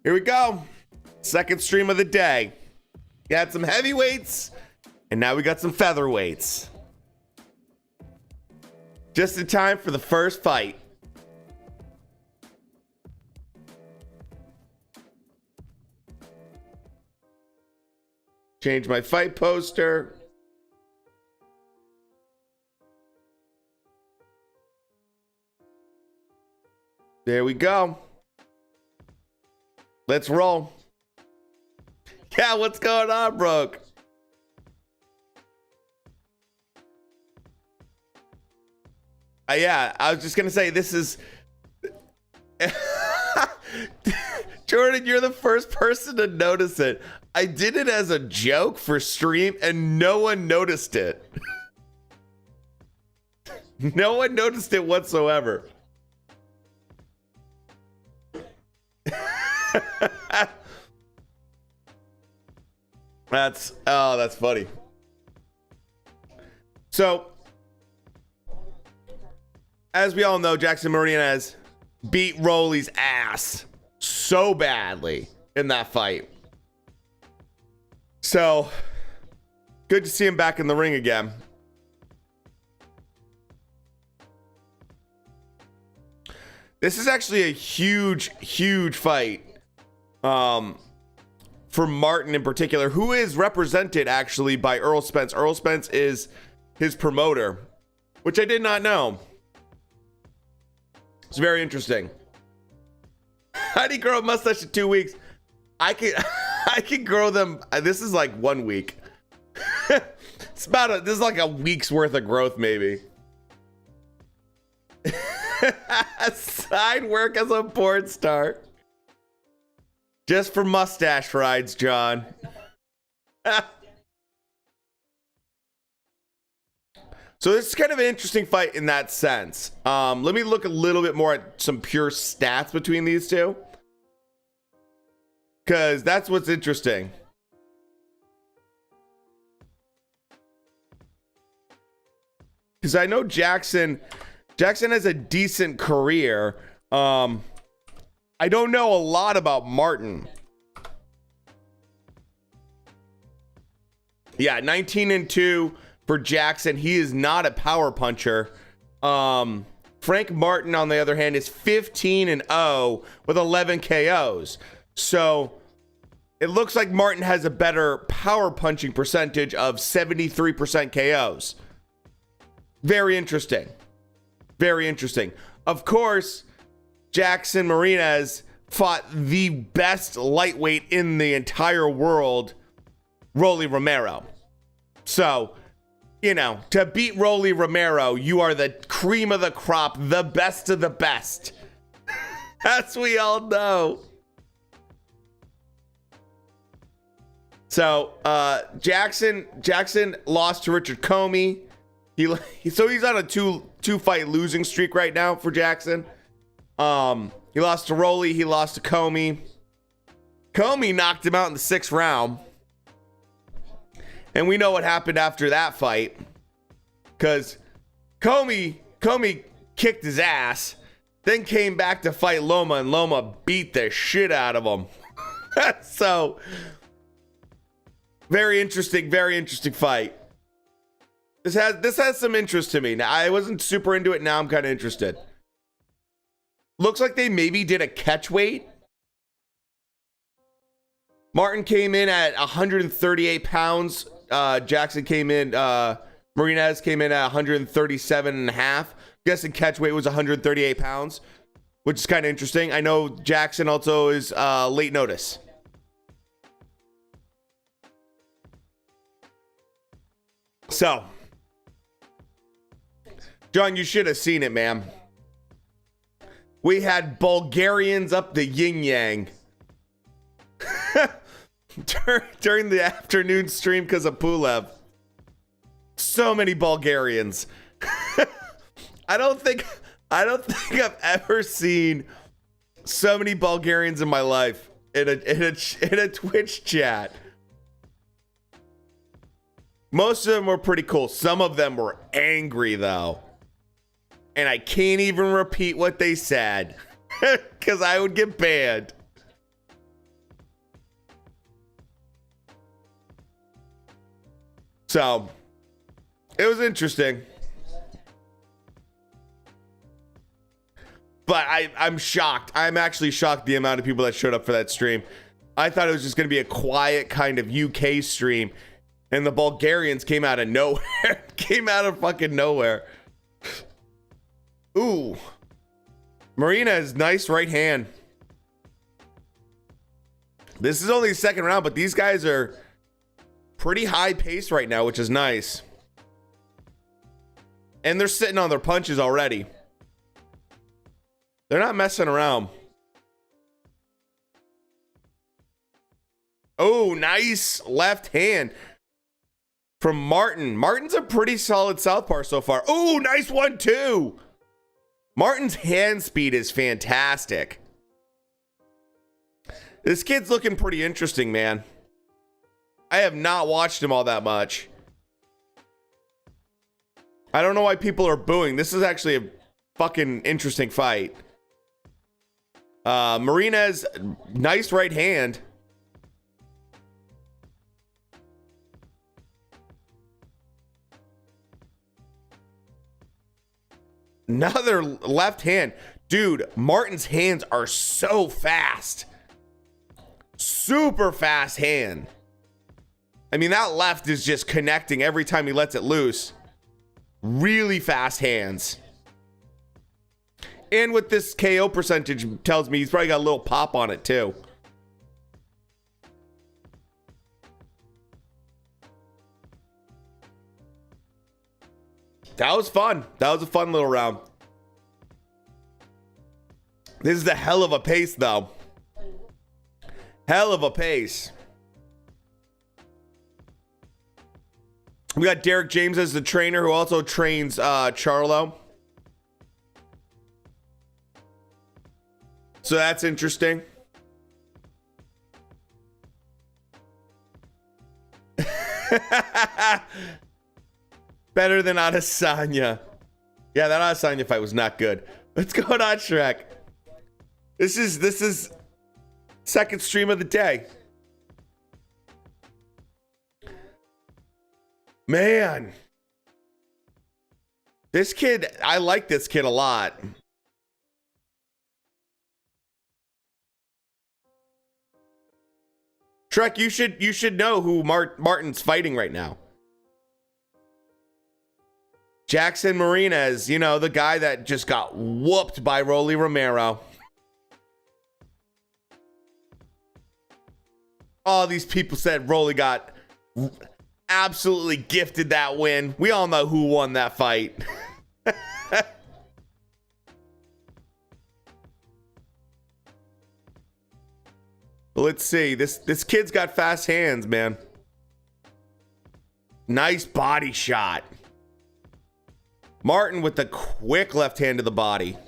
Here we go. Second stream of the day. Got some heavyweights, and now we got some featherweights. Just in time for the first fight. Change my fight poster. There we go. Let's roll. Yeah, what's going on, Brooke? Yeah, I was just gonna say this is Jordan, you're the first person to notice it. I did it as a joke for stream and no one noticed it. No one noticed it whatsoever. That's funny. So, as we all know, Jackson Martinez beat Rolly's ass so badly in that fight. So, good to see him back in the ring again. This is actually a huge, huge fight. For Martin in particular, who is represented actually by Earl Spence. Earl Spence is his promoter, which I did not know. It's very interesting. How do you grow a mustache in 2 weeks? I can grow them. This is like 1 week. This is like a week's worth of growth, maybe. Side work as a porn star. Just for mustache rides, John. So this is kind of an interesting fight in that sense. Let me look a little bit more at some pure stats between these two, because that's what's interesting. Because I know Jackson has a decent career. I don't know a lot about Martin. Yeah, 19-2 for Jackson. He is not a power puncher. Frank Martin, on the other hand, is 15-0 with 11 KOs. So it looks like Martin has a better power punching percentage of 73% KOs. Very interesting. Very interesting. Of course, Jackson Martinez fought the best lightweight in the entire world, Rolly Romero. So, you know, to beat Rolly Romero, you are the cream of the crop, the best of the best. As we all know. So, Jackson lost to Richard Comey. So he's on a two fight losing streak right now for Jackson. He lost to Rolly. He lost to Comey. Comey knocked him out in the 6th round. And we know what happened after that fight. Because Comey kicked his ass. Then came back to fight Loma. And Loma beat the shit out of him. So, very interesting fight. This has some interest to me. Now, I wasn't super into it. Now I'm kind of interested. Looks like they maybe did a catch weight. Martin came in at 138 pounds. Jackson came in, Martinez came in at 137 and a half. Guessing catch weight was 138 pounds, which is kind of interesting. I know Jackson also is late notice. So, John, you should have seen it, man. We had Bulgarians up the yin-yang during the afternoon stream because of Pulev. So many Bulgarians. I don't think I've ever seen so many Bulgarians in my life in a Twitch chat. Most of them were pretty cool. Some of them were angry though. And I can't even repeat what they said because I would get banned. So it was interesting. But I'm shocked. I'm actually shocked the amount of people that showed up for that stream. I thought it was just going to be a quiet kind of UK stream. And the Bulgarians came out of nowhere. Came out of fucking nowhere. Ooh. Marina is nice right hand. This is only the second round, but these guys are pretty high pace right now, which is nice. And they're sitting on their punches already. They're not messing around. Oh, nice left hand from Martin. Martin's a pretty solid southpaw so far. Oh, nice one too. Martin's hand speed is fantastic. This kid's looking pretty interesting, man. I have not watched him all that much. I don't know why people are booing. This is actually a fucking interesting fight. Marina's nice right hand. Another left hand. Dude, Martin's hands are so fast. Super fast hand. I mean, that left is just connecting every time he lets it loose. Really fast hands. And with this KO percentage, tells me he's probably got a little pop on it too. That was fun. That was a fun little round. This is a hell of a pace, though. Hell of a pace. We got Derek James as the trainer, who also trains Charlo. So that's interesting. Better than Adesanya. Yeah, that Adesanya fight was not good. What's going on, Shrek? This is second stream of the day. Man. This kid, I like this kid a lot. Shrek, you should know who Martin's fighting right now. Jackson Martinez, you know, the guy that just got whooped by Rolly Romero. All these people said Rolly got absolutely gifted that win. We all know who won that fight. Let's see. This kid's got fast hands, man. Nice body shot. Martin with the quick left hand to the body.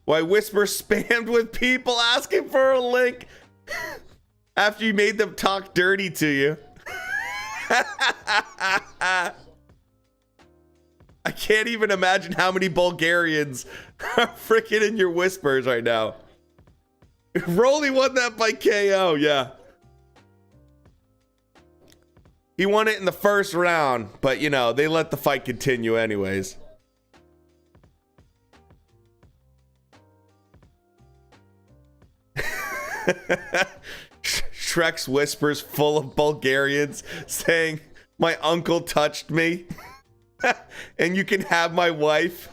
Why Whisper spammed with people asking for a link after you made them talk dirty to you. I can't even imagine how many Bulgarians are freaking in your whispers right now. Rolly won that by KO, yeah. He won it in the first round, but you know, they let the fight continue anyways. Shrek's whispers full of Bulgarians saying, "My uncle touched me." And you can have my wife.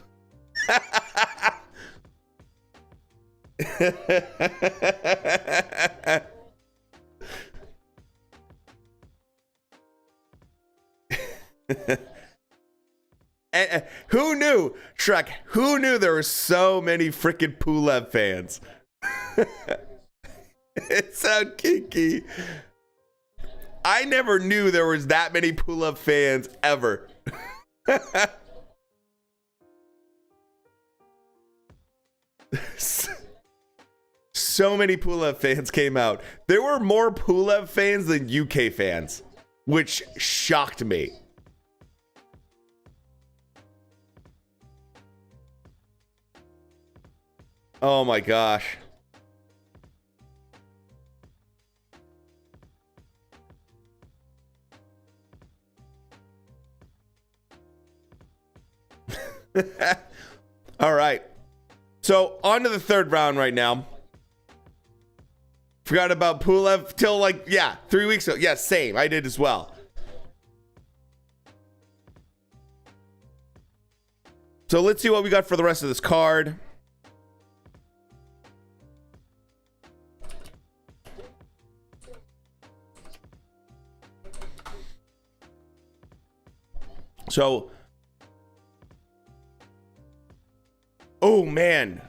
Who knew, Shrek? Who knew there were so many freaking Pulev fans? It's so kinky. I never knew there was that many Pulev fans ever. So many Pulev fans came out. There were more Pulev fans than UK fans, which shocked me. Oh my gosh. All right. So on to the third round right now. Forgot about Pulev till like, yeah, 3 weeks ago. Yeah, same. I did as well. So let's see what we got for the rest of this card. So, oh man,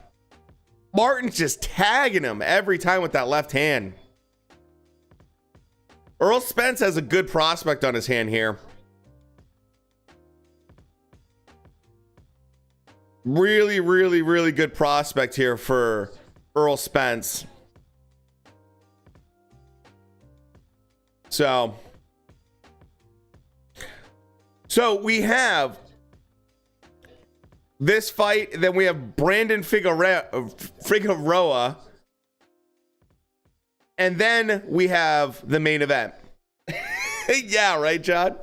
Martin's just tagging him every time with that left hand. Earl Spence has a good prospect on his hand here. Really, really, really good prospect here for Earl Spence. So we have this fight, then we have Brandon Figueroa, and then we have the main event. Yeah, right, John?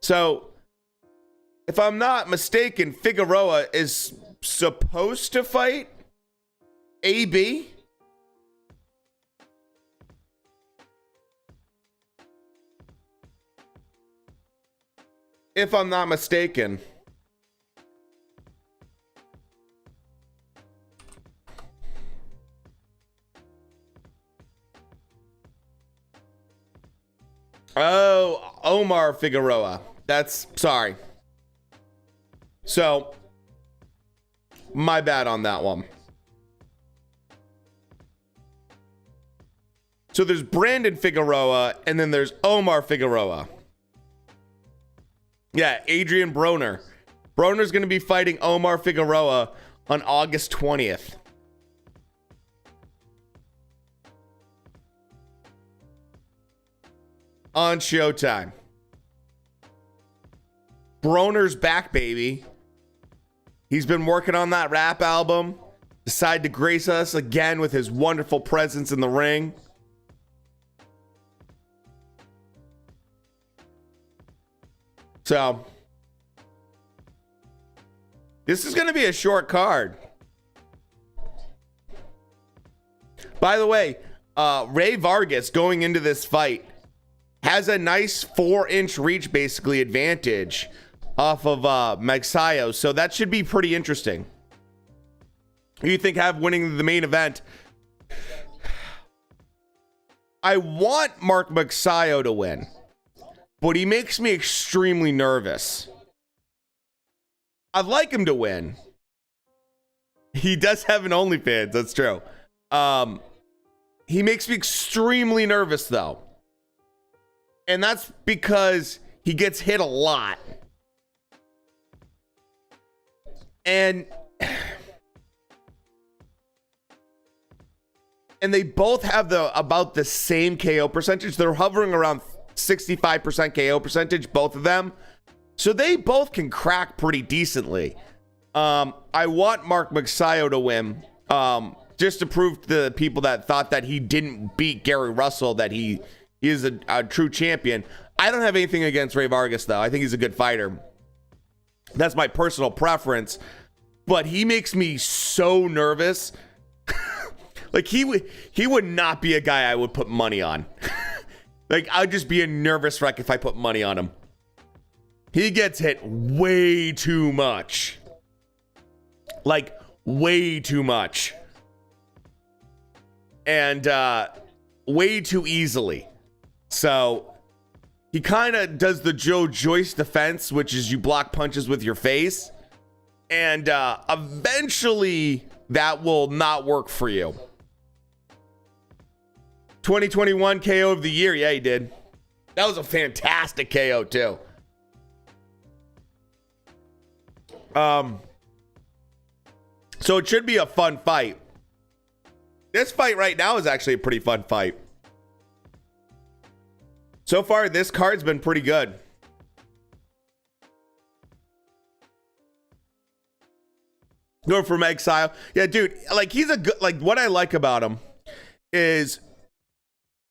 So, if I'm not mistaken, Figueroa is supposed to fight AB. If I'm not mistaken. Oh, Omar Figueroa. That's, sorry. So, my bad on that one. So there's Brandon Figueroa, and then there's Omar Figueroa. Yeah, Adrian Broner. Broner's going to be fighting Omar Figueroa on August 20th. On Showtime. Broner's back, baby. He's been working on that rap album. Decided to grace us again with his wonderful presence in the ring. So, this is going to be a short card. By the way, REY Vargas going into this fight has a nice 4-inch reach, basically, advantage off of MAGSAYO. So that should be pretty interesting. Who do you think have winning the main event? I want Mark MAGSAYO to win, but he makes me extremely nervous. I'd like him to win. He does have an OnlyFans, that's true. He makes me extremely nervous, though. And that's because he gets hit a lot. And they both have about the same KO percentage. They're hovering around 65% KO percentage, both of them. So they both can crack pretty decently. I want Mark MAGSAYO to win, just to prove to the people that thought that he didn't beat Gary Russell that he is a true champion. I don't have anything against REY Vargas, though. I think he's a good fighter. That's my personal preference. But he makes me so nervous. Like, he would not be a guy I would put money on. Like, I'd just be a nervous wreck if I put money on him. He gets hit way too much. Like, way too much. And way too easily. So, he kind of does the Joe Joyce defense, which is you block punches with your face. And eventually, that will not work for you. 2021 KO of the year. Yeah, he did. That was a fantastic KO, too. So it should be a fun fight. This fight right now is actually a pretty fun fight. So far, this card's been pretty good. Going for MAGSAYO. Yeah, dude, like, he's a good, like, what I like about him is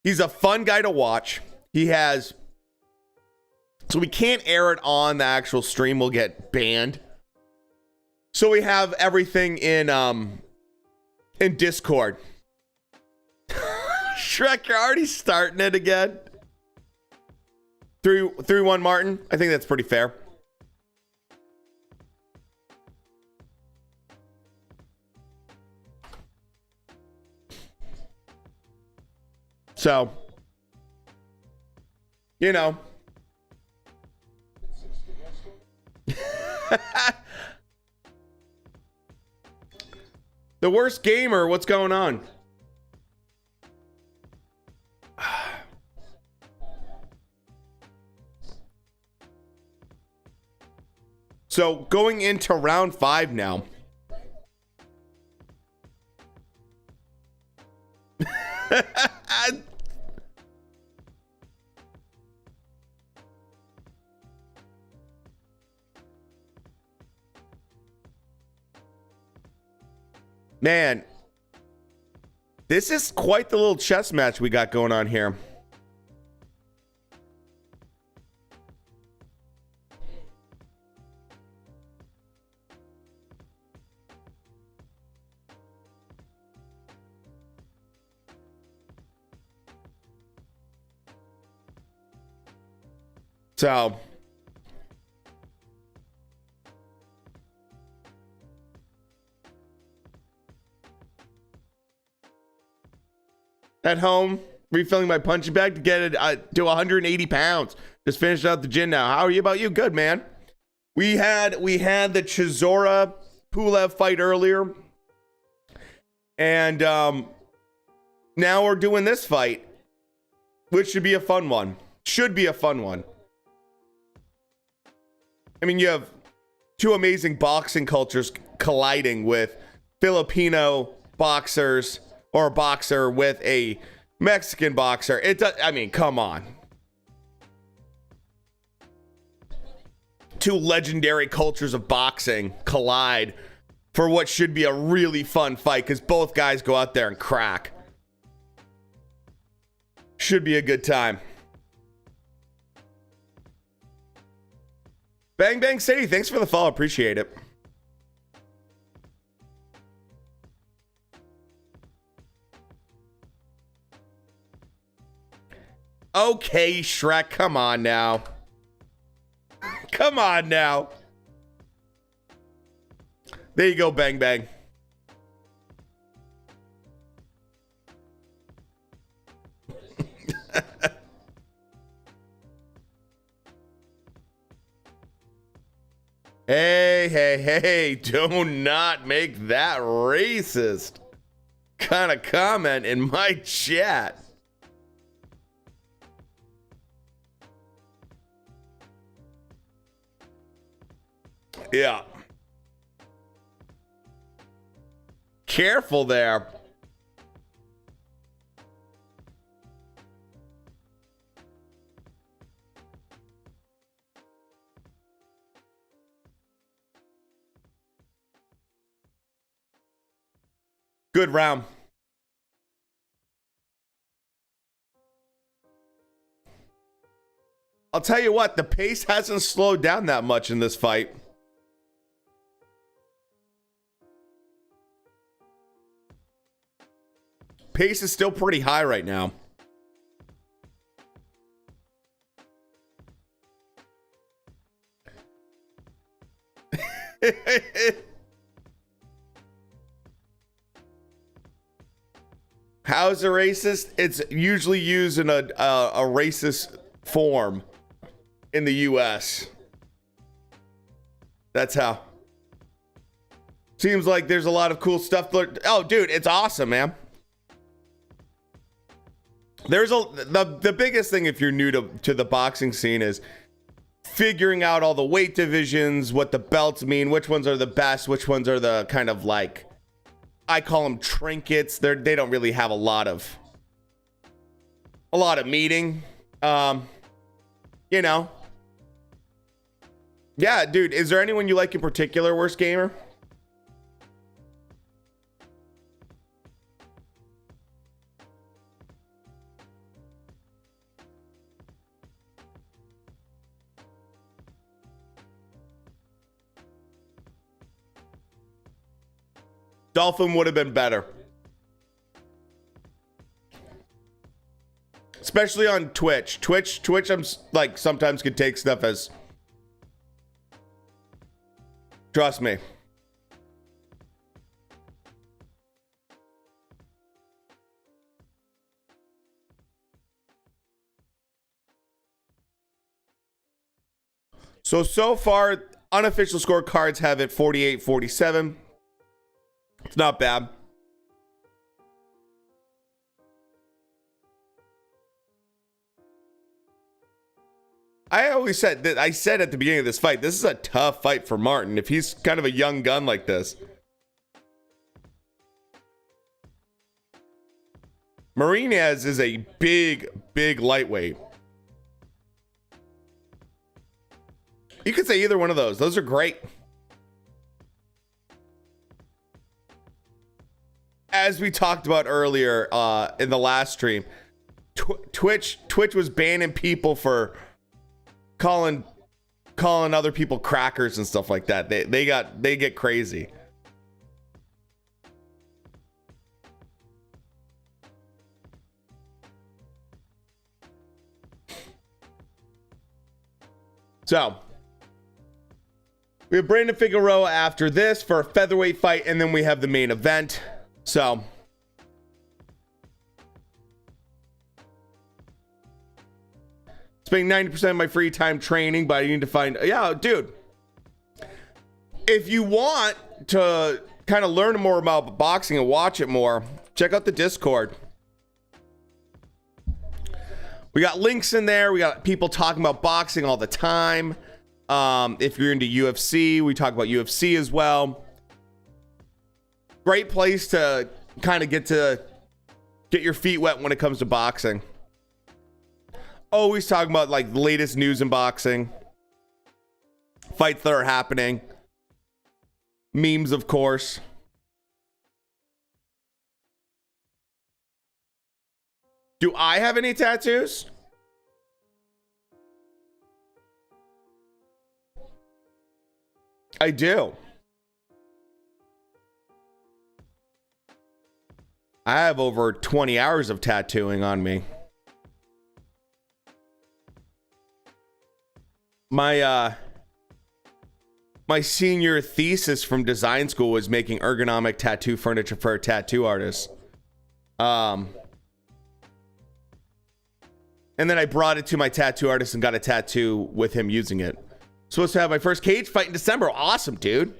he's a fun guy to watch. He has So we can't air it on the actual stream. We'll get banned. So we have everything in Discord. Shrek, you're already starting it again. 3-1 Martin. I think that's pretty fair. So, you know. The worst gamer, what's going on? So, going into round 5 now. Man, this is quite the little chess match we got going on here. So, at home, refilling my punching bag to get it to 180 pounds. Just finished out the gym now. How are you about you? Good, man. We had the Chisora Pulev fight earlier. And now we're doing this fight, which should be a fun one. Should be a fun one. I mean, you have two amazing boxing cultures colliding with Filipino boxers or a boxer with a Mexican boxer. It does, I mean, come on. Two legendary cultures of boxing collide for what should be a really fun fight because both guys go out there and crack. Should be a good time. Bang Bang City, thanks for the follow. Appreciate it. Okay, Shrek, come on now. Come on now. There you go, Bang Bang. Hey, do not make that racist kind of comment in my chat. Yeah. Careful there. Good round. I'll tell you what, the pace hasn't slowed down that much in this fight. Pace is still pretty high right now. How is a racist? It's usually used in a racist form in the US. That's how. Seems like there's a lot of cool stuff. Oh, dude, it's awesome, man. There's the biggest thing if you're new to the boxing scene is figuring out all the weight divisions, what the belts mean, which ones are the best, which ones are the kind of like, I call them trinkets. They don't really have a lot of meaning. You know. Yeah, dude, is there anyone you like in particular, worst gamer? Dolphin would have been better. Especially on Twitch. Twitch, I'm like, sometimes could take stuff as... Trust me. So far, unofficial scorecards have it 48-47. It's not bad. I always said that, I said at the beginning of this fight, this is a tough fight for Martin if he's kind of a young gun like this. Marinez is a big lightweight. You could say either one of those. Those are great. As we talked about earlier in the last stream, Twitch was banning people for calling other people crackers and stuff like that. They get crazy. So we have Brandon Figueroa after this for a featherweight fight, and then we have the main event. So spending 90% of my free time training, but I need to find... Yeah, dude. If you want to kind of learn more about boxing and watch it more, check out the Discord. We got links in there. We got people talking about boxing all the time. If you're into UFC, we talk about UFC as well. Great place to kind of get your feet wet when it comes to boxing. Always talking about like the latest news in boxing, fights that are happening, memes, of course. Do I have any tattoos? I do. I have over 20 hours of tattooing on me. My senior thesis from design school was making ergonomic tattoo furniture for a tattoo artist. And then I brought it to my tattoo artist and got a tattoo with him using it. Supposed to have my first cage fight in December. Awesome, dude.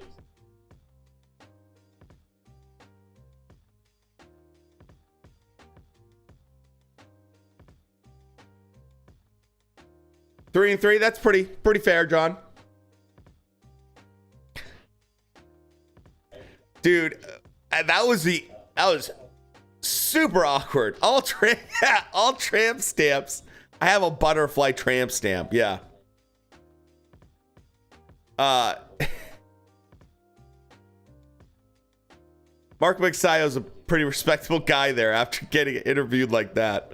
Three and three. That's pretty fair, John. Dude, that was super awkward. All tramp stamps. I have a butterfly tramp stamp. Yeah. Mark MAGSAYO is a pretty respectable guy there after getting interviewed like that.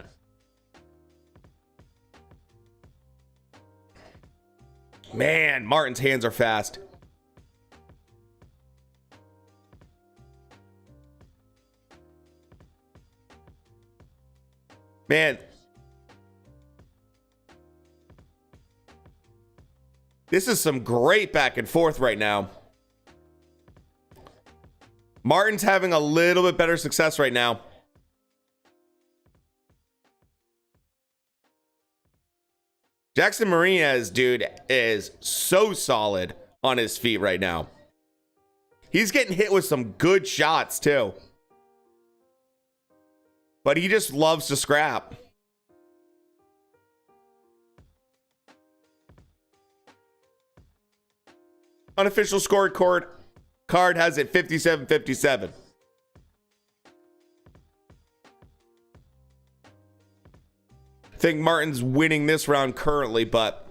Man, Martin's hands are fast. Man. This is some great back and forth right now. Martin's having a little bit better success right now. Jackson Marinez, dude, is so solid on his feet right now. He's getting hit with some good shots, too. But he just loves to scrap. Unofficial scorecard has it 57-57. I think Martin's winning this round currently, but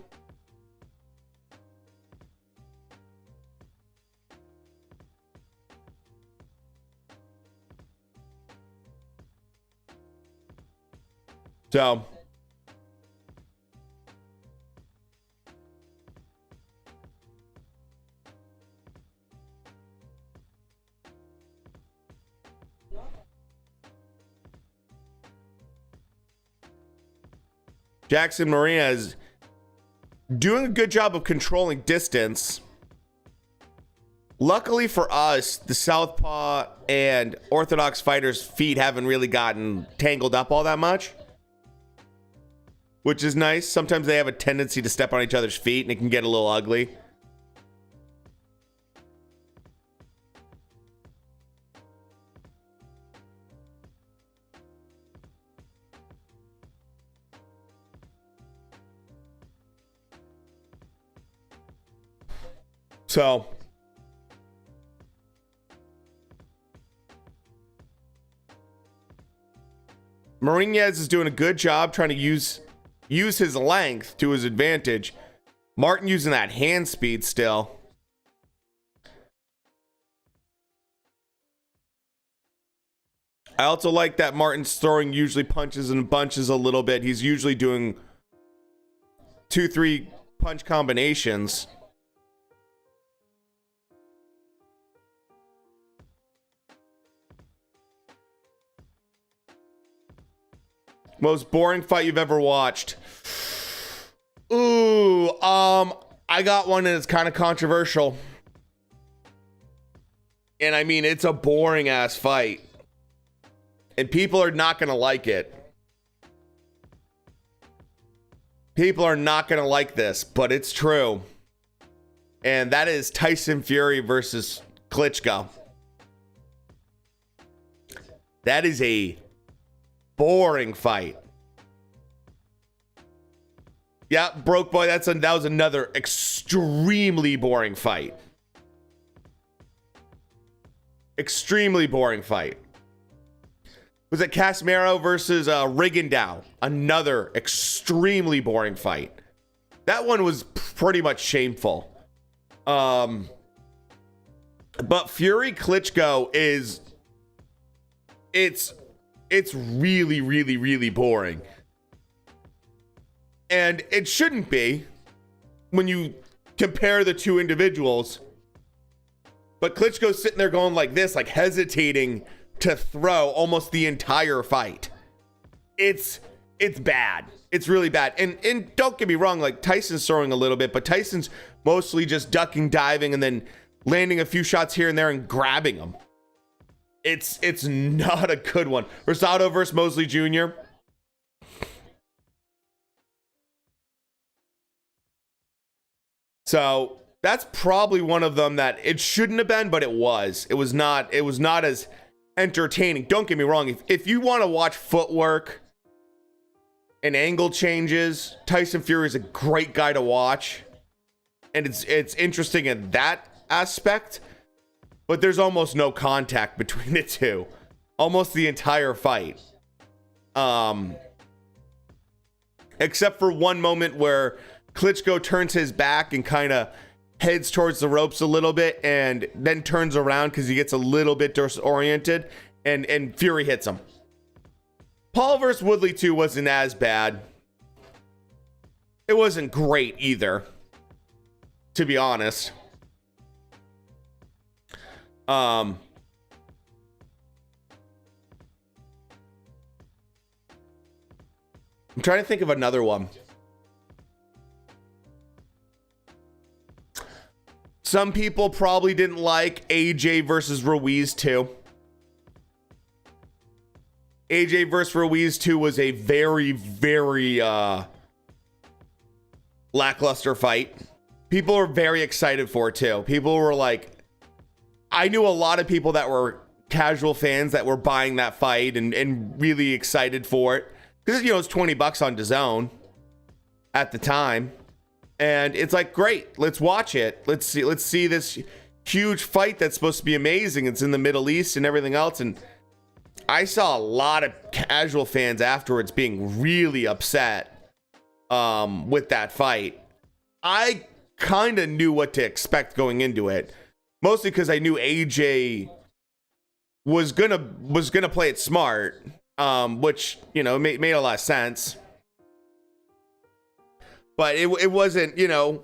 so Jackson Marina is doing a good job of controlling distance. Luckily for us, the southpaw and orthodox fighters' feet haven't really gotten tangled up all that much, which is nice. Sometimes they have a tendency to step on each other's feet and it can get a little ugly. So Marinez is doing a good job trying to use his length to his advantage. Martin using that hand speed still. I also like that Martin's throwing usually punches in bunches a little bit. He's usually doing 2-3 punch combinations. Most boring fight you've ever watched. Ooh, I got one and it's kind of controversial. And I mean, it's a boring ass fight. And people are not going to like it. People are not going to like this, but it's true. And that is Tyson Fury versus Klitschko. That is a boring fight. Yeah, broke boy. That was another extremely boring fight. Extremely boring fight. Was it Casemiro versus Rigondeaux? Another extremely boring fight. That one was pretty much shameful. But Fury Klitschko is it's really, really, really boring. And it shouldn't be when you compare the two individuals. But Klitschko's sitting there going like this, like hesitating to throw almost the entire fight. It's bad. It's really bad. And don't get me wrong, like Tyson's throwing a little bit, but Tyson's mostly just ducking, diving, and then landing a few shots here and there and grabbing them. It's not a good one. Rosado versus Mosley Jr. So that's probably one of them that it shouldn't have been, but it was. It was not as entertaining. Don't get me wrong. If you want to watch footwork and angle changes, Tyson Fury is a great guy to watch. And it's interesting in that aspect. But there's almost no contact between the two. Almost the entire fight. Except for one moment where Klitschko turns his back and kind of heads towards the ropes a little bit and then turns around because he gets a little bit disoriented and Fury hits him. Paul versus Woodley 2 wasn't as bad. It wasn't great either, to be honest. I'm trying to think of another one. Some people probably didn't like AJ versus Ruiz 2. AJ versus Ruiz 2 was a very, very lackluster fight. People were very excited for it too. People were like, I knew a lot of people that were casual fans that were buying that fight and really excited for it. Because, you know, it's $20 on DAZN at the time. And it's like, great, let's watch it. Let's see this huge fight that's supposed to be amazing. It's in the Middle East and everything else. And I saw a lot of casual fans afterwards being really upset with that fight. I kind of knew what to expect going into it. Mostly because I knew AJ was gonna play it smart, which, you know, made a lot of sense. But it wasn't, you know,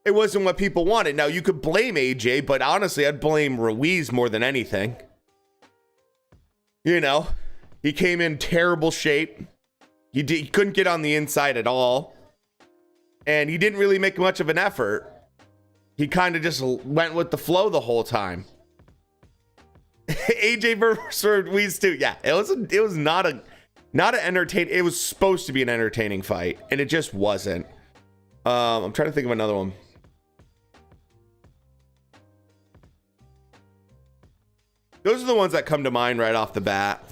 it wasn't what people wanted. Now, you could blame AJ, but honestly, I'd blame Ruiz more than anything. You know, he came in terrible shape. He couldn't get on the inside at all. And he didn't really make much of an effort. He kind of just went with the flow the whole time. AJ versus Ruiz too. Yeah, it was not an entertaining. It was supposed to be an entertaining fight, and it just wasn't. I'm trying to think of another one. Those are the ones that come to mind right off the bat.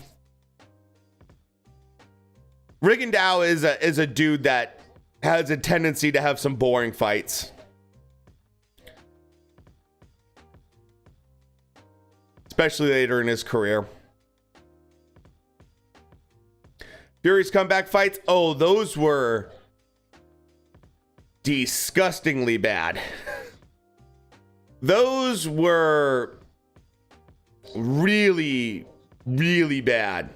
Rigondeaux is a dude that has a tendency to have some boring fights. Especially later in his career. Fury's comeback fights. Oh, those were disgustingly bad. Those were really, really bad.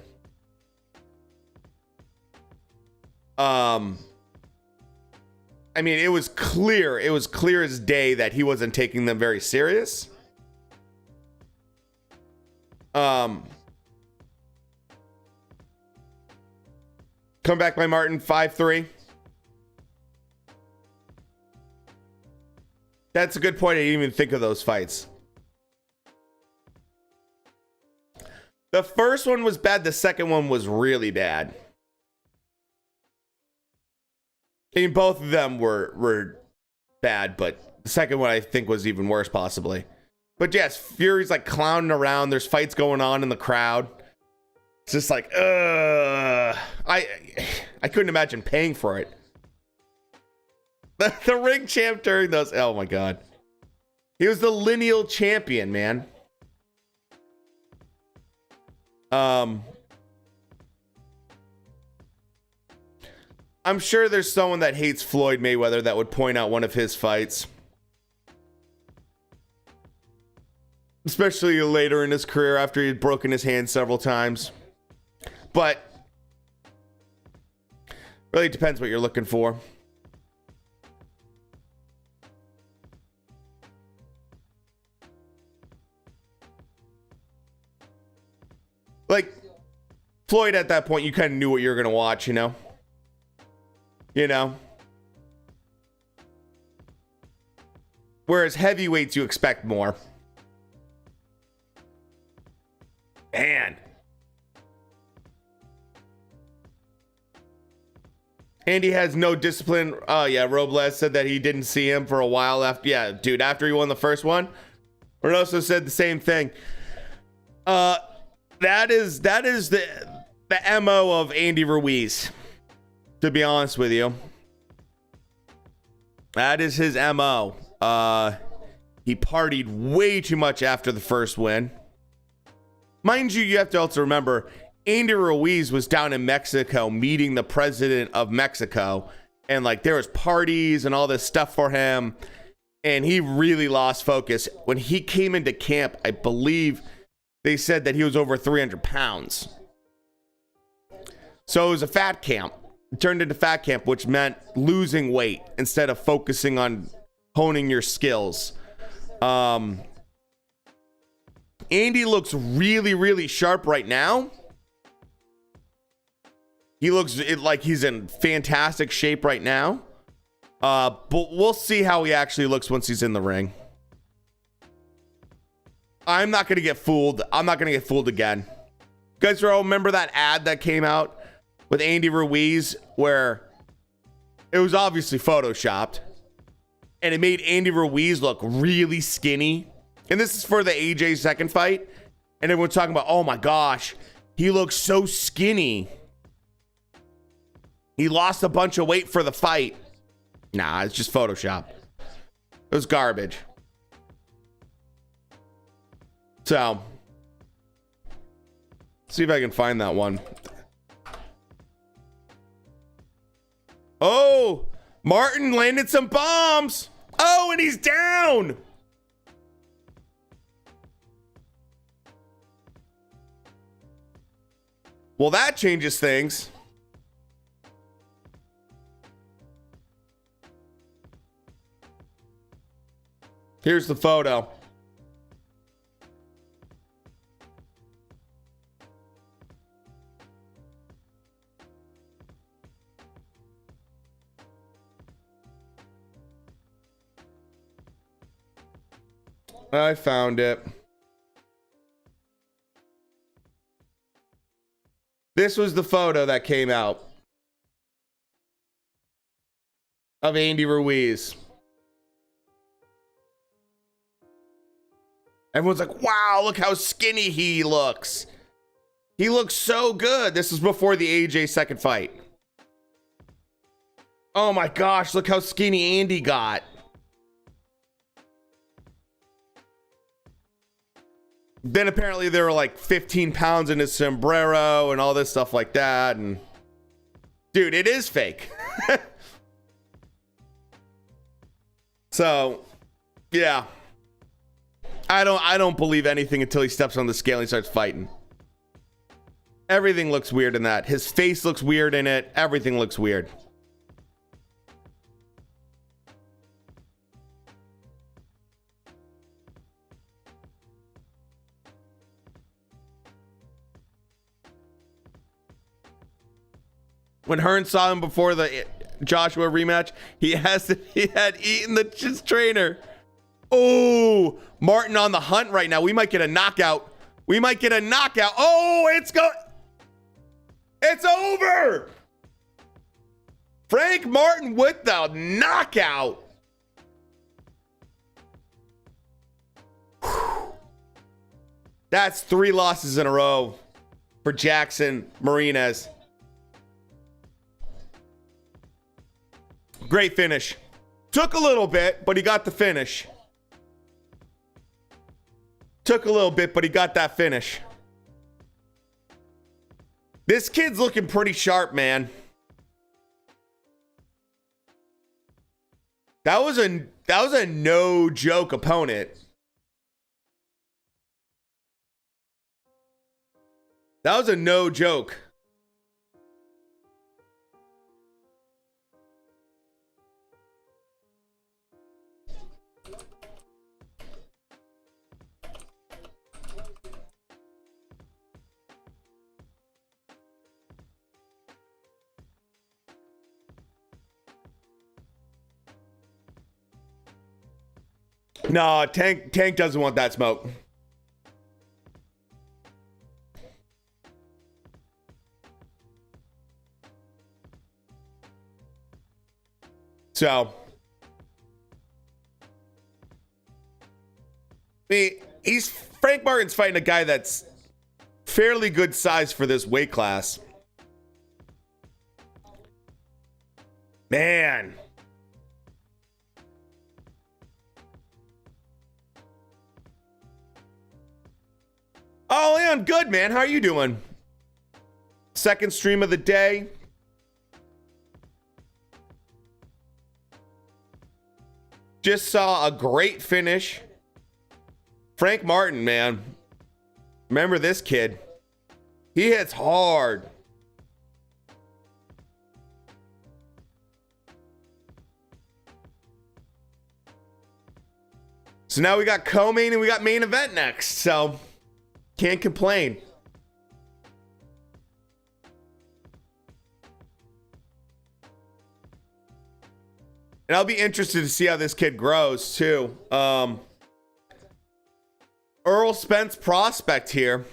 I mean, it was clear as day that he wasn't taking them very serious. Comeback by Martin, 5-3. That's a good point. I didn't even think of those fights. The first one was bad. The second one was really bad. I mean, both of them were bad, but the second one I think was even worse, possibly. But yes, Fury's like clowning around. There's fights going on in the crowd. It's just like, I couldn't imagine paying for it. The ring champ during those. Oh my god, he was the lineal champion, man. I'm sure there's someone that hates Floyd Mayweather that would point out one of his fights. Especially later in his career after he had broken his hand several times. But really depends what you're looking for. Like, Floyd at that point, you kind of knew what you were going to watch, you know? You know? Whereas heavyweights, you expect more. Man. Andy has no discipline. Oh, yeah. Robles said that he didn't see him for a while after. Yeah, dude, after he won the first one. Reynoso said the same thing. That is the MO of Andy Ruiz, to be honest with you. That is his MO. He partied way too much after the first win. Mind you, you have to also remember, Andy Ruiz was down in Mexico meeting the president of Mexico. And like there was parties and all this stuff for him. And he really lost focus. When he came into camp, I believe they said that he was over 300 pounds. So it was a fat camp. It turned into fat camp, which meant losing weight instead of focusing on honing your skills. Andy looks really, really sharp right now. He looks like he's in fantastic shape right now. But we'll see how he actually looks once he's in the ring. I'm not going to get fooled. I'm not going to get fooled again. You guys all remember that ad that came out with Andy Ruiz where it was obviously photoshopped and it made Andy Ruiz look really skinny? And this is for the AJ second fight. And everyone's talking about, oh my gosh, he looks so skinny. He lost a bunch of weight for the fight. Nah, it's just Photoshop. It was garbage. So, see if I can find that one. Oh, Martin landed some bombs. Oh, and he's down. Well, that changes things. Here's the photo. I found it. This was the photo that came out of Andy Ruiz. Everyone's like, wow, look how skinny he looks. He looks so good. This was before the AJ second fight. Oh my gosh, look how skinny Andy got. Then apparently there were like 15 pounds in his sombrero and all this stuff like that. And dude, it is fake. So, yeah. I don't believe anything until he steps on the scale and he starts fighting. Everything looks weird in that. His face looks weird in it. Everything looks weird. When Hearn saw him before the Joshua rematch, he had eaten his trainer. Oh, Martin on the hunt right now. We might get a knockout. We might get a knockout. Oh, it's over. Frank Martin with the knockout. Whew. That's 3 losses in a row for Jackson Marinez. Great finish. Took a little bit, but he got the finish. Took a little bit, but he got that finish. This kid's looking pretty sharp, man. That was a no joke opponent. That was a no joke. No, Tank doesn't want that smoke. So, Frank Martin's fighting a guy that's fairly good size for this weight class. Man. Oh, Leon, good, man. How are you doing? Second stream of the day. Just saw a great finish. Frank Martin, man. Remember this kid. He hits hard. So now we got co-main and we got main event next. So can't complain. And I'll be interested to see how this kid grows too. Earl Spence prospect here.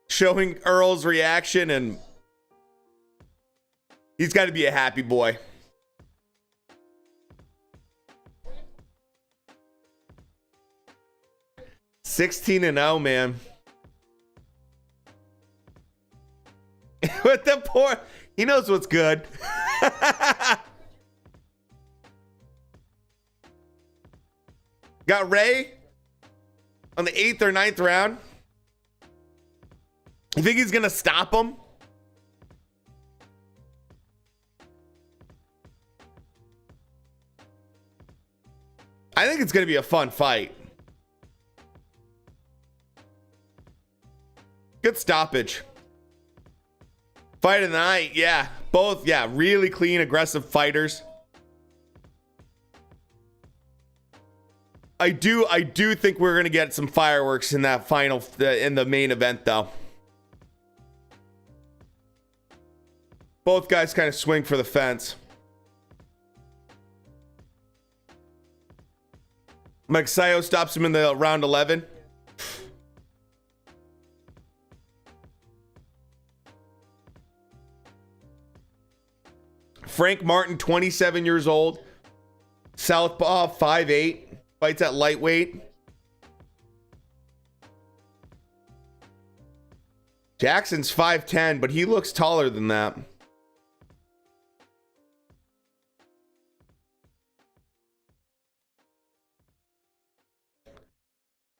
Showing Earl's reaction, and he's got to be a happy boy. (16-0), man. With the poor, he knows what's good. Got Ray on the 8th or 9th round. You think he's gonna stop him? I think it's gonna be a fun fight. Good stoppage. Fight of the night, yeah. Both, yeah, really clean, aggressive fighters. I do think we're gonna get some fireworks in that final in the main event though. Both guys kind of swing for the fence. MAGSAYO stops him in the round 11. Frank Martin, 27 years old. Southpaw, 5'8". Fights at lightweight. Jackson's 5'10", but he looks taller than that.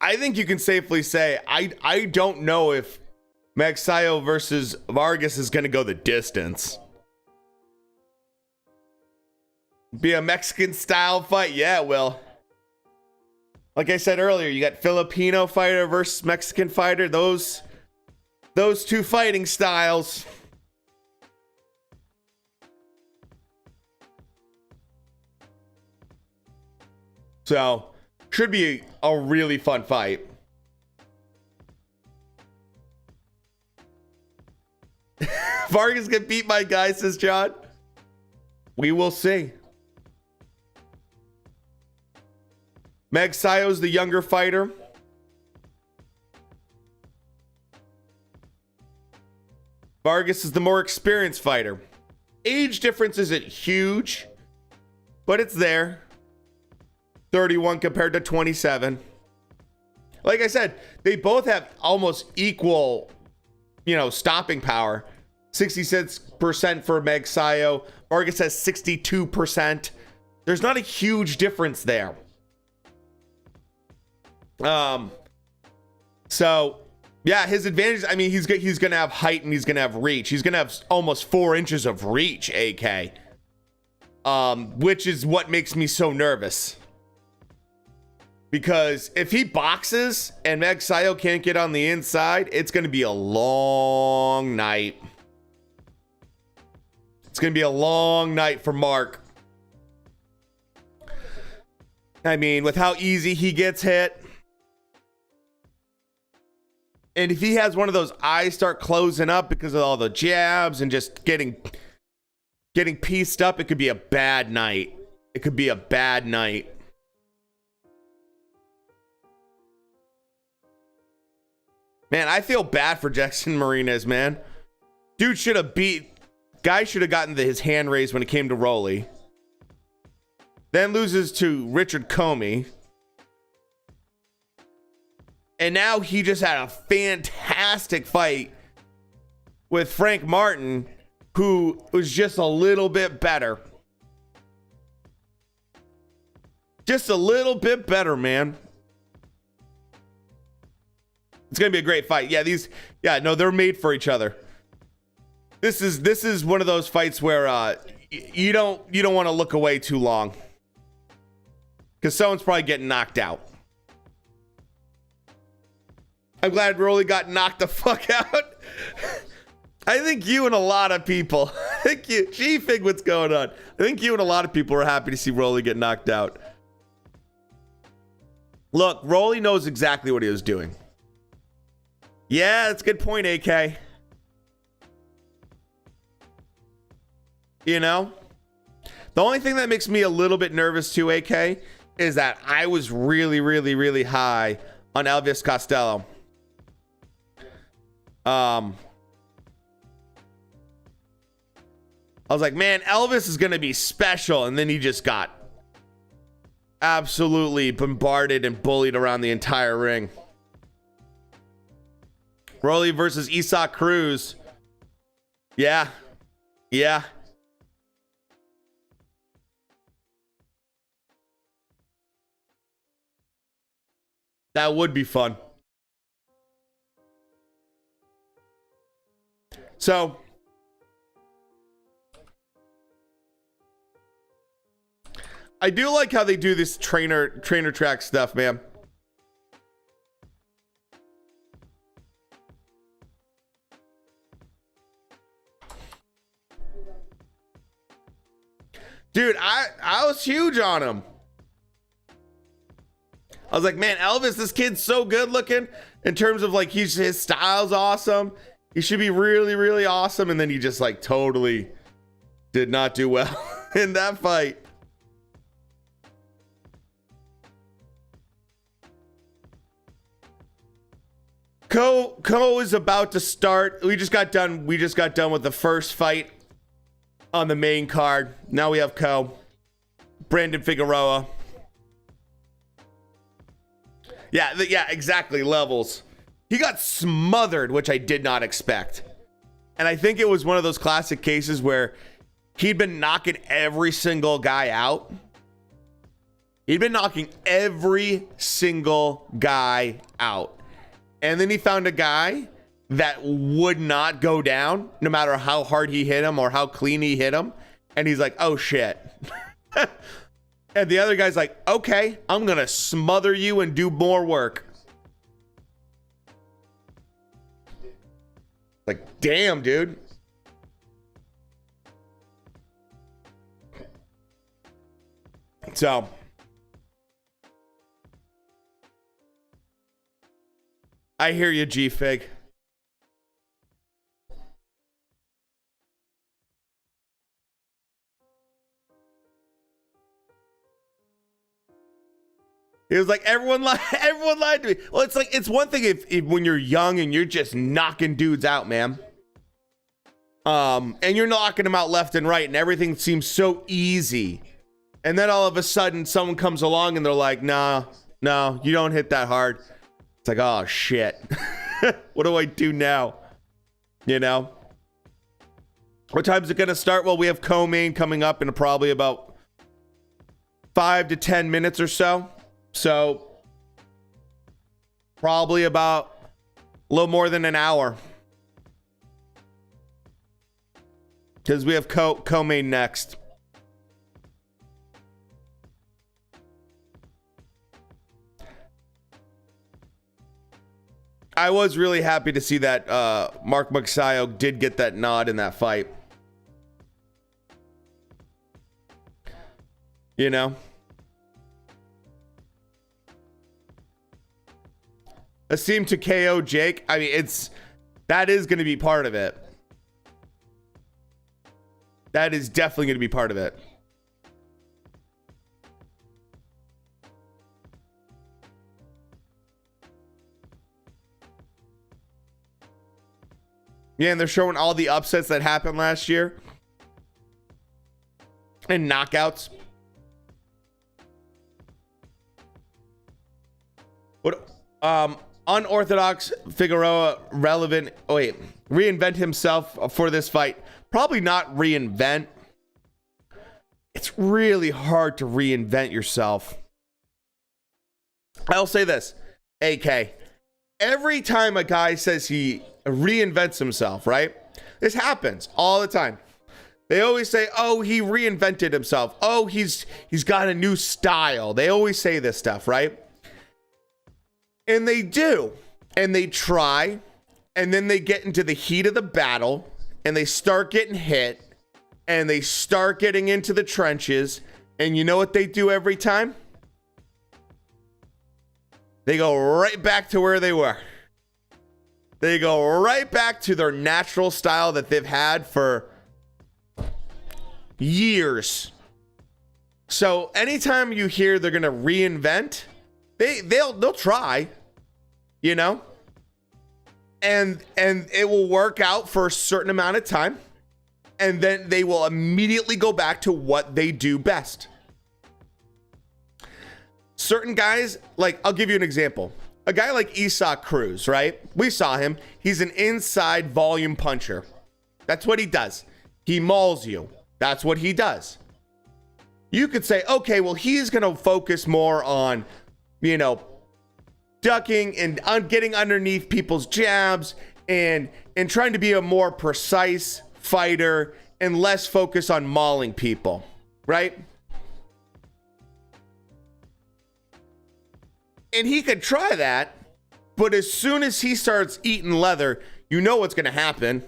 I think you can safely say I don't know if MAGSAYO versus Vargas is going to go the distance. Be a Mexican style fight? Yeah, it will. Like I said earlier, you got Filipino fighter versus Mexican fighter. Those two fighting styles. So, should be a really fun fight. Vargas get beat by guy, says John. We will see. MAGSAYO's the younger fighter. Vargas is the more experienced fighter. Age difference isn't huge, but it's there. 31 compared to 27. Like I said, they both have almost equal, stopping power. 66% for MAGSAYO. Vargas has 62%. There's not a huge difference there. So yeah, his advantage, I mean, he's going to have height and he's going to have reach. He's going to have almost 4 inches of reach, AK. Which is what makes me so nervous. Because if he boxes and MAGSAYO can't get on the inside, it's going to be a long night. It's going to be a long night for Mark. I mean, with how easy he gets hit. And if he has one of those eyes start closing up because of all the jabs and just getting pieced up, it could be a bad night. It could be a bad night. Man, I feel bad for Jackson Marinas, man. Dude should have guy should have gotten his hand raised when it came to Rolly. Then loses to Richard Comey. And now he just had a fantastic fight with Frank Martin, who was just a little bit better. Just a little bit better, man. It's going to be a great fight. Yeah, they're made for each other. This is one of those fights where you don't want to look away too long. Because someone's probably getting knocked out. I'm glad Rolly got knocked the fuck out. I think you and a lot of people, G-Fig, what's going on? I think you and a lot of people are happy to see Rolly get knocked out. Look, Rolly knows exactly what he was doing. Yeah, that's a good point, AK. The only thing that makes me a little bit nervous too, AK, is that I was really, really, really high on Elvis Costello. I was like, man, Elvis is going to be special. And then he just got absolutely bombarded and bullied around the entire ring. Rolly versus Isaac Cruz. Yeah. That would be fun. So, I do like how they do this trainer track stuff, man. Dude, I was huge on him. I was like, man, Elvis, this kid's so good looking in terms of like his style's awesome. He should be really, really awesome. And then he just like totally did not do well in that fight. Ko is about to start. We just got done with the first fight on the main card. Now we have Ko. Brandon Figueroa. Yeah, exactly. Levels. He got smothered, which I did not expect. And I think it was one of those classic cases where he'd been knocking every single guy out. He'd been knocking every single guy out. And then he found a guy that would not go down no matter how hard he hit him or how clean he hit him. And he's like, oh shit. And the other guy's like, okay, I'm going to smother you and do more work. Like, damn, dude. So I hear you, G-Fig. It was like everyone lied to me. Well, it's like it's one thing if when you're young and you're just knocking dudes out, man. And you're knocking them out left and right, and everything seems so easy. And then all of a sudden, someone comes along and they're like, "No, you don't hit that hard." It's like, oh shit. What do I do now? You know? What time is it gonna start? Well, we have co-main coming up in probably about 5 to 10 minutes or so. So probably about a little more than an hour. Because we have co-main next. I was really happy to see that Mark MAGSAYO did get that nod in that fight. You know? Esteem to KO Jake. I mean, that is going to be part of it. That is definitely going to be part of it. Yeah, and they're showing all the upsets that happened last year. And knockouts. What? Unorthodox Figueroa relevant. Oh, wait. Reinvent himself for this fight. Probably not reinvent. It's really hard to reinvent yourself. I'll say this. AK. Every time a guy says he reinvents himself, right? This happens all the time. They always say, oh, he reinvented himself. Oh, he's got a new style. They always say this stuff, right? And they do. And they try. And then they get into the heat of the battle. And they start getting hit. And they start getting into the trenches. And you know what they do every time? They go right back to where they were. They go right back to their natural style that they've had for years. So anytime you hear they're going to reinvent, they'll try, you know? And it will work out for a certain amount of time. And then they will immediately go back to what they do best. Certain guys, like, I'll give you an example. A guy like Isaac Cruz, right? We saw him. He's an inside volume puncher. That's what he does. He mauls you. That's what he does. You could say, okay, well, he's going to focus more on, you know, ducking and getting underneath people's jabs and trying to be a more precise fighter and less focus on mauling people, right? And he could try that, but as soon as he starts eating leather, you know what's going to happen.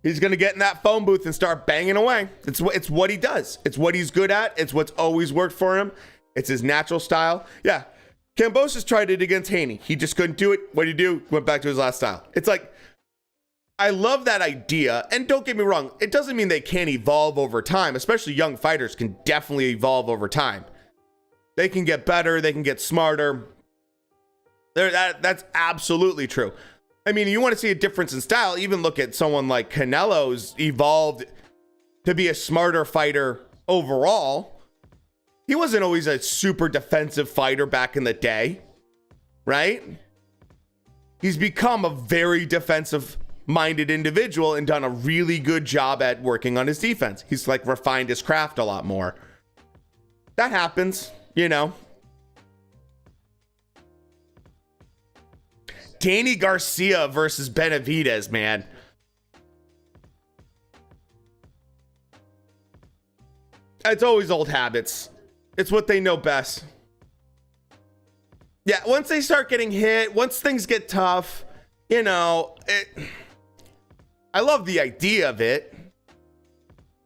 He's going to get in that phone booth and start banging away. It's what he does. It's what he's good at. It's what's always worked for him. It's his natural style. Yeah. Kambosos tried it against Haney. He just couldn't do it. What did he do? Went back to his last style. It's like, I love that idea. And don't get me wrong, it doesn't mean they can't evolve over time. Especially young fighters can definitely evolve over time. They can get better. They can get smarter. That's absolutely true. I mean, you want to see a difference in style, even look at someone like Canelo's evolved to be a smarter fighter overall. He wasn't always a super defensive fighter back in the day, right? He's become a very defensive-minded individual and done a really good job at working on his defense. He's like refined his craft a lot more. That happens, you know. Danny Garcia versus Benavidez, man. It's always old habits. It's what they know best. Yeah, once they start getting hit, once things get tough, you know, I love the idea of it.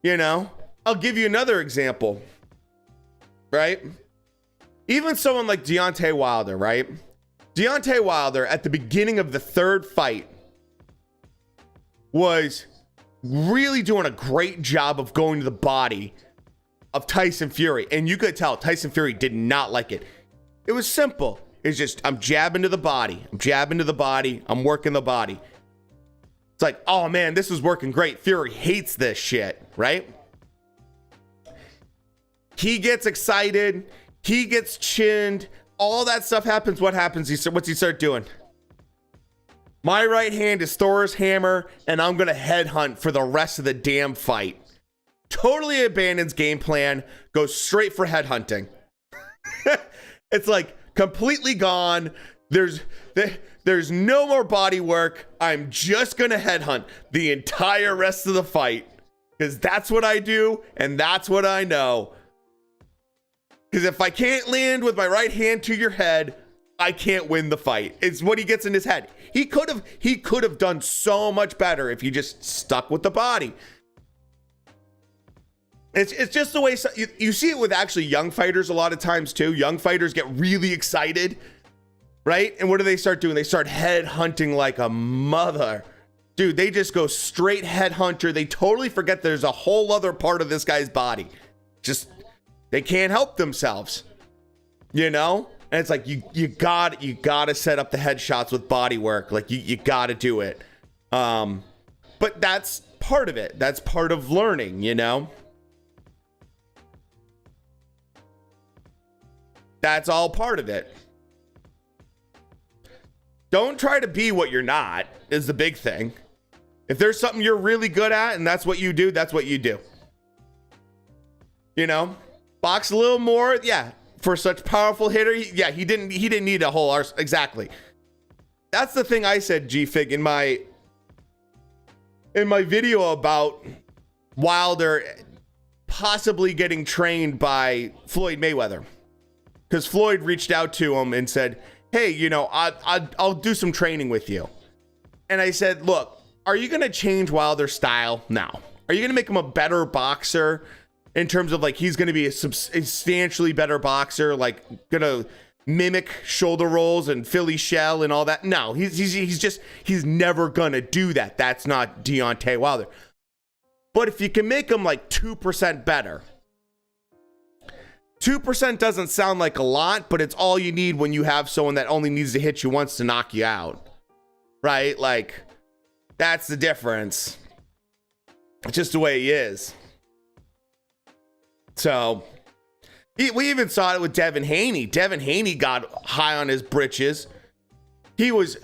You know, I'll give you another example, right? Even someone like Deontay Wilder, right? Deontay Wilder at the beginning of the third fight was really doing a great job of going to the body of Tyson Fury. And you could tell Tyson Fury did not like it. It was simple. It's just, I'm jabbing to the body. I'm jabbing to the body. I'm working the body. It's like, oh man, this is working great. Fury hates this shit, right? He gets excited. He gets chinned. All that stuff happens. What happens? What's he start doing? My right hand is Thor's hammer, and I'm going to headhunt for the rest of the damn fight. Totally abandons game plan, goes straight for headhunting. It's like completely gone. There's no more body work. I'm just going to headhunt the entire rest of the fight because that's what I do, and that's what I know. Because if I can't land with my right hand to your head, I can't win the fight. It's what he gets in his head. He could have done so much better if he just stuck with the body. It's just the way you see it with actually young fighters a lot of times too. Young fighters get really excited, right? And what do they start doing? They start head hunting like a mother. Dude, they just go straight head hunter. They totally forget there's a whole other part of this guy's body. Just, they can't help themselves, you know? And it's like, you gotta set up the headshots with body work. Like you gotta do it. But that's part of it. That's part of learning, you know? That's all part of it. Don't try to be what you're not is the big thing. If there's something you're really good at and that's what you do, that's what you do. You know, box a little more. Yeah. For such powerful hitter. Yeah. He didn't need a whole arse. Exactly. That's the thing I said, G-Fig, in my video about Wilder possibly getting trained by Floyd Mayweather. Because Floyd reached out to him and said, hey, you know, I'll do some training with you. And I said, look, are you going to change Wilder's style? No. Are you going to make him a better boxer in terms of like he's going to be a substantially better boxer, like going to mimic shoulder rolls and Philly shell and all that? No, he's never going to do that. That's not Deontay Wilder. But if you can make him like 2% better, 2% doesn't sound like a lot, but it's all you need when you have someone that only needs to hit you once to knock you out, right? Like, that's the difference. It's just the way he is. So, we even saw it with Devin Haney. Devin Haney got high on his britches. He was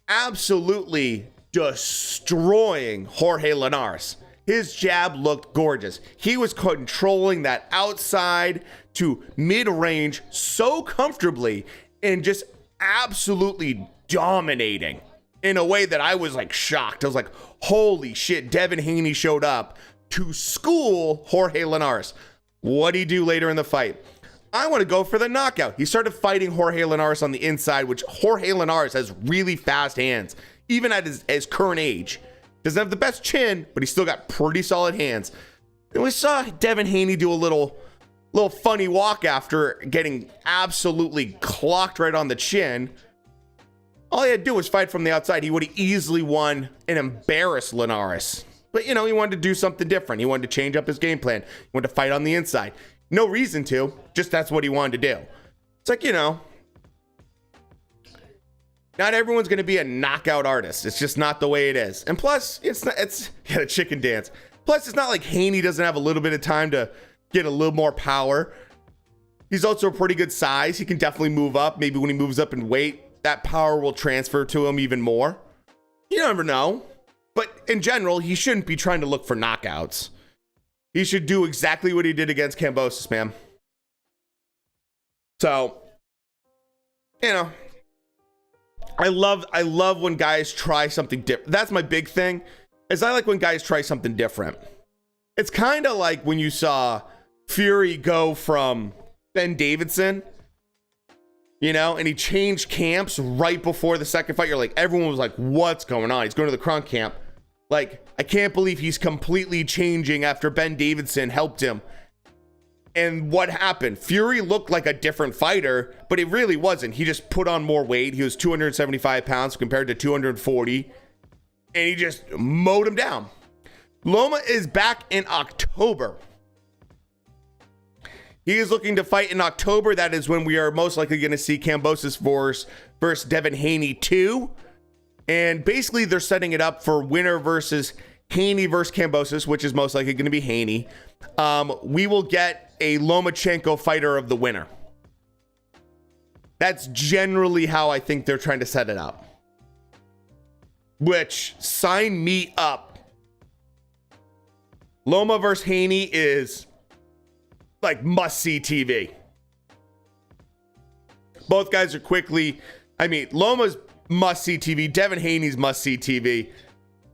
absolutely destroying Jorge Linares. His jab looked gorgeous. He was controlling that outside to mid-range so comfortably and just absolutely dominating in a way that I was like shocked. I was like, holy shit, Devin Haney showed up to school Jorge Linares. What'd he do later in the fight? I want to go for the knockout. He started fighting Jorge Linares on the inside, which Jorge Linares has really fast hands, even at his current age. Doesn't have the best chin, but he's still got pretty solid hands. And we saw Devin Haney do a little little funny walk after getting absolutely clocked right on the chin. All he had to do was fight from the outside. He would have easily won and embarrassed Linares. But, you know, he wanted to do something different. He wanted to change up his game plan. He wanted to fight on the inside. No reason to, just that's what he wanted to do. It's like, you know, not everyone's going to be a knockout artist. It's just not the way it is. And plus, it's a chicken dance. Plus, it's not like Haney doesn't have a little bit of time to get a little more power. He's also a pretty good size. He can definitely move up. Maybe when he moves up in weight, that power will transfer to him even more. You never know. But in general, he shouldn't be trying to look for knockouts. He should do exactly what he did against Kambosos, man. So, you know, I love when guys try something different. That's my big thing, is I like when guys try something different. It's kind of like when you saw Fury go from Ben Davidson, you know, and he changed camps right before the second fight. You're like, everyone was like, what's going on? He's going to the Kronk camp. Like, I can't believe he's completely changing after Ben Davidson helped him. And what happened? Fury looked like a different fighter, but it really wasn't. He just put on more weight. He was 275 pounds compared to 240. And he just mowed him down. Loma is back in October. He is looking to fight in October. That is when we are most likely going to see Kambosos versus Devin Haney 2. And basically, they're setting it up for winner versus Haney versus Kambosos, which is most likely going to be Haney. We will get a Lomachenko fighter of the winner. That's generally how I think they're trying to set it up. Which, sign me up. Loma versus Haney is like must-see TV. Both guys are quickly, I mean, Loma's must-see TV. Devin Haney's must-see TV.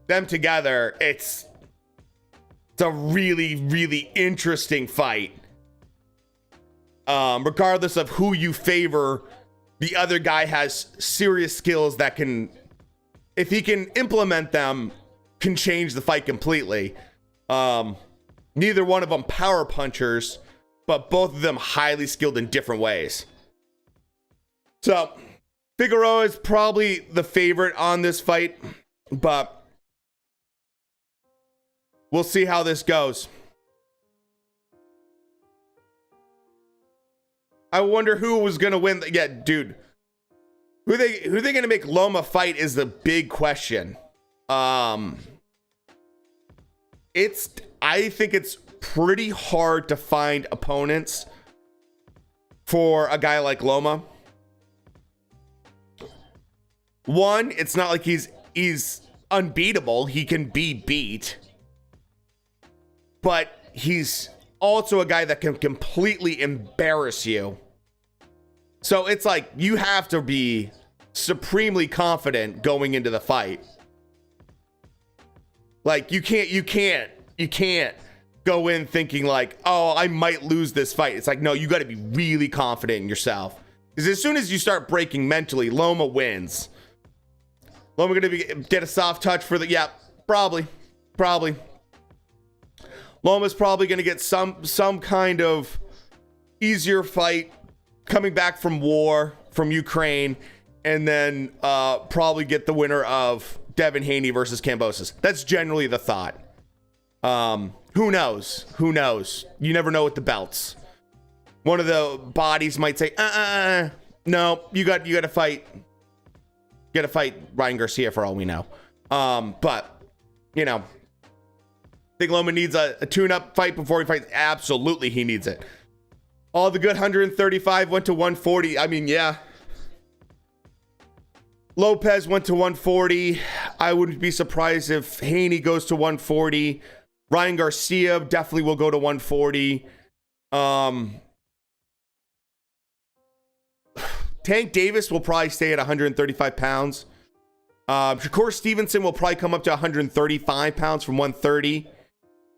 Them together, it's a really, really interesting fight. Regardless of who you favor, the other guy has serious skills that can, if he can implement them, can change the fight completely. Neither one of them power punchers, but both of them highly skilled in different ways. So, Figueroa is probably the favorite on this fight, but we'll see how this goes. I wonder who was going to win. Yeah, dude. Who they going to make Loma fight is the big question. I think it's pretty hard to find opponents for a guy like Loma. One, it's not like he's unbeatable. He can be beat. But he's also a guy that can completely embarrass you. So it's like you have to be supremely confident going into the fight. Like you can't go in thinking like, oh, I might lose this fight. It's like, no, you got to be really confident in yourself. Because as soon as you start breaking mentally, Loma wins. Loma going to get a soft touch for the, yeah, probably. Loma's probably going to get some kind of easier fight coming back from war, from Ukraine, and then probably get the winner of Devin Haney versus Kambosos. That's generally the thought. Who knows? You never know with the belts. One of the bodies might say, no, you got to fight. You got to fight Ryan Garcia for all we know. But, you know, think Loma needs a tune-up fight before he fights? Absolutely, he needs it. All the good 135 went to 140. I mean, yeah. Lopez went to 140. I wouldn't be surprised if Haney goes to 140. Ryan Garcia definitely will go to 140. Tank Davis will probably stay at 135 pounds. Shakur Stevenson will probably come up to 135 pounds from 130,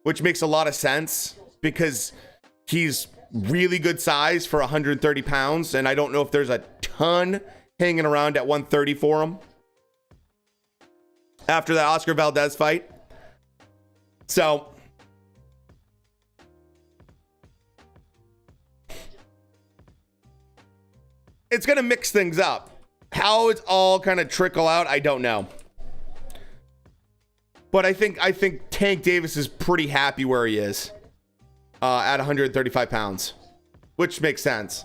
which makes a lot of sense because he's really good size for 130 pounds. And I don't know if there's a ton hanging around at 130 for him after that Oscar Valdez fight. So it's gonna mix things up. How it's all kind of trickle out, I don't know. But I think Tank Davis is pretty happy where he is at 135 pounds, which makes sense.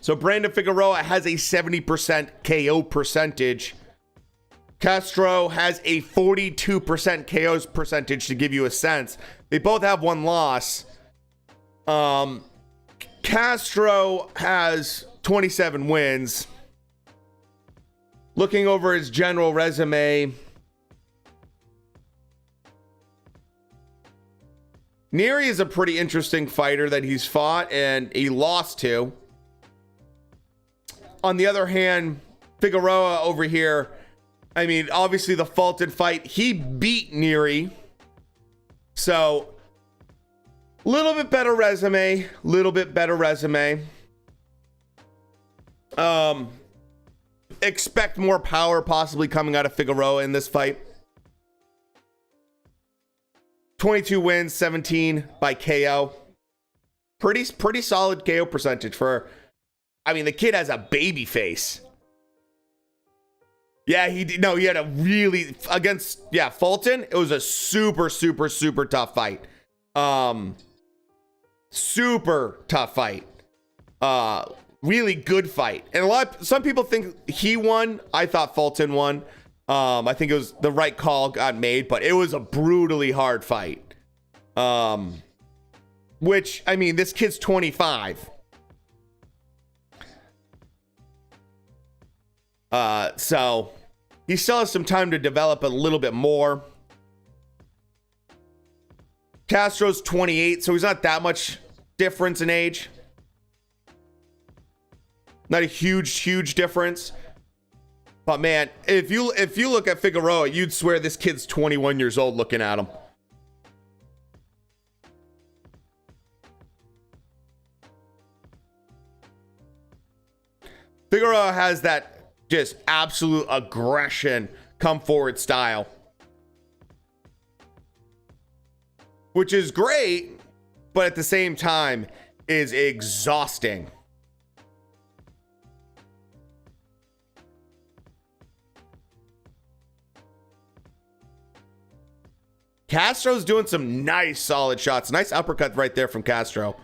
So Brandon Figueroa has a 70% KO percentage. Castro has a 42% KO percentage, to give you a sense. They both have one loss. Castro has 27 wins. Looking over his general resume, Neary is a pretty interesting fighter that he's fought and he lost to. On the other hand, Figueroa over here, I mean, obviously the Fulton fight, he beat Neary. So, little bit better resume. Expect more power possibly coming out of Figueroa in this fight. 22 wins, 17 by KO. Pretty solid KO percentage for, I mean, the kid has a baby face. Yeah, he had a really, against, Fulton, it was a super tough fight. Super tough fight. Really good fight. And some people think he won. I thought Fulton won. I think it was the right call got made, but it was a brutally hard fight. Which, I mean, this kid's 25. So he still has some time to develop a little bit more. Castro's 28, so he's not that much difference in age. Not a huge difference. But man, if you look at Figueroa, you'd swear this kid's 21 years old looking at him. Figueroa has that just absolute aggression, come forward style, which is great, but at the same time is exhausting. Castro's doing some nice solid shots. Nice uppercut right there from Castro.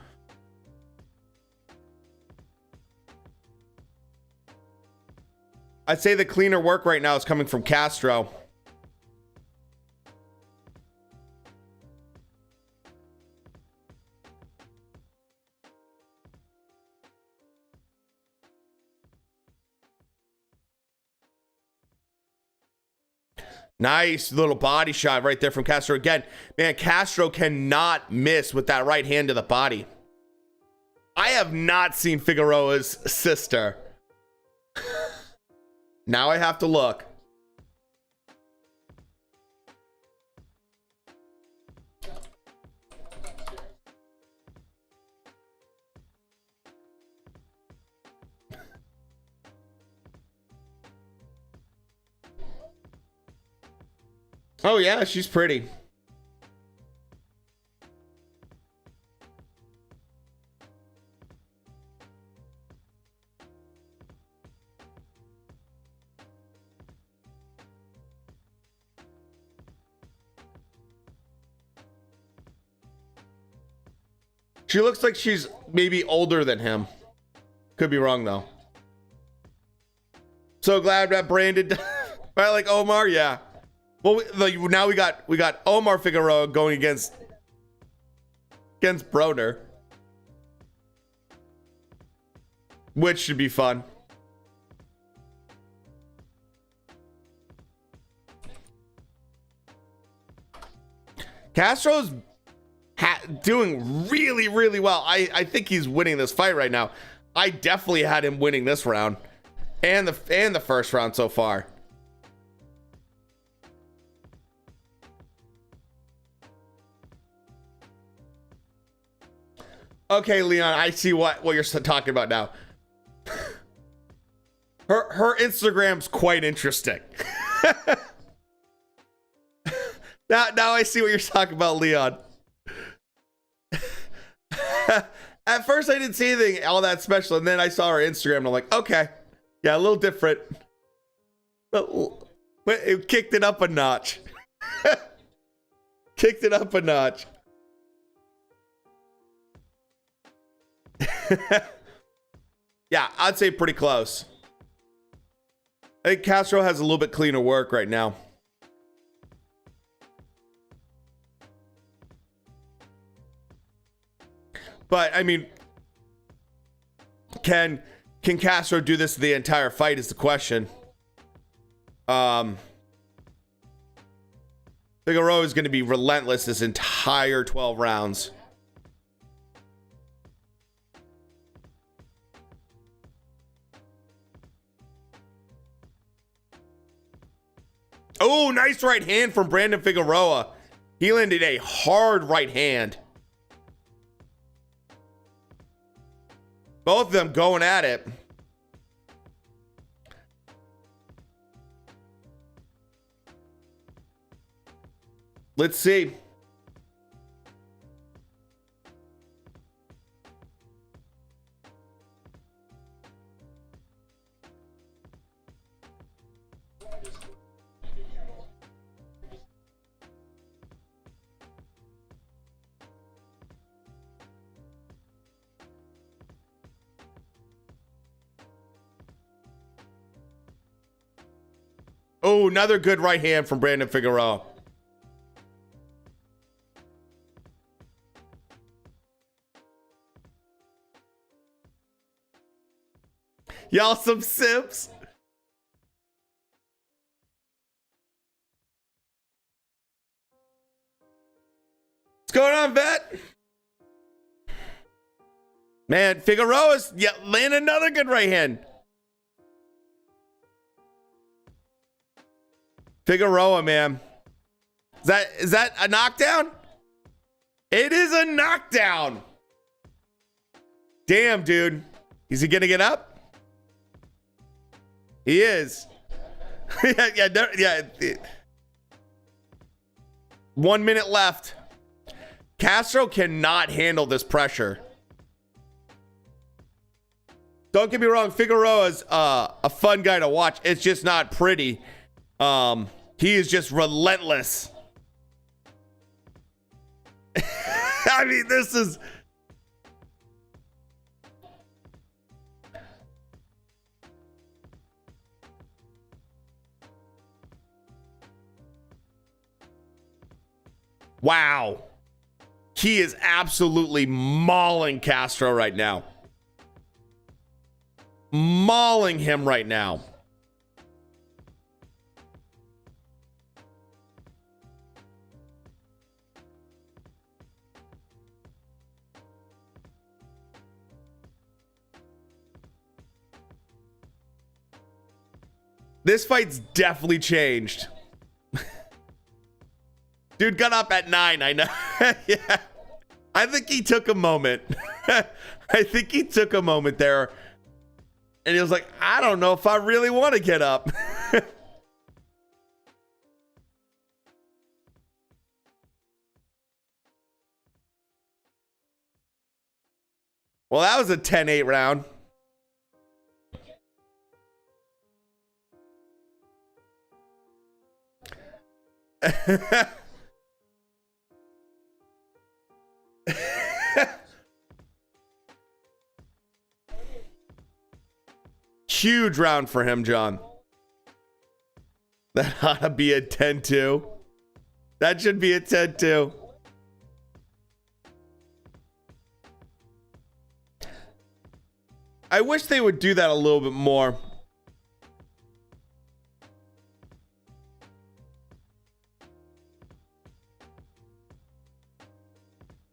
I'd say the cleaner work right now is coming from Castro. Nice little body shot right there from Castro. Again, man, Castro cannot miss with that right hand to the body. I have not seen Figueroa's sister. Now I have to look. Oh yeah, she's pretty. She looks like she's maybe older than him. Could be wrong though. So glad that Brandon, right? Like Omar, yeah. Well, now we got Omar Figueroa going against Broner, which should be fun. Castro's doing really well. I think he's winning this fight right now. I definitely had him winning this round and the first round so far. Okay, Leon, I see what you're talking about now. Her Instagram's quite interesting. Now I see what you're talking about, Leon. At first, I didn't see anything all that special, and then I saw her Instagram, and I'm like, okay, yeah, a little different. But it kicked it up a notch. Kicked it up a notch. Yeah, I'd say pretty close. I think Castro has a little bit cleaner work right now. But I mean, can Castro do this the entire fight is the question. Figueroa is going to be relentless this entire 12 rounds. Oh, nice right hand from Brandon Figueroa. He landed a hard right hand. Both of them going at it. Let's see. Oh, another good right hand from Brandon Figueroa. Y'all some simps. What's going on, vet? Man, Figueroa's land another good right hand. Figueroa, man. Is that a knockdown? It is a knockdown. Damn, dude. Is he gonna get up? He is. yeah. 1 minute left. Castro cannot handle this pressure. Don't get me wrong, Figueroa's a fun guy to watch. It's just not pretty. He is just relentless. I mean, this is... Wow. He is absolutely mauling Castro right now. Mauling him right now. This fight's definitely changed. Dude got up at 9, I know. Yeah. I think he took a moment. I think he took a moment there. And he was like, I don't know if I really want to get up. Well, that was a 10-8 round. Huge round for him, John. That ought to be a 10-2. That should be a 10-2. I wish they would do that a little bit more.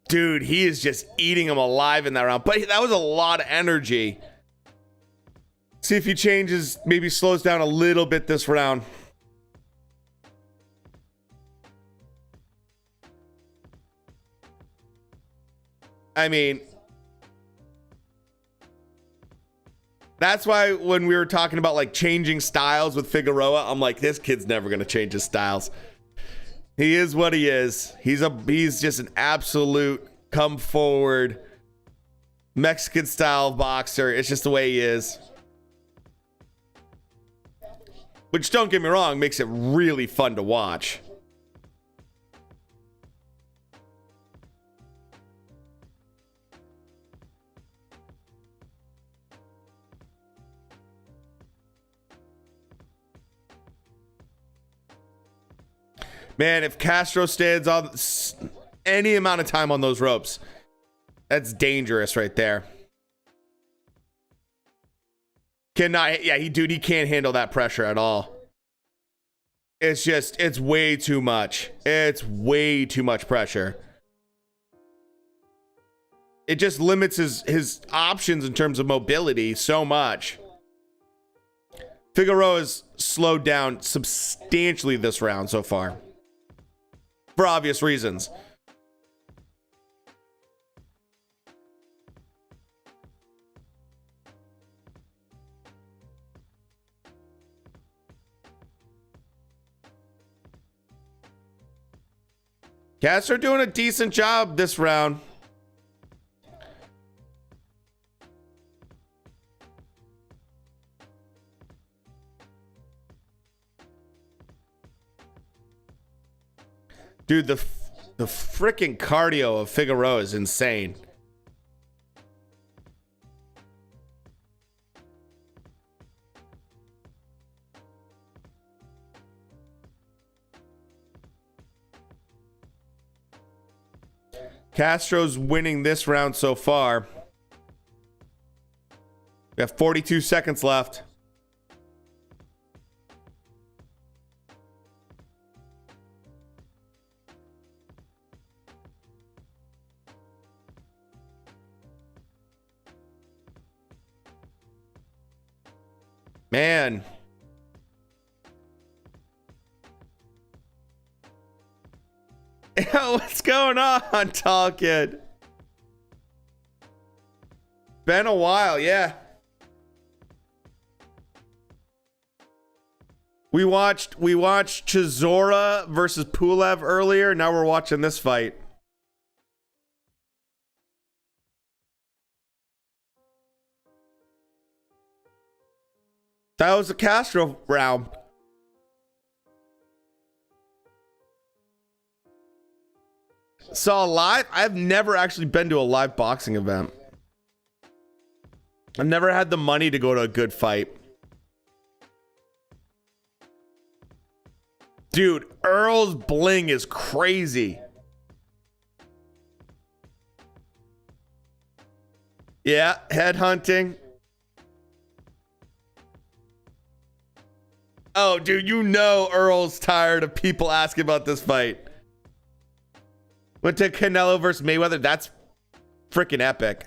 Dude, he is just eating him alive in that round. But that was a lot of energy. See if he changes, maybe slows down a little bit this round. I mean, that's why when we were talking about like changing styles with Figueroa, I'm like, this kid's never going to change his styles. He is what he is. He's just an absolute come forward Mexican style boxer. It's just the way he is. Which, don't get me wrong, makes it really fun to watch. Man, if Castro stands on any amount of time on those ropes, that's dangerous right there. Cannot, yeah, he can't handle that pressure at all. It's just, it's way too much. It's way too much pressure. It just limits his options in terms of mobility so much. Figueroa's slowed down substantially this round so far, for obvious reasons. Cats are doing a decent job this round. Dude, the freaking cardio of Figueroa is insane. Castro's winning this round so far. We have 42 seconds left. Man. What's going on, tall kid? Been a while, yeah. We watched Chisora versus Pulev earlier. Now we're watching this fight. That was a Castro round. Saw live? I've never actually been to a live boxing event. I've never had the money to go to a good fight. Dude, Earl's bling is crazy. Yeah, headhunting. Oh, dude, you know Earl's tired of people asking about this fight. Went to Canelo versus Mayweather. That's freaking epic.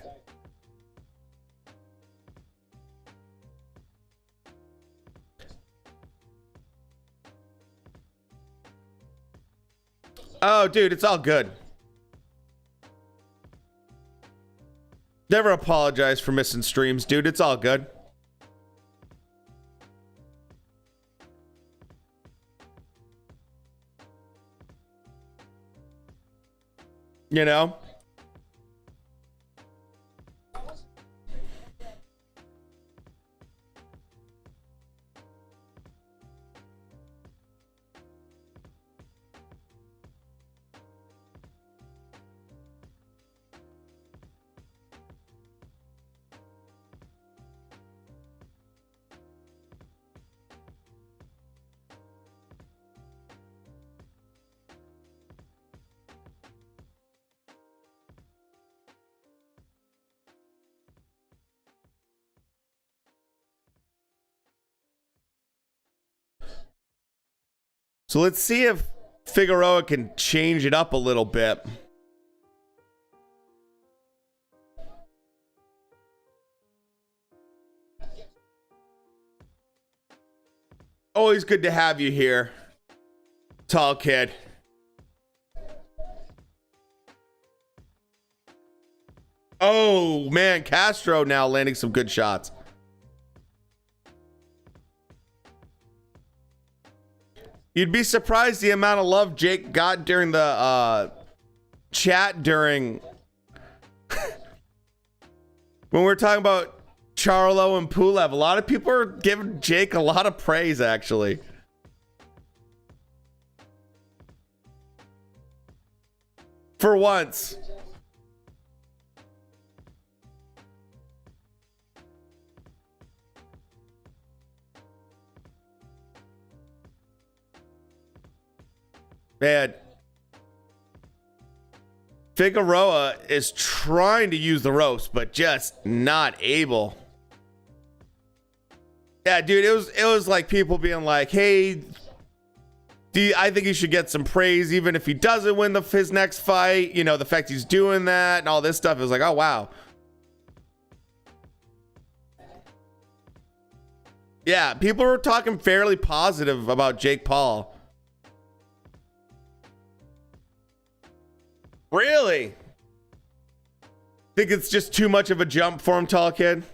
Oh, dude, it's all good. Never apologize for missing streams, dude. It's all good. You know? So let's see if Figueroa can change it up a little bit. Always good to have you here, tall kid. Oh, man, Castro now landing some good shots. You'd be surprised the amount of love Jake got during the chat during when we're talking about Charlo and Pulev, a lot of people are giving Jake a lot of praise, actually. For once. Man. Figueroa is trying to use the ropes, but just not able. Yeah, dude, it was like people being like, hey, I think he should get some praise even if he doesn't win his next fight. You know, the fact he's doing that and all this stuff. It was like, oh, wow. Yeah, people were talking fairly positive about Jake Paul. Really? Think it's just too much of a jump for him, tall kid?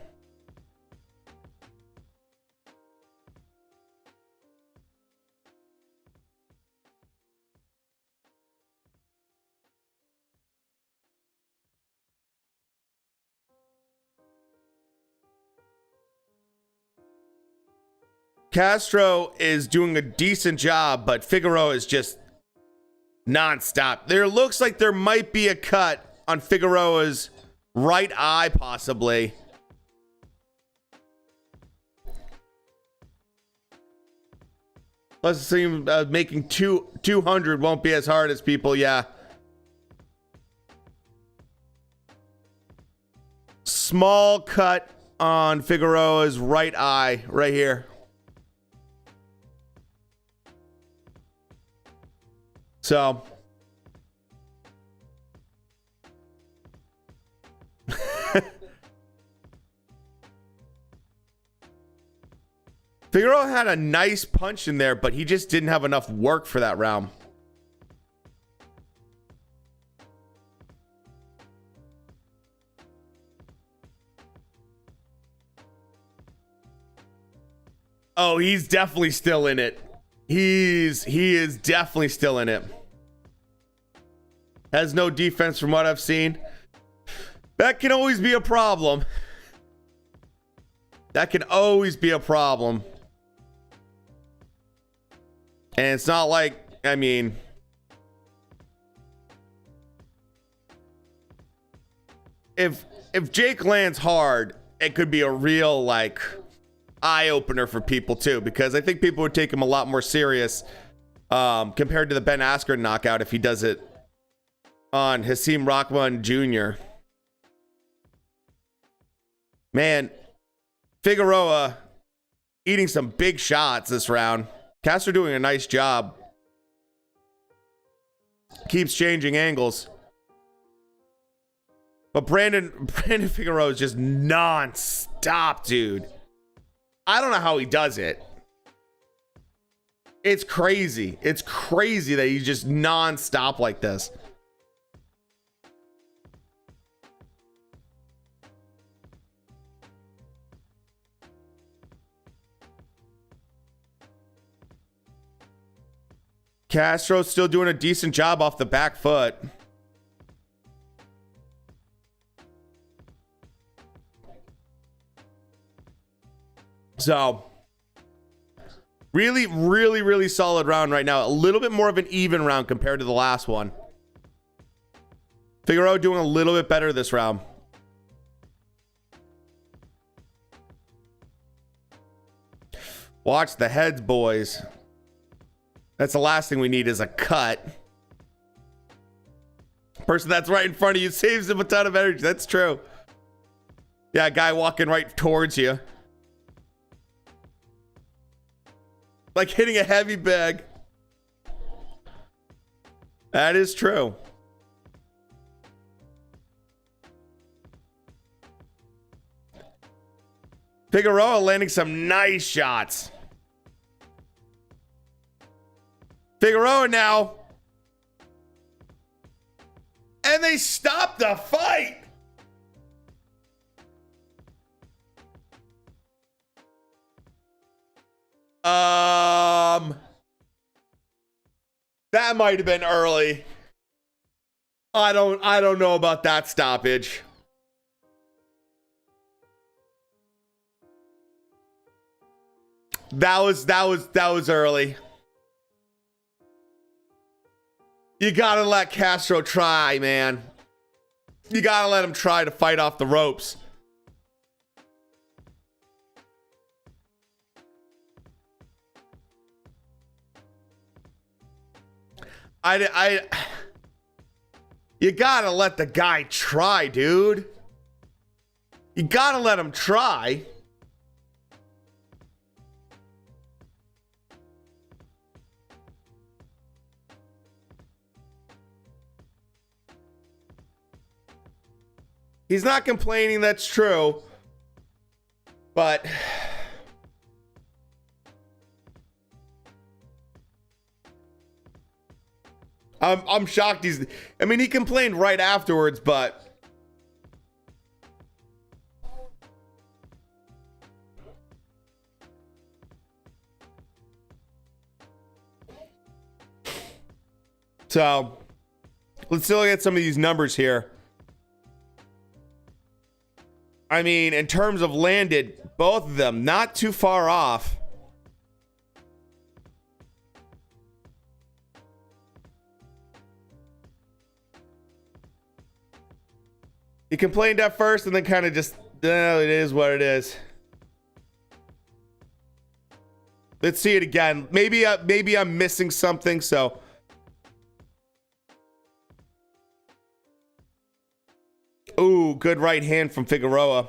Castro is doing a decent job, but Figueroa is just nonstop. There looks like there might be a cut on Figueroa's right eye, possibly. Let's assume making 200 won't be as hard as people, yeah. Small cut on Figueroa's right eye, right here. So Figueroa had a nice punch in there, but he just didn't have enough work for that round. Oh, he's definitely still in it. He is definitely still in it. Has no defense from what I've seen. That can always be a problem. That can always be a problem. And it's not like, I mean, if Jake lands hard, it could be a real like eye opener for people too, because I think people would take him a lot more serious compared to the Ben Askren knockout if he does it on Hasim Rahman Jr. Man, Figueroa eating some big shots this round. Castro doing a nice job. Keeps changing angles. But Brandon Figueroa is just non-stop, dude. I don't know how he does it. It's crazy. It's crazy that he's just non-stop like this. Castro's still doing a decent job off the back foot. So, really solid round right now. A little bit more of an even round compared to the last one. Figueroa doing a little bit better this round. Watch the heads, boys. That's the last thing we need is a cut. Person that's right in front of you saves him a ton of energy. That's true. Yeah, a guy walking right towards you. Like hitting a heavy bag. That is true. Figueroa landing some nice shots. Figueroa now. And they stopped the fight. That might have been early. I don't know about that stoppage. That was early. You gotta let Castro try, man. You gotta let him try to fight off the ropes. You gotta let the guy try, dude. You gotta let him try. He's not complaining, that's true. But I'm shocked I mean, he complained right afterwards, but so let's look at some of these numbers here. I mean, in terms of landed, both of them not too far off. He complained at first and then kind of just, it is what it is. Let's see it again. Maybe I'm missing something, so. Ooh, good right hand from Figueroa.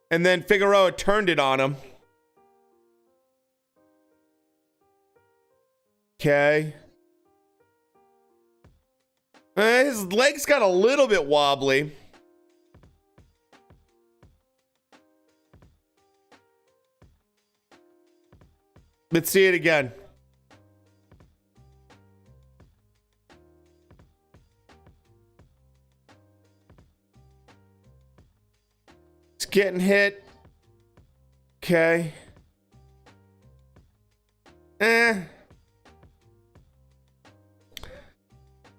And then Figueroa turned it on him. Okay. His legs got a little bit wobbly. Let's see it again. It's getting hit. Okay.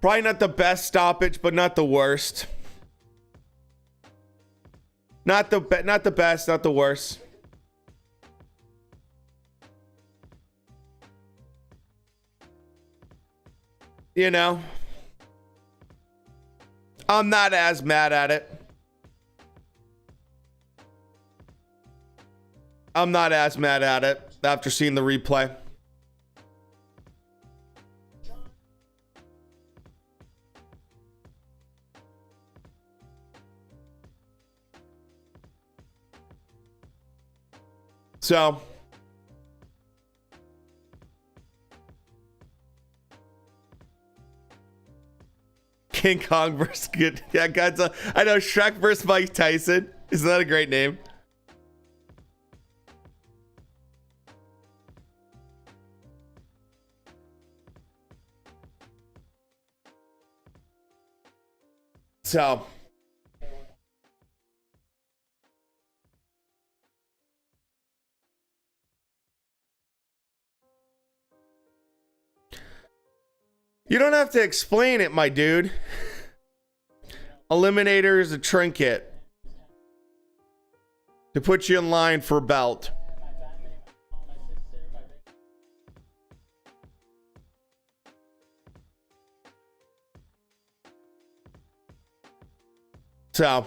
Probably not the best stoppage, but not the worst. Not the best, not the worst. You know, I'm not as mad at it. I'm not as mad at it after seeing the replay. So, King Kong versus yeah, Godzilla. I know, Shrek versus Mike Tyson. Isn't that a great name? So, you don't have to explain it, my dude. Eliminator is a trinket to put you in line for a belt. So,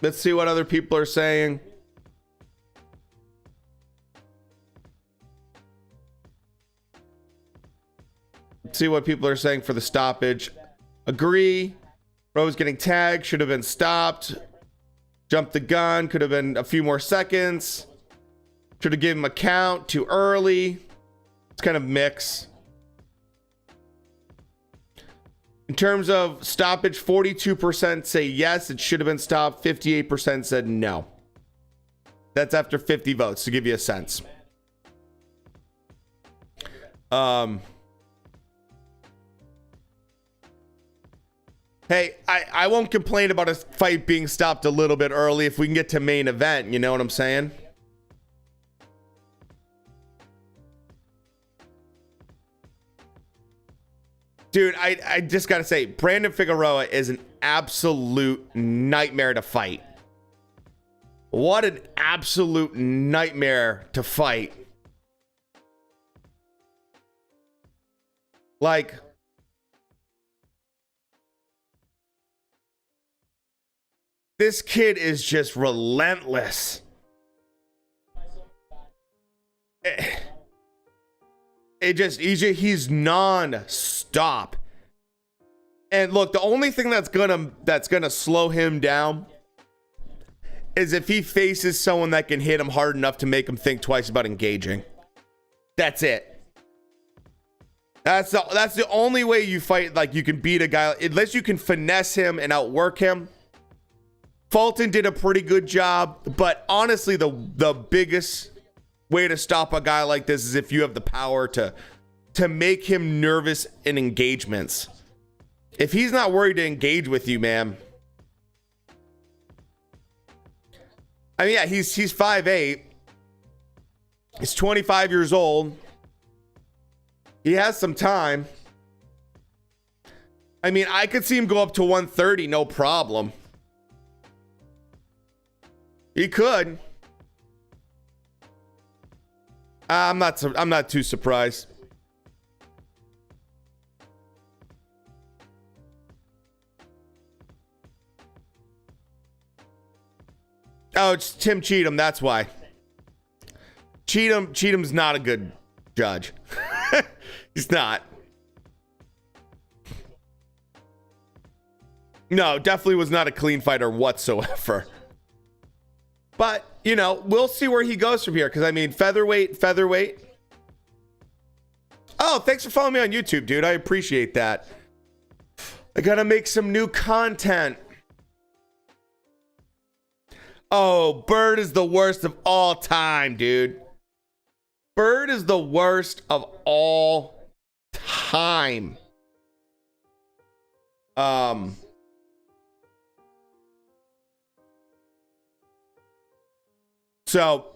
let's see what other people are saying. Let's see what people are saying for the stoppage. Agree. Rose getting tagged. Should have been stopped. Jumped the gun. Could have been a few more seconds. Should have given him a count. Too early. It's kind of mix. In terms of stoppage, 42% say yes, it should have been stopped. 58% said no. That's after 50 votes, to give you a sense. Hey, I won't complain about a fight being stopped a little bit early if we can get to main event. You know what I'm saying? Dude, I just got to say, Brandon Figueroa is an absolute nightmare to fight. What an absolute nightmare to fight. Like, this kid is just relentless. He's non-stop. And look, the only thing that's gonna slow him down is if he faces someone that can hit him hard enough to make him think twice about engaging. That's it. That's the only way you fight. Like, you can beat a guy unless you can finesse him and outwork him. Fulton did a pretty good job, but honestly, the biggest way to stop a guy like this is if you have the power to make him nervous in engagements. If he's not worried to engage with you, man. I mean, yeah, he's 5'8". He's 25 years old. He has some time. I mean, I could see him go up to 130, no problem. He could. I'm not too surprised. Oh, it's Tim Cheatham. That's why. Cheatham's not a good judge. He's not. No, definitely was not a clean fighter whatsoever. But, you know, we'll see where he goes from here. Because, I mean, featherweight. Oh, thanks for following me on YouTube, dude. I appreciate that. I gotta make some new content. Oh, Bird is the worst of all time, dude. Bird is the worst of all time. So,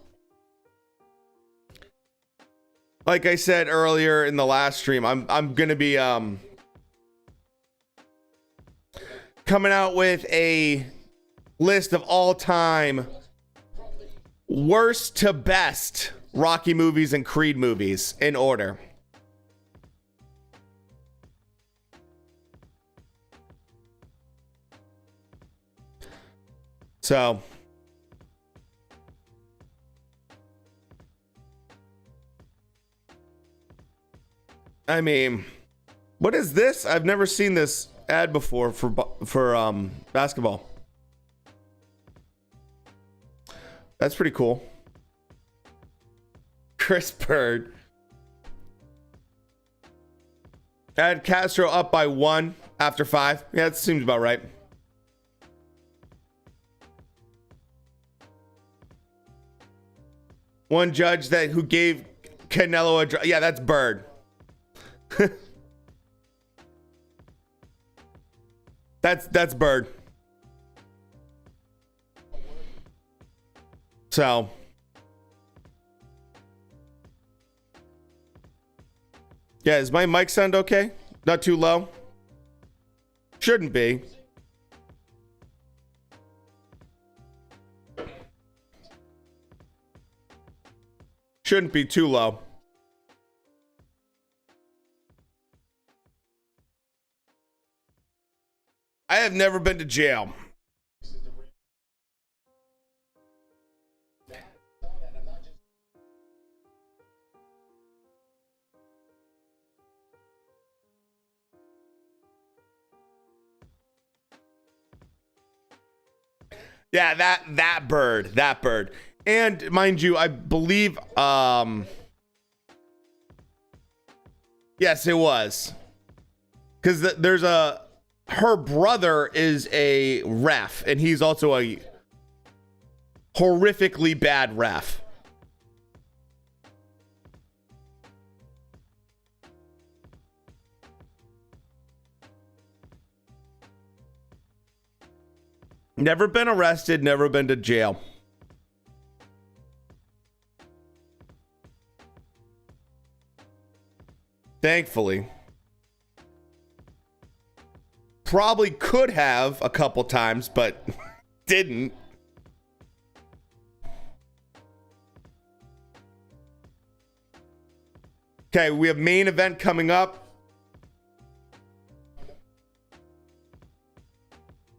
like I said earlier in the last stream, I'm gonna be coming out with a list of all-time worst to best Rocky movies and Creed movies in order. So, I mean, what is this? I've never seen this ad before for basketball. That's pretty cool. Chris Bird. Had Castro up by 1 after 5. Yeah, that seems about right. One judge who gave Canelo a draw. Yeah, that's Bird. That's Bird. So, yeah, is my mic sound okay? Not too low? Shouldn't be. Shouldn't be too low. I have never been to jail. Yeah, that bird. And mind you, I believe yes, it was. Cuz there's her brother is a ref, and he's also a horrifically bad ref. Never been arrested, never been to jail. Thankfully. Probably could have a couple times, but didn't. Okay, we have main event coming up.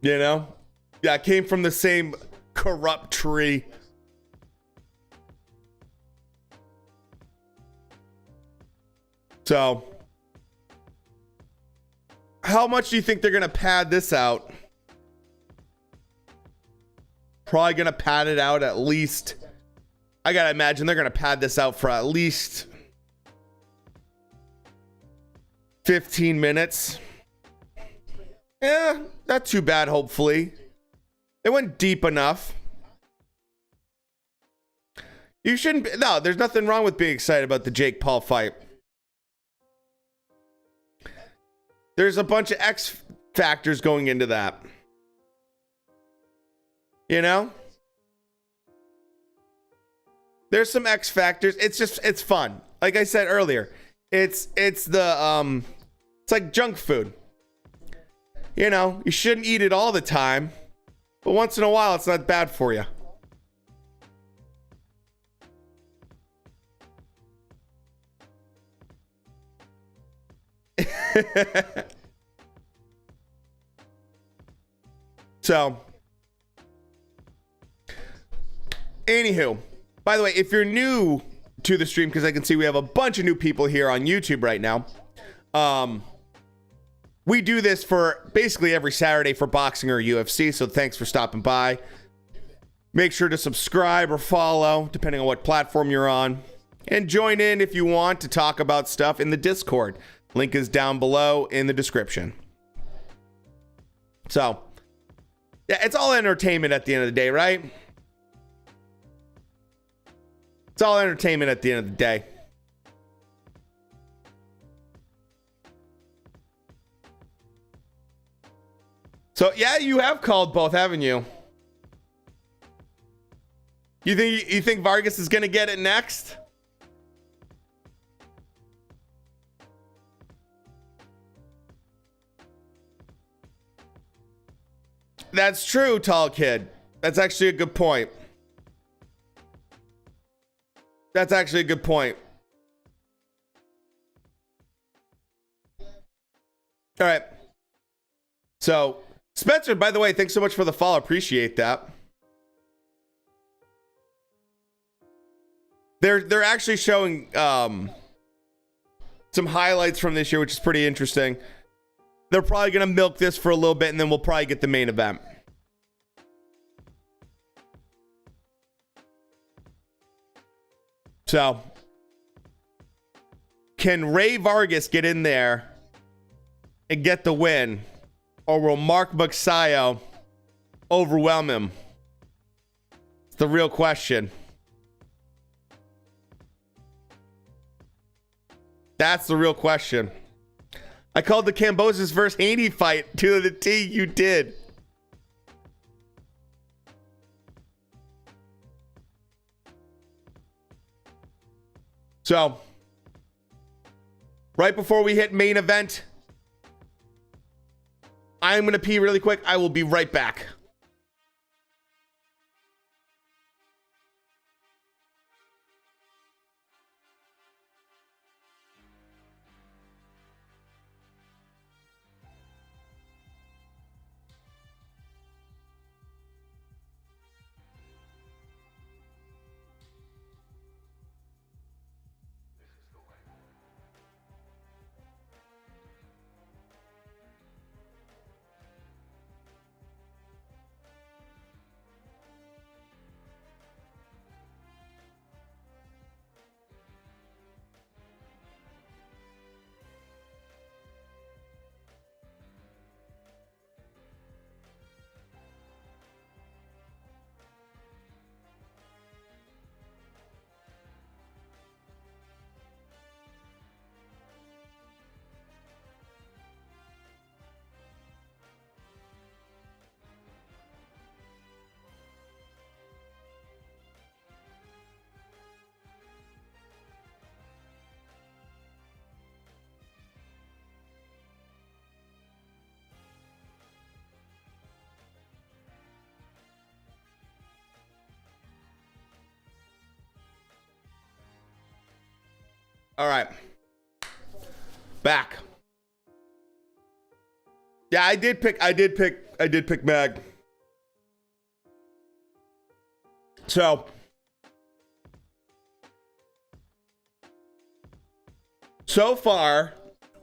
You know? Yeah, I came from the same corrupt tree. So, how much do you think they're going to pad this out? Probably going to pad it out at least. I got to imagine they're going to pad this out for at least 15 minutes. Yeah, not too bad, hopefully. It went deep enough. You shouldn't be, no, there's nothing wrong with being excited about the Jake Paul fight. There's a bunch of X factors going into that. You know? There's some X factors. It's fun. Like I said earlier, it's like junk food. You know, you shouldn't eat it all the time, but once in a while, it's not bad for you. So, anywho, by the way, if you're new to the stream, because I can see we have a bunch of new people here on YouTube right now, we do this for basically every Saturday for boxing or UFC, so thanks for stopping by. Make sure to subscribe or follow, depending on what platform you're on, and join in if you want to talk about stuff in the Discord. Link is down below in the description. So, yeah, it's all entertainment at the end of the day, right? It's all entertainment at the end of the day. So, yeah, you have called both, haven't you? You think Vargas is going to get it next? That's true, tall kid. That's actually a good point. That's actually a good point. All right. So, Spencer, by the way, thanks so much for the follow. Appreciate that. They're actually showing some highlights from this year, which is pretty interesting. They're probably going to milk this for a little bit, and then we'll probably get the main event. So, can REY Vargas get in there and get the win? Or will Mark MAGSAYO overwhelm him? It's the real question. That's the real question. I called the Cambosis versus Haney fight to the T. You did. So, right before we hit main event, I'm going to pee really quick. I will be right back. All right. Back. Yeah, I did pick Mag. So far,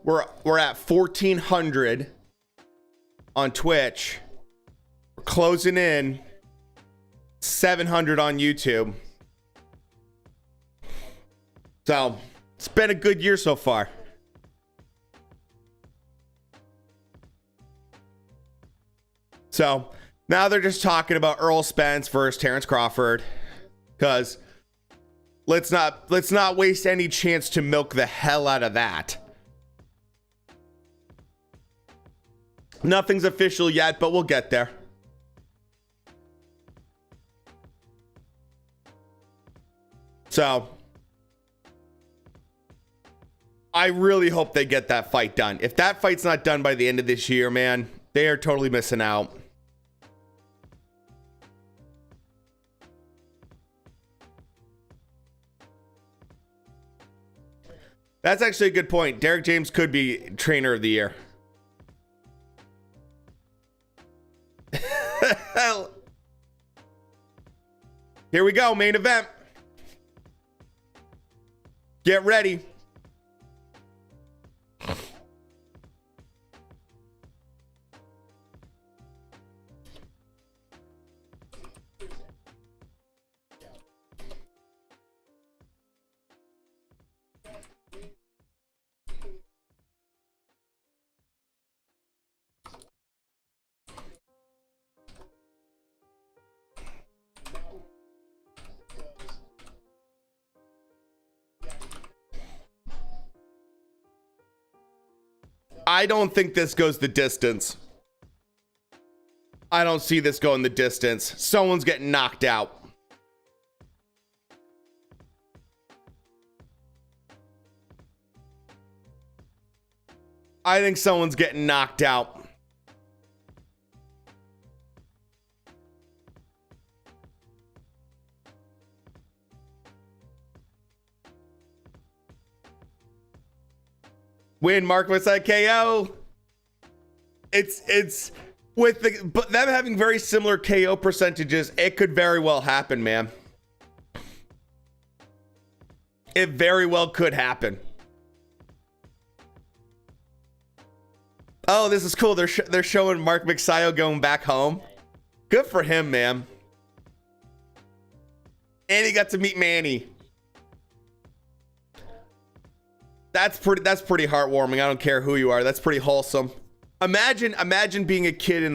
we're at 1,400 on Twitch. We're closing in 700 on YouTube. So, it's been a good year so far. So, now they're just talking about Earl Spence versus Terrence Crawford. Because let's not waste any chance to milk the hell out of that. Nothing's official yet, but we'll get there. So, I really hope they get that fight done. If that fight's not done by the end of this year, man, they are totally missing out. That's actually a good point. Derek James could be trainer of the year. Here we go, main event. Get ready. I don't think this goes the distance. I don't see this going the distance. Someone's getting knocked out. I think someone's getting knocked out. Win, Mark Masai KO. It's with but them having very similar KO percentages, it could very well happen, man. It very well could happen. Oh, this is cool. They're showing Mark MAGSAYO going back home. Good for him, man. And he got to meet Manny. That's pretty heartwarming. I don't care who you are. That's pretty wholesome. Imagine being a kid in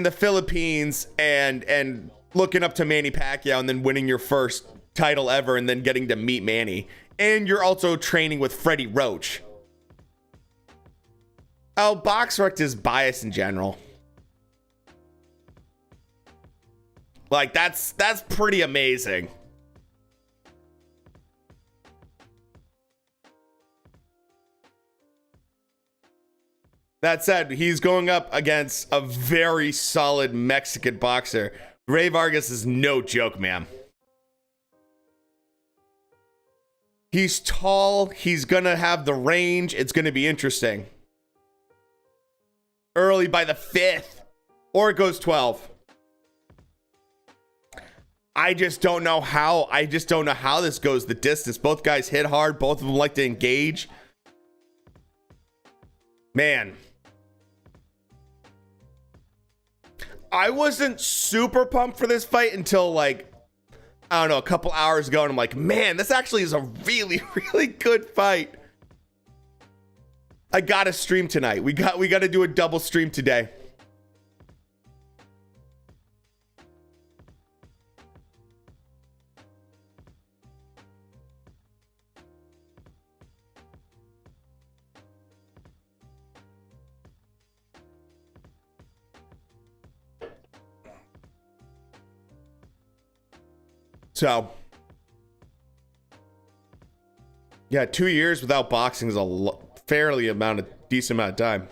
the Philippines and looking up to Manny Pacquiao and then winning your first title ever and then getting to meet Manny. And you're also training with Freddie Roach. Oh, BoxRec is biased in general. Like that's pretty amazing. That said, he's going up against a very solid Mexican boxer. REY Vargas is no joke, man. He's tall. He's going to have the range. It's going to be interesting. Early by the 5th. Or it goes 12. I just don't know how. This goes the distance. Both guys hit hard. Both of them like to engage. Man. I wasn't super pumped for this fight until like, I don't know, a couple hours ago. And I'm like, man, this actually is a really, really good fight. I got to stream tonight. We got to do a double stream today. So, yeah, 2 years without boxing is a decent amount of time.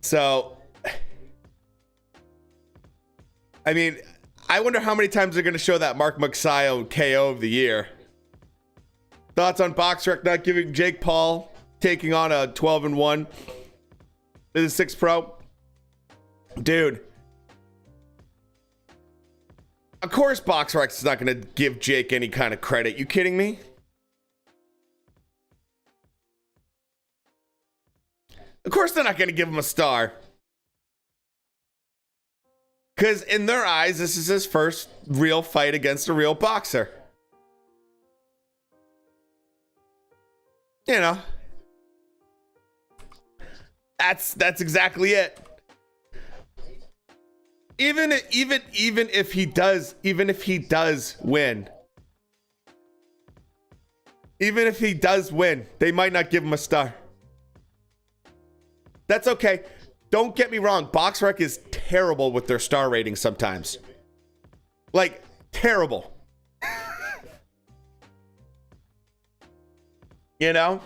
So, I mean, I wonder how many times they're going to show that Mark MAGSAYO KO of the year. Thoughts on BoxRec not giving Jake Paul taking on a 12-1 in the 6 Pro? Dude. Of course BoxRec is not going to give Jake any kind of credit. You kidding me? Of course they're not going to give him a star. Because in their eyes, this is his first real fight against a real boxer. You know. That's exactly it. Even if he does win. Even if he does win, they might not give him a star. That's okay. Don't get me wrong. BoxRec is terrible with their star rating sometimes. Like, terrible. You know?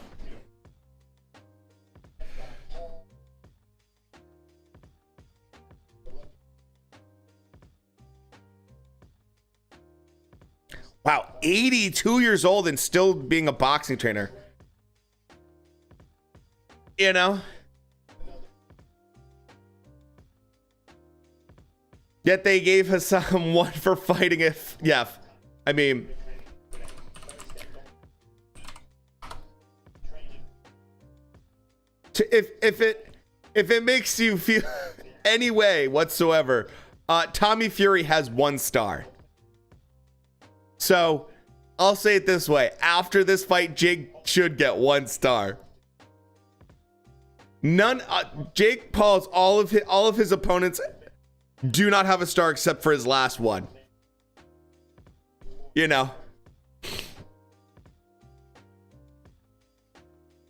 Wow, 82 years old and still being a boxing trainer. You know? Yet they gave Hassam 1 for fighting if, yeah. I mean, if it makes you feel any way whatsoever, Tommy Fury has 1 star. So I'll say it this way: after this fight, Jake should get 1 star. Jake Paul's all of his opponents do not have a star except for his last one. You know.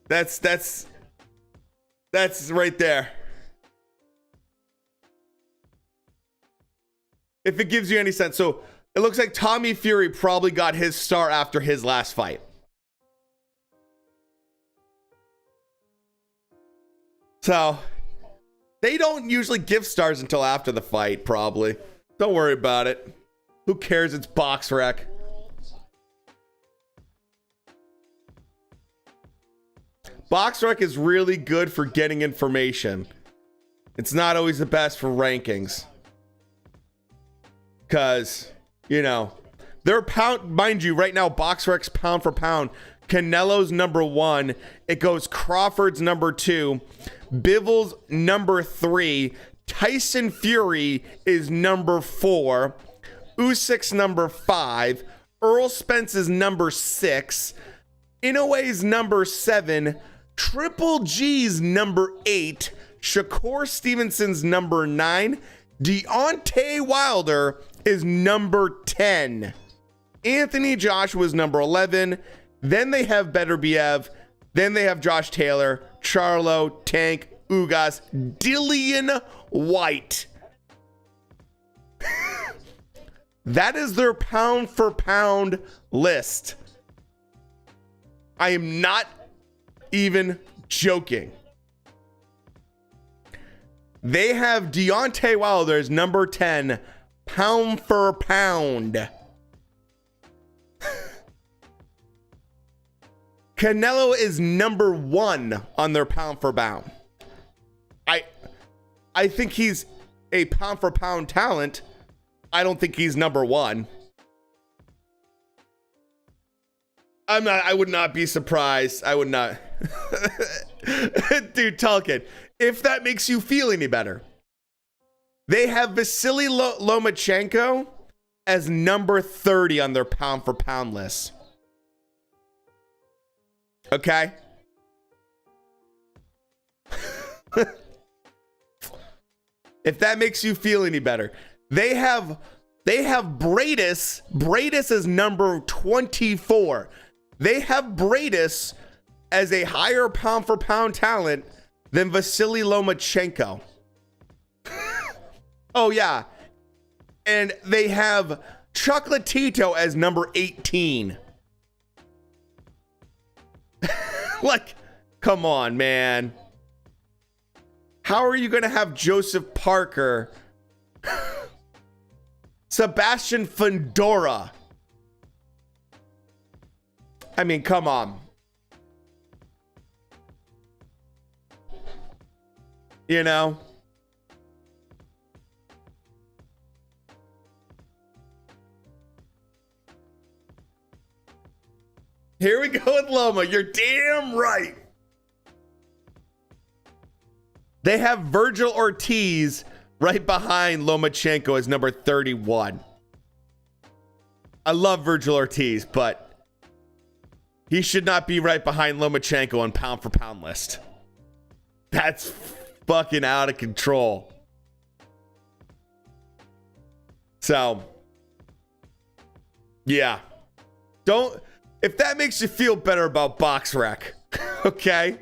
That's right there. If it gives you any sense. So it looks like Tommy Fury probably got his star after his last fight. So they don't usually give stars until after the fight, probably. Don't worry about it. Who cares? It's BoxRec. BoxRec is really good for getting information. It's not always the best for rankings. Because, you know, their pound, mind you, right now, BoxRec's pound for pound, Canelo's number 1. It goes Crawford's number 2. Bivol's number 3. Tyson Fury is number 4. Usyk's number 5. Earl Spence is number 6. Inoue's number 7. Triple G's number 8. Shakur Stevenson's number 9. Deontay Wilder is number 10. Anthony Joshua's number 11. Then they have Beterbiev. Then they have Josh Taylor, Charlo, Tank, Ugas, Dillian White. That is their pound for pound list. I am not even joking. They have Deontay Wilder as number 10, pound for pound. Canelo is number 1 on their pound for pound. I think he's a pound for pound talent. I don't think he's number 1. I would not be surprised. I would not. Dude, Tulkin, if that makes you feel any better. They have Vasily Lomachenko as number 30 on their pound for pound list. Okay? If that makes you feel any better. They have Bradis. Bradis is number 24. They have Bradis as a higher pound for pound talent than Vasily Lomachenko. Oh yeah. And they have Chocolatito as number 18. Like, come on, man. How are you going to have Joseph Parker, Sebastian Fundora? I mean, come on. You know? Here we go with Loma. You're damn right. They have Virgil Ortiz right behind Lomachenko as number 31. I love Virgil Ortiz, but he should not be right behind Lomachenko on pound for pound list. That's fucking out of control. So, yeah. Don't, if that makes you feel better about BoxRec, okay?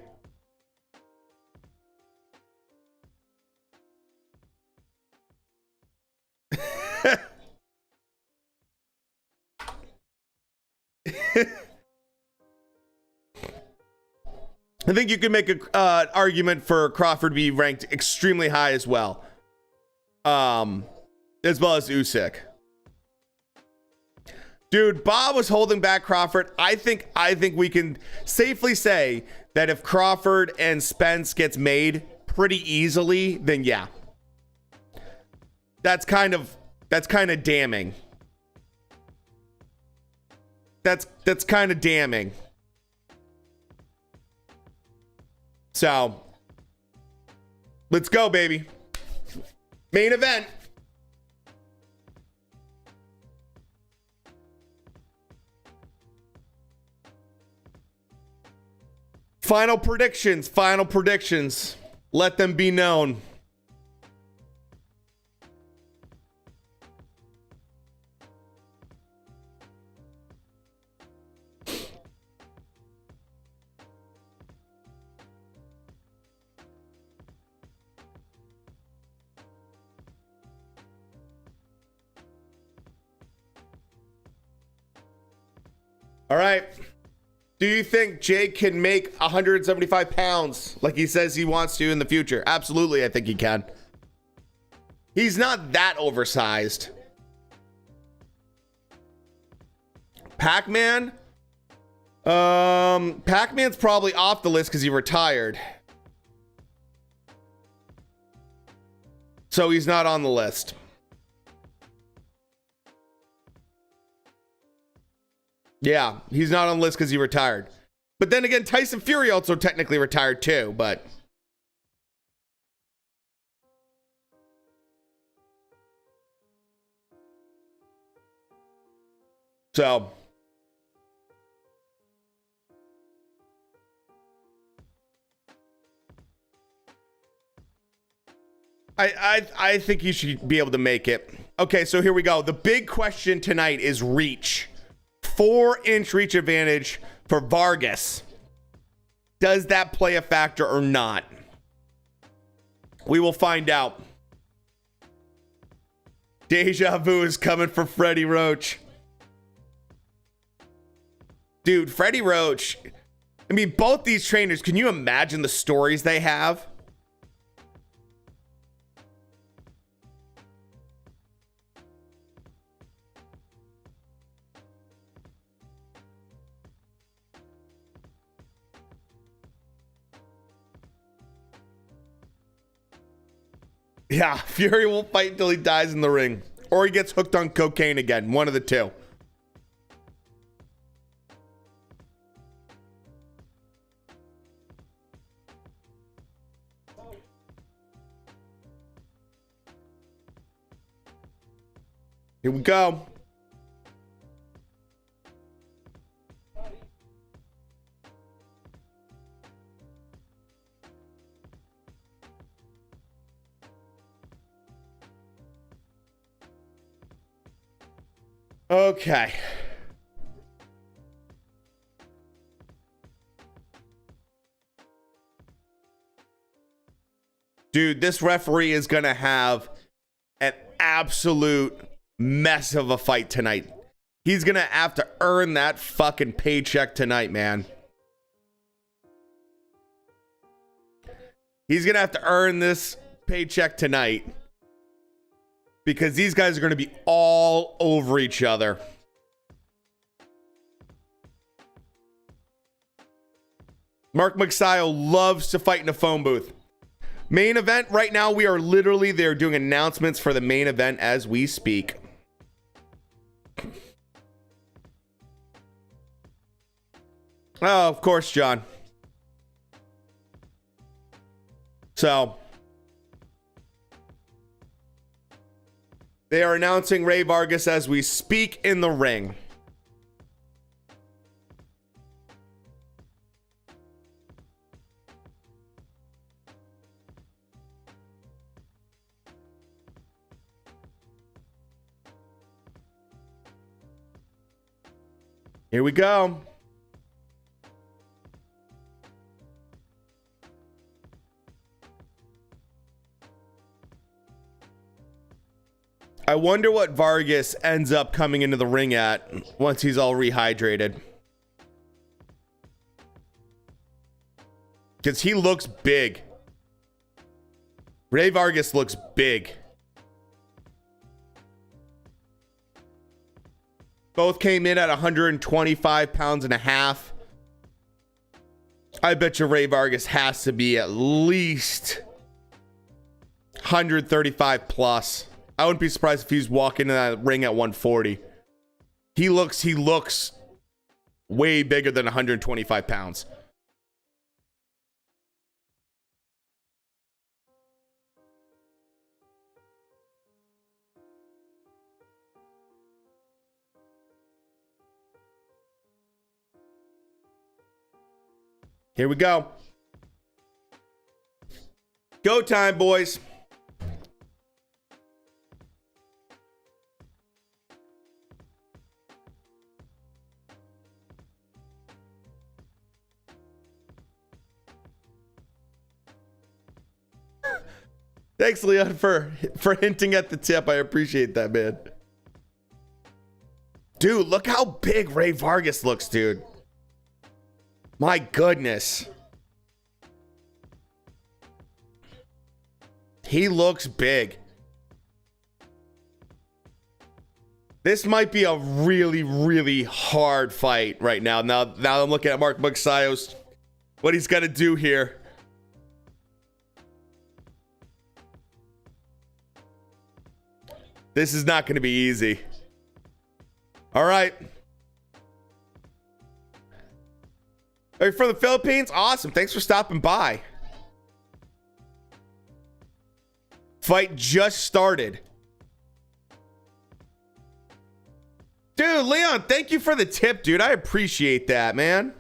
I think you can make an argument for Crawford to be ranked extremely high as well. As well as Usyk. Dude, Bob was holding back Crawford. I think we can safely say that if Crawford and Spence gets made pretty easily, then yeah. That's kind of damning. That's kind of damning. So, let's go, baby. Main event. Final predictions. Let them be known. All right. Do you think Jake can make 175 pounds like he says he wants to in the future? Absolutely, I think he can. He's not that oversized. Pac-Man? Pac-Man's probably off the list because he retired. So he's not on the list. Yeah, he's not on the list because he retired. But then again, Tyson Fury also technically retired too, but... So... I think he should be able to make it. Okay, so here we go. The big question tonight is reach. 4-inch reach advantage for Vargas. Does that play a factor or not? We will find out. Deja vu is coming for Freddie Roach. Dude, Freddie Roach. I mean, both these trainers, can you imagine the stories they have? Yeah, Fury will fight until he dies in the ring. Or he gets hooked on cocaine again. One of the two. Here we go. Okay. Dude, this referee is going to have an absolute mess of a fight tonight. He's going to have to earn that fucking paycheck tonight, man. He's going to have to earn this paycheck tonight because these guys are going to be all over each other. Mark MAGSAYO loves to fight in a phone booth. Main event right now, we are literally there doing announcements for the main event as we speak. Oh, of course, John. So, they are announcing REY VARGAS as we speak in the ring. Here we go. I wonder what Vargas ends up coming into the ring at once he's all rehydrated. Because he looks big. REY VARGAS looks big. Both came in at 125 pounds and a half. I bet you REY VARGAS has to be at least 135 plus. I wouldn't be surprised if he's walking in that ring at 140. He looks way bigger than 125 pounds. Here we go. Go time, boys. Thanks, Leon, for hinting at the tip. I appreciate that, man. Dude, look how big REY VARGAS looks, dude. My goodness. He looks big. This might be a really, really hard fight right now. Now I'm looking at Mark MAGSAYO's, what he's got to do here. This is not going to be easy. All right. Are you from the Philippines? Awesome. Thanks for stopping by. Fight just started. Dude, Leon, thank you for the tip, dude. I appreciate that, man.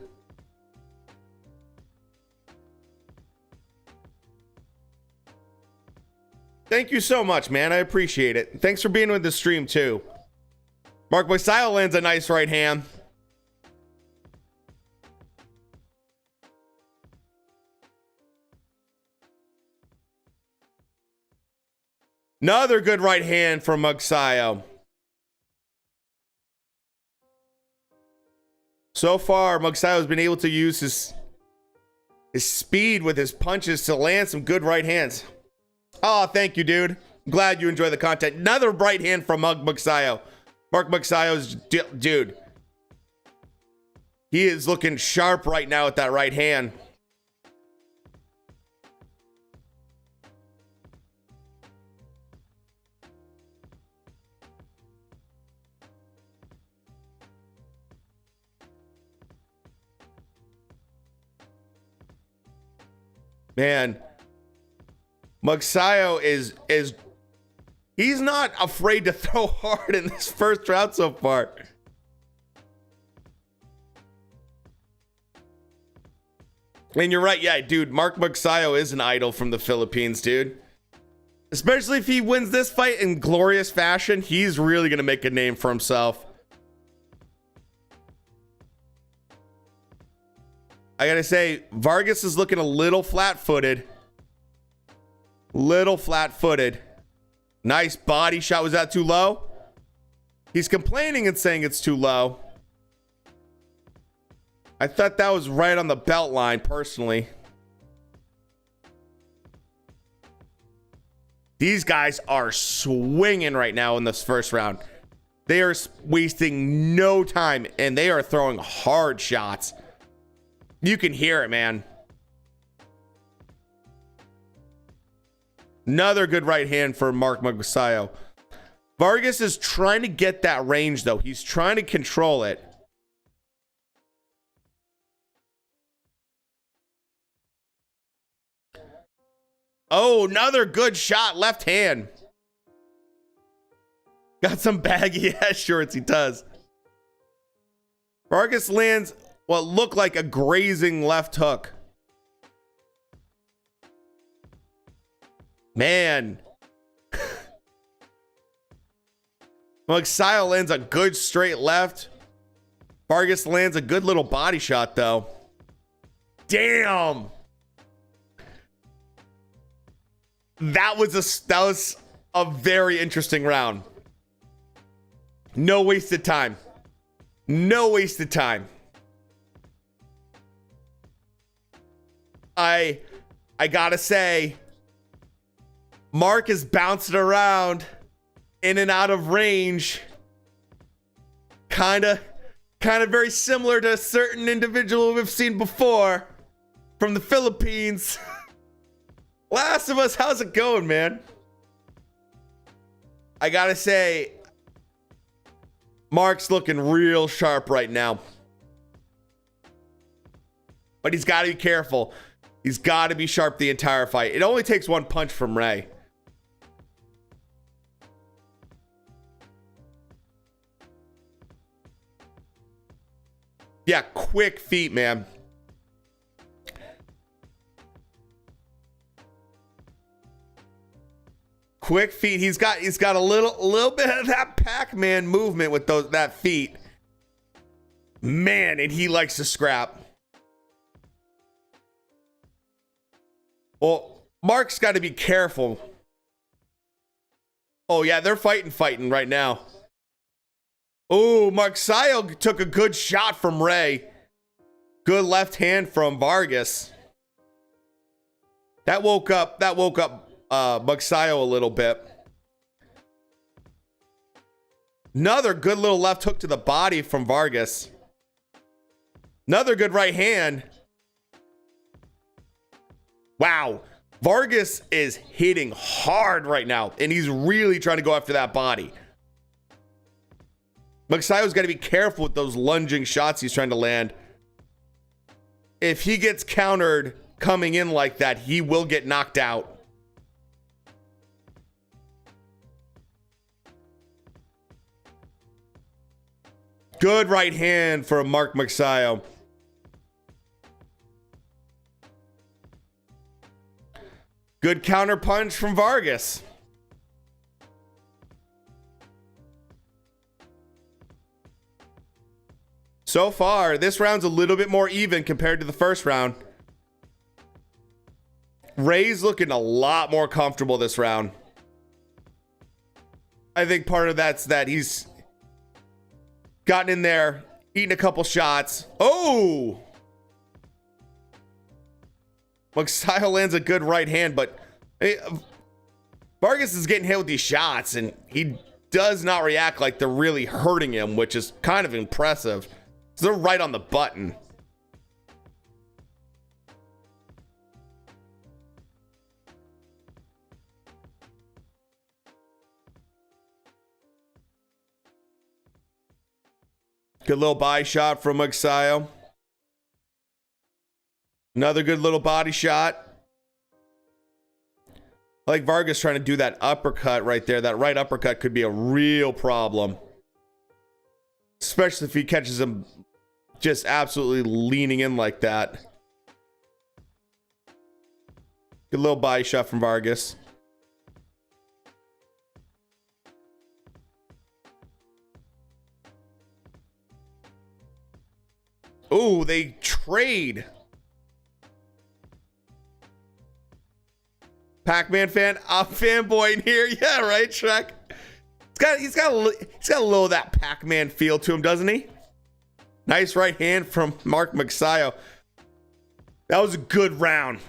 Thank you so much, man. I appreciate it. Thanks for being with the stream, too. Mark MAGSAYO lands a nice right hand. Another good right hand from MAGSAYO. So far, MAGSAYO has been able to use his speed with his punches to land some good right hands. Oh, thank you, dude. I'm glad you enjoy the content. Another right hand from MAGSAYO. Mark MAGSAYO's dude. He is looking sharp right now with that right hand. Man, MAGSAYO is he's not afraid to throw hard in this first round so far. And you're right, yeah, dude, Mark MAGSAYO is an idol from the Philippines, dude. Especially if he wins this fight in glorious fashion, he's really gonna make a name for himself. I gotta say, Vargas is looking a little flat-footed. Little flat-footed. Nice body shot. Was that too low? He's complaining and saying it's too low. I thought that was right on the belt line, personally. These guys are swinging right now in this first round. They are wasting no time, and they are throwing hard shots. You can hear it, man. Another good right hand for MAGSAYO. Vargas is trying to get that range, though. He's trying to control it. Oh, another good shot, left hand. Got some baggy ass shorts, he does. Vargas lands what looked like a grazing left hook. Man. MAGSAYO lands a good straight left. Vargas lands a good little body shot, though. Damn. That was a very interesting round. No wasted time. No wasted time. I gotta say, Mark is bouncing around in and out of range. Kind of very similar to a certain individual we've seen before from the Philippines. Last of Us, how's it going, man? I gotta say, Mark's looking real sharp right now. But he's got to be careful. He's got to be sharp the entire fight. It only takes one punch from Rey. Yeah, quick feet, man. Quick feet. He's got a little bit of that Pac-Man movement with that feet. Man, and he likes to scrap. Well, Mark's got to be careful. Oh yeah, they're fighting right now. Oh, MAGSAYO took a good shot from Rey. Good left hand from Vargas. That woke up MAGSAYO a little bit. Another good little left hook to the body from Vargas. Another good right hand. Wow. Vargas is hitting hard right now, and he's really trying to go after that body. MAGSAYO's got to be careful with those lunging shots he's trying to land. If he gets countered coming in like that, he will get knocked out. Good right hand for MAGSAYO. Good counter punch from Vargas. So far, this round's a little bit more even compared to the first round. Rey's looking a lot more comfortable this round. I think part of that's that he's gotten in there, eaten a couple shots. Oh! MAGSAYO lands a good right hand, but Vargas is getting hit with these shots, and he does not react like they're really hurting him, which is kind of impressive. So they're right on the button. Good little body shot from MAGSAYO. Another good little body shot. I like Vargas trying to do that uppercut right there. That right uppercut could be a real problem. Especially if he catches him just absolutely leaning in like that. Good little body shot from Vargas. Ooh, they trade. Pac-Man fan, I'm fanboying here. Yeah, right, Shrek. He's got a little of that Pac-Man feel to him, doesn't he? Nice right hand from MAGSAYO. That was a good round.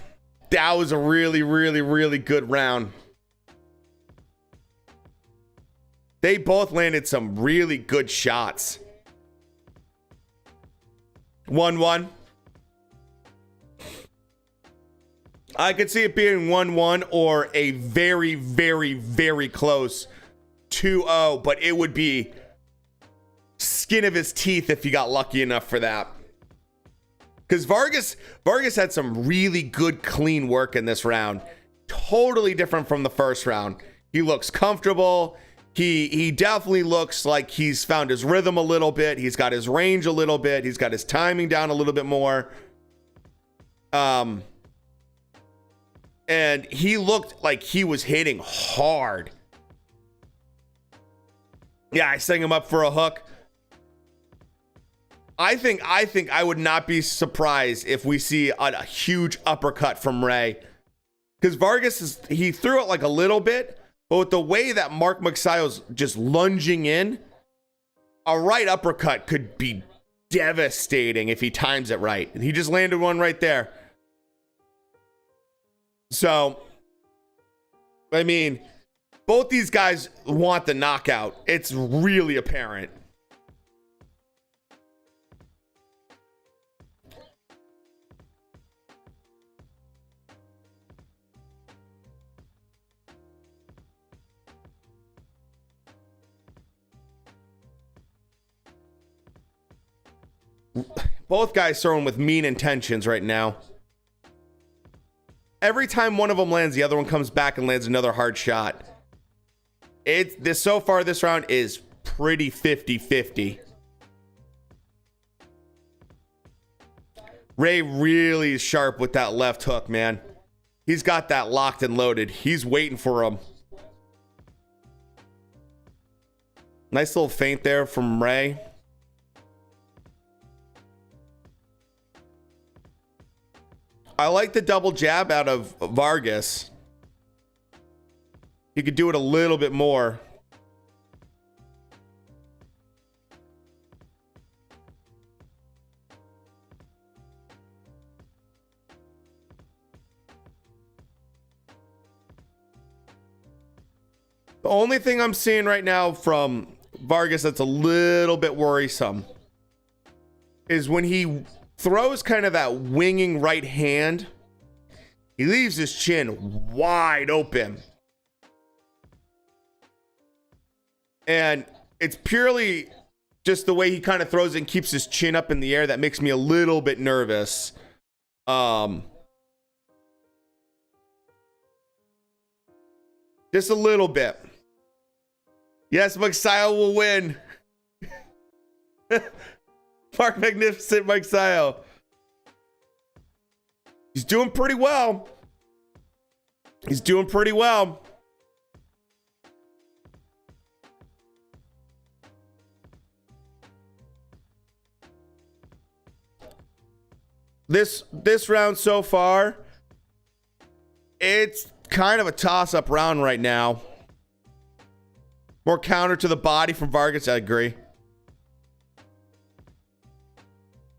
That was a really, really, really good round. They both landed some really good shots. 1-1. I could see it being 1-1 or a very, very, very close 2-0, but it would be skin of his teeth if he got lucky enough for that. Because Vargas had some really good, clean work in this round. Totally different from the first round. He looks comfortable. He definitely looks like he's found his rhythm a little bit. He's got his range a little bit. He's got his timing down a little bit more. And he looked like he was hitting hard. Yeah, I sang him up for a hook. I think I would not be surprised if we see a huge uppercut from Rey. Because Vargas, he threw it like a little bit, but with the way that MAGSAYO's just lunging in, a right uppercut could be devastating if he times it right. He just landed one right there. So, I mean, both these guys want the knockout. It's really apparent. Both guys throwing with mean intentions right now. Every time one of them lands, the other one comes back and lands another hard shot. So far this round is pretty 50-50. Rey really is sharp with that left hook, man. He's got that locked and loaded. He's waiting for him. Nice little feint there from Rey. I like the double jab out of Vargas. He could do it a little bit more. The only thing I'm seeing right now from Vargas that's a little bit worrisome is when he throws kind of that winging right hand, he leaves his chin wide open. And it's purely just the way he kind of throws it and keeps his chin up in the air that makes me a little bit nervous. Just a little bit. Yes, MAGSAYO will win. Mark Magnificent MAGSAYO. He's doing pretty well. He's doing pretty well. This round so far, it's kind of a toss-up round right now. More counter to the body from Vargas, I agree.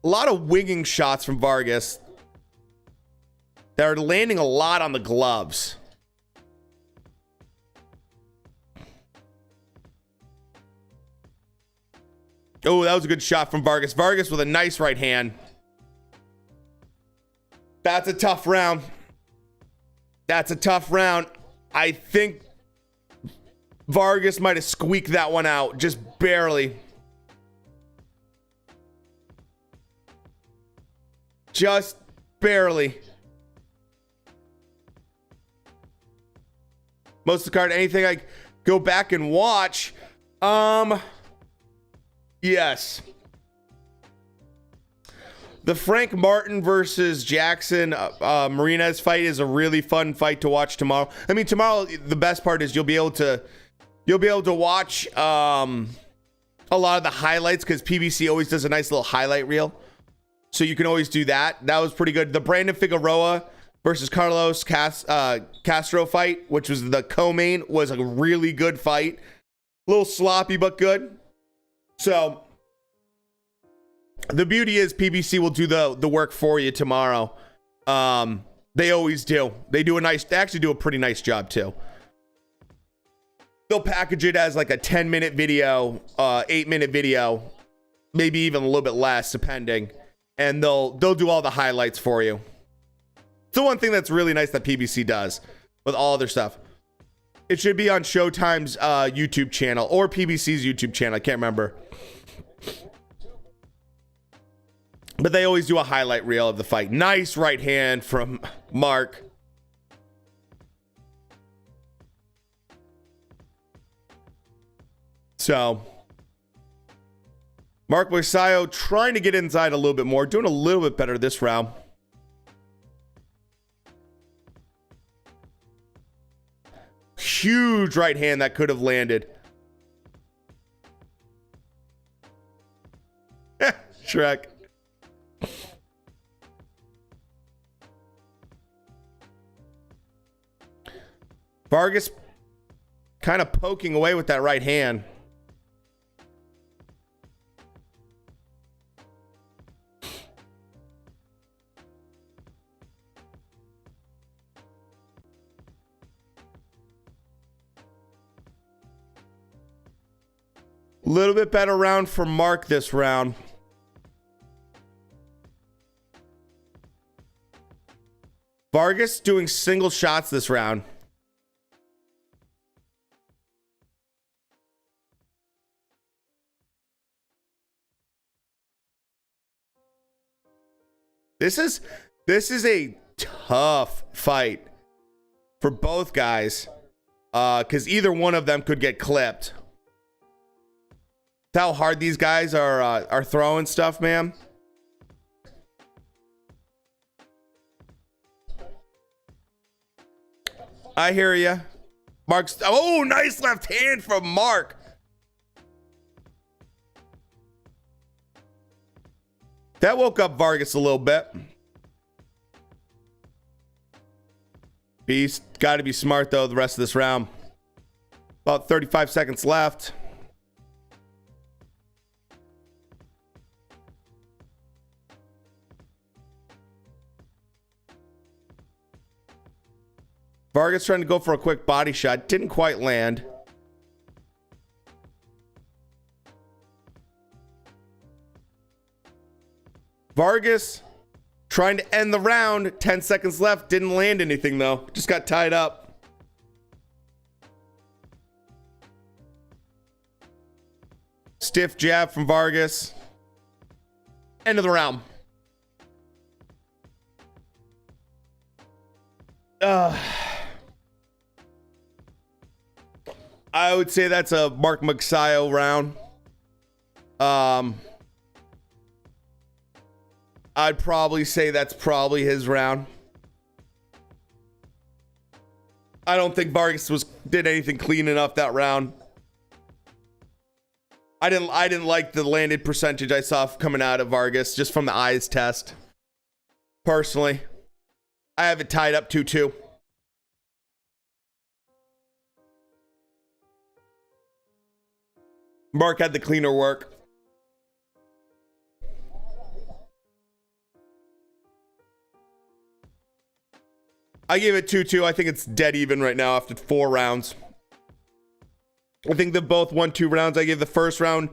A lot of winging shots from Vargas that are landing a lot on the gloves. Oh, that was a good shot from Vargas. Vargas with a nice right hand. That's a tough round. That's a tough round. I think Vargas might have squeaked that one out just barely. Just barely. Most of the card, anything I go back and watch. Yes. The Frank Martin versus Jackson Marinez fight is a really fun fight to watch tomorrow. I mean, tomorrow the best part is you'll be able to watch a lot of the highlights because PBC always does a nice little highlight reel. So you can always do that. That was pretty good. The Brandon Figueroa versus Carlos Castro fight, which was the co-main, was a really good fight. A little sloppy, but good. So the beauty is PBC will do the work for you tomorrow. They always do. They actually do a pretty nice job too. they'll package it as like a 10-minute video, 8-minute video, maybe even a little bit less, depending. And they'll do all the highlights for you. It's the one thing that's really nice that PBC does with all their stuff. It should be on Showtime's YouTube channel or PBC's YouTube channel. I can't remember. But they always do a highlight reel of the fight. Nice right hand from Mark. So, Mark MAGSAYO trying to get inside a little bit more. Doing a little bit better this round. Huge right hand that could have landed. Shrek. Vargas kind of poking away with that right hand. A little bit better round for Mark this round. Vargas doing single shots this round. This is a tough fight for both guys, because either one of them could get clipped. That's how hard these guys are throwing stuff, man. I hear you. Mark's, oh, nice left hand from Mark. That woke up Vargas a little bit. He's got to be smart, though, the rest of this round. About 35 seconds left. Vargas trying to go for a quick body shot. Didn't quite land. Vargas trying to end the round. 10 seconds left. Didn't land anything, though. Just got tied up. Stiff jab from Vargas. End of the round. I would say that's a Mark MAGSAYO round. I'd probably say that's probably his round. I don't think Vargas did anything clean enough that round. I didn't like the landed percentage I saw coming out of Vargas just from the eyes test. Personally, I have it tied up 2-2. Mark had the cleaner work. I gave it 2-2. I think it's dead even right now after 4 rounds. I think they both won 2 rounds. I gave the first round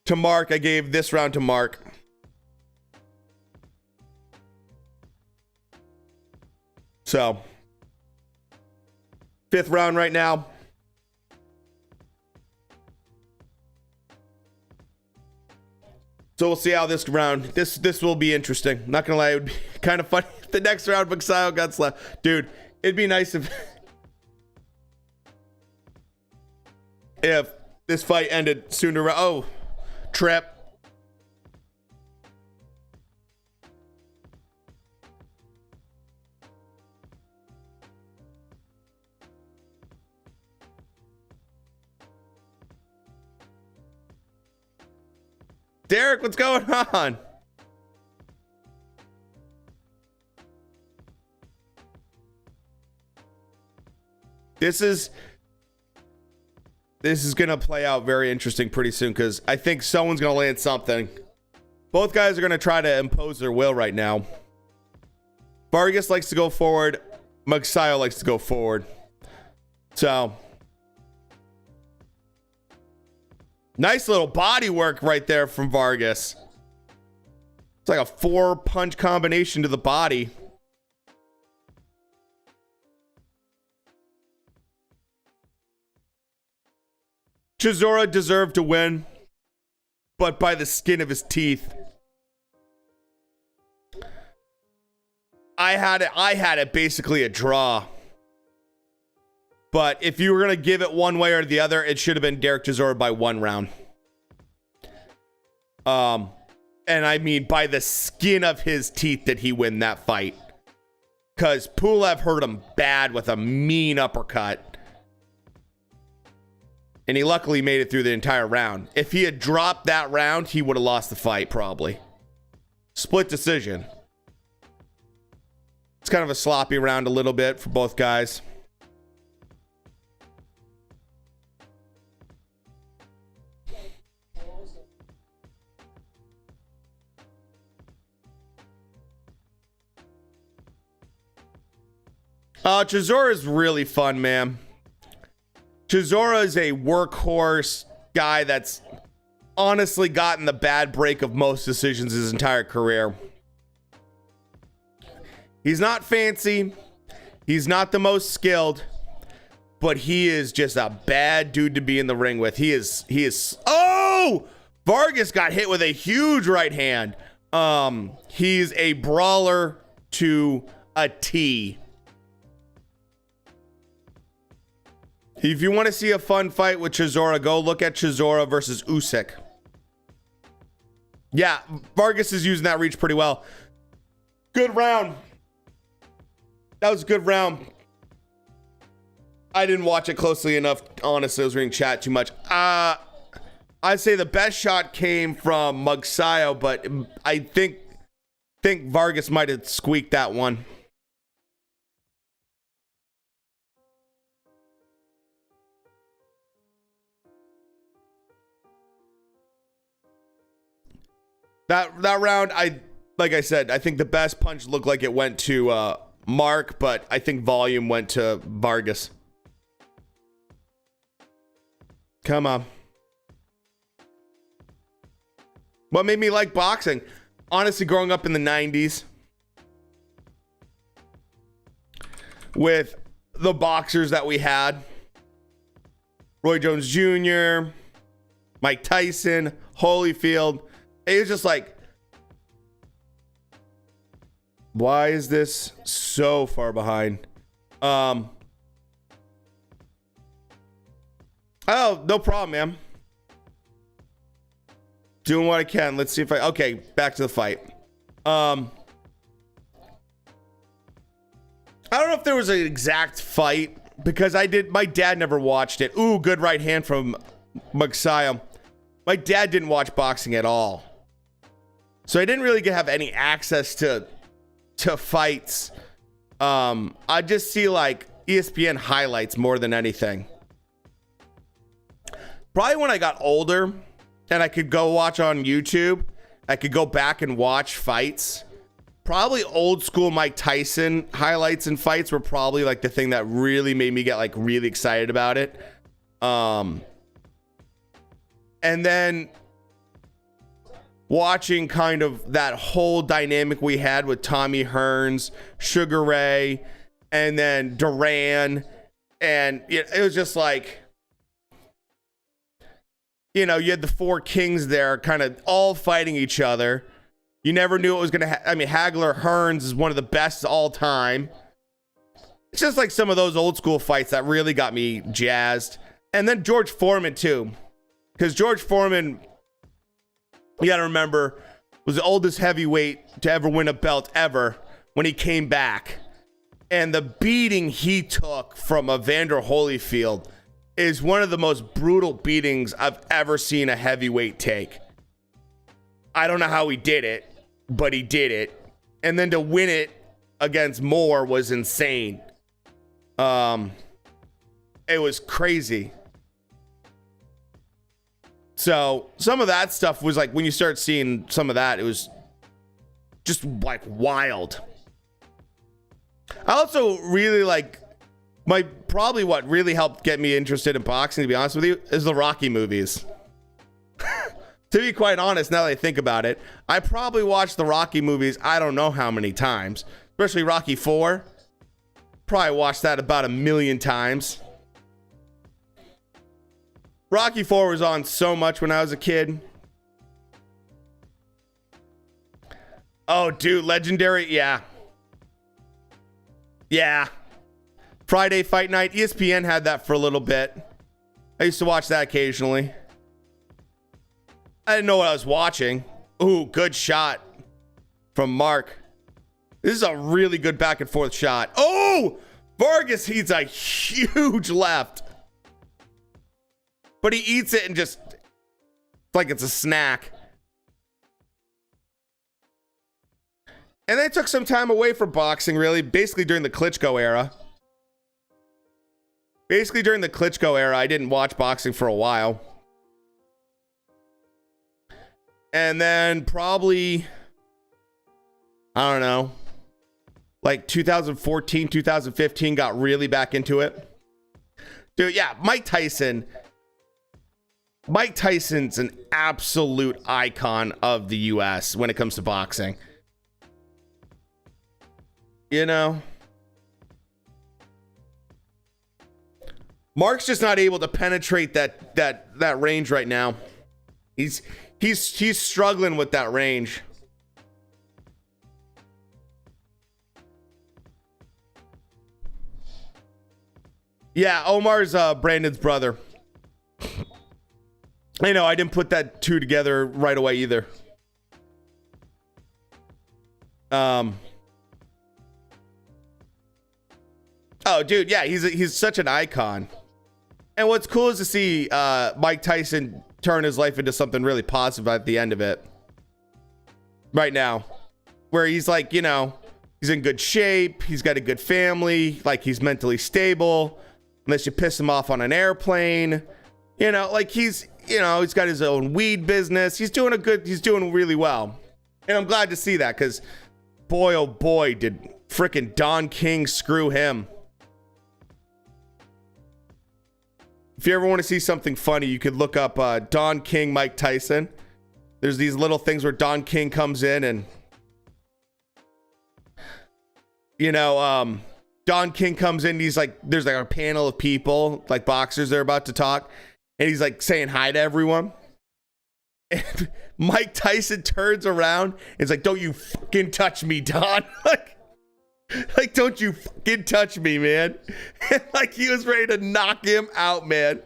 to Mark. I gave this round to Mark. So, 5th round right now. So we'll see how this round, this will be interesting. Not gonna lie, it would be kind of funny if the next round MAGSAYO got slapped. Dude, it'd be nice if this fight ended sooner. Oh, trip. Derek, what's going on? This is gonna play out very interesting pretty soon because I think someone's gonna land something. Both guys are gonna try to impose their will right now. Vargas likes to go forward. MAGSAYO likes to go forward. So Nice little body work right there from Vargas. It's like a 4-punch combination to the body. Chisora deserved to win, but by the skin of his teeth. I had it basically a draw. But if you were going to give it one way or the other, it should have been Derek Chisora by 1 round. And I mean by the skin of his teeth did he win that fight. Because Pulev hurt him bad with a mean uppercut. And he luckily made it through the entire round. If he had dropped that round, he would have lost the fight, probably. Split decision. It's kind of a sloppy round a little bit for both guys. Chisora is really fun, man. Chisora is a workhorse guy that's honestly gotten the bad break of most decisions his entire career. He's not fancy. He's not the most skilled, but he is just a bad dude to be in the ring with. He is. Oh! Vargas got hit with a huge right hand. He's a brawler to a T. If you want to see a fun fight with Chisora, go look at Chisora versus Usyk. Yeah, Vargas is using that reach pretty well. Good round. That was a good round. I didn't watch it closely enough. Honestly, I was reading chat too much. I'd say the best shot came from MAGSAYO, but I think Vargas might have squeaked that one. That round, like I said, I think the best punch looked like it went to Mark, but I think volume went to Vargas. Come on. What made me like boxing? Honestly, growing up in the 90s with the boxers that we had. Roy Jones Jr., Mike Tyson, Holyfield. It was just like, why is this so far behind? Oh, no problem, man. Doing what I can. Let's see if okay, back to the fight. I don't know if there was an exact fight because my dad never watched it. Ooh, good right hand from MAGSAYO. My dad didn't watch boxing at all. So I didn't really have any access to fights. I just see like ESPN highlights more than anything. Probably when I got older and I could go watch on YouTube, I could go back and watch fights. Probably old school Mike Tyson highlights and fights were probably like the thing that really made me get like really excited about it. And then watching kind of that whole dynamic we had with Tommy Hearns, Sugar Ray, and then Duran. And it was just like, you know, you had the 4 kings there kind of all fighting each other. You never knew it was going to I mean, Hagler Hearns is one of the best of all time. It's just like some of those old school fights that really got me jazzed. And then George Foreman too. Because George Foreman, you got to remember, was the oldest heavyweight to ever win a belt ever when he came back. And the beating he took from Evander Holyfield is one of the most brutal beatings I've ever seen a heavyweight take. I don't know how he did it, but he did it. And then to win it against Moore was insane. It was crazy. So some of that stuff was like, when you start seeing some of that, it was just like wild. I also really like probably what really helped get me interested in boxing, to be honest with you, is the Rocky movies. To be quite honest, now that I think about it, I probably watched the Rocky movies I don't know how many times, especially Rocky 4. Probably watched that about 1,000,000 times. Rocky 4 was on so much when I was a kid. Oh, dude, legendary. Yeah. Yeah. Friday Fight Night. ESPN had that for a little bit. I used to watch that occasionally. I didn't know what I was watching. Ooh, good shot from Mark. This is a really good back and forth shot. Oh, Vargas eats a huge left. But he eats it and just like it's a snack. And they took some time away from boxing, really, basically during the Klitschko era. I didn't watch boxing for a while. And then probably, I don't know, like 2014, 2015, got really back into it. Dude, yeah, Mike Tyson. Mike Tyson's an absolute icon of the U.S. when it comes to boxing. You know, Mark's just not able to penetrate that range right now. He's struggling with that range. Yeah, Omar's Brandon's brother. I know, I didn't put that two together right away either. Oh, dude, yeah, he's such an icon. And what's cool is to see Mike Tyson turn his life into something really positive at the end of it. Right now. Where he's like, you know, he's in good shape. He's got a good family. Like, he's mentally stable. Unless you piss him off on an airplane. You know, like he's got his own weed business. He's doing really well. And I'm glad to see that because boy, oh boy, did frickin' Don King screw him. If you ever want to see something funny, you could look up Don King, Mike Tyson. There's these little things where Don King comes in and, you know, Don King comes in. He's like, there's like a panel of people, like boxers, they're about to talk. And he's like saying hi to everyone. And Mike Tyson turns around and is like, don't you fucking touch me, Don. Like, don't you fucking touch me, man. Like, he was ready to knock him out, man.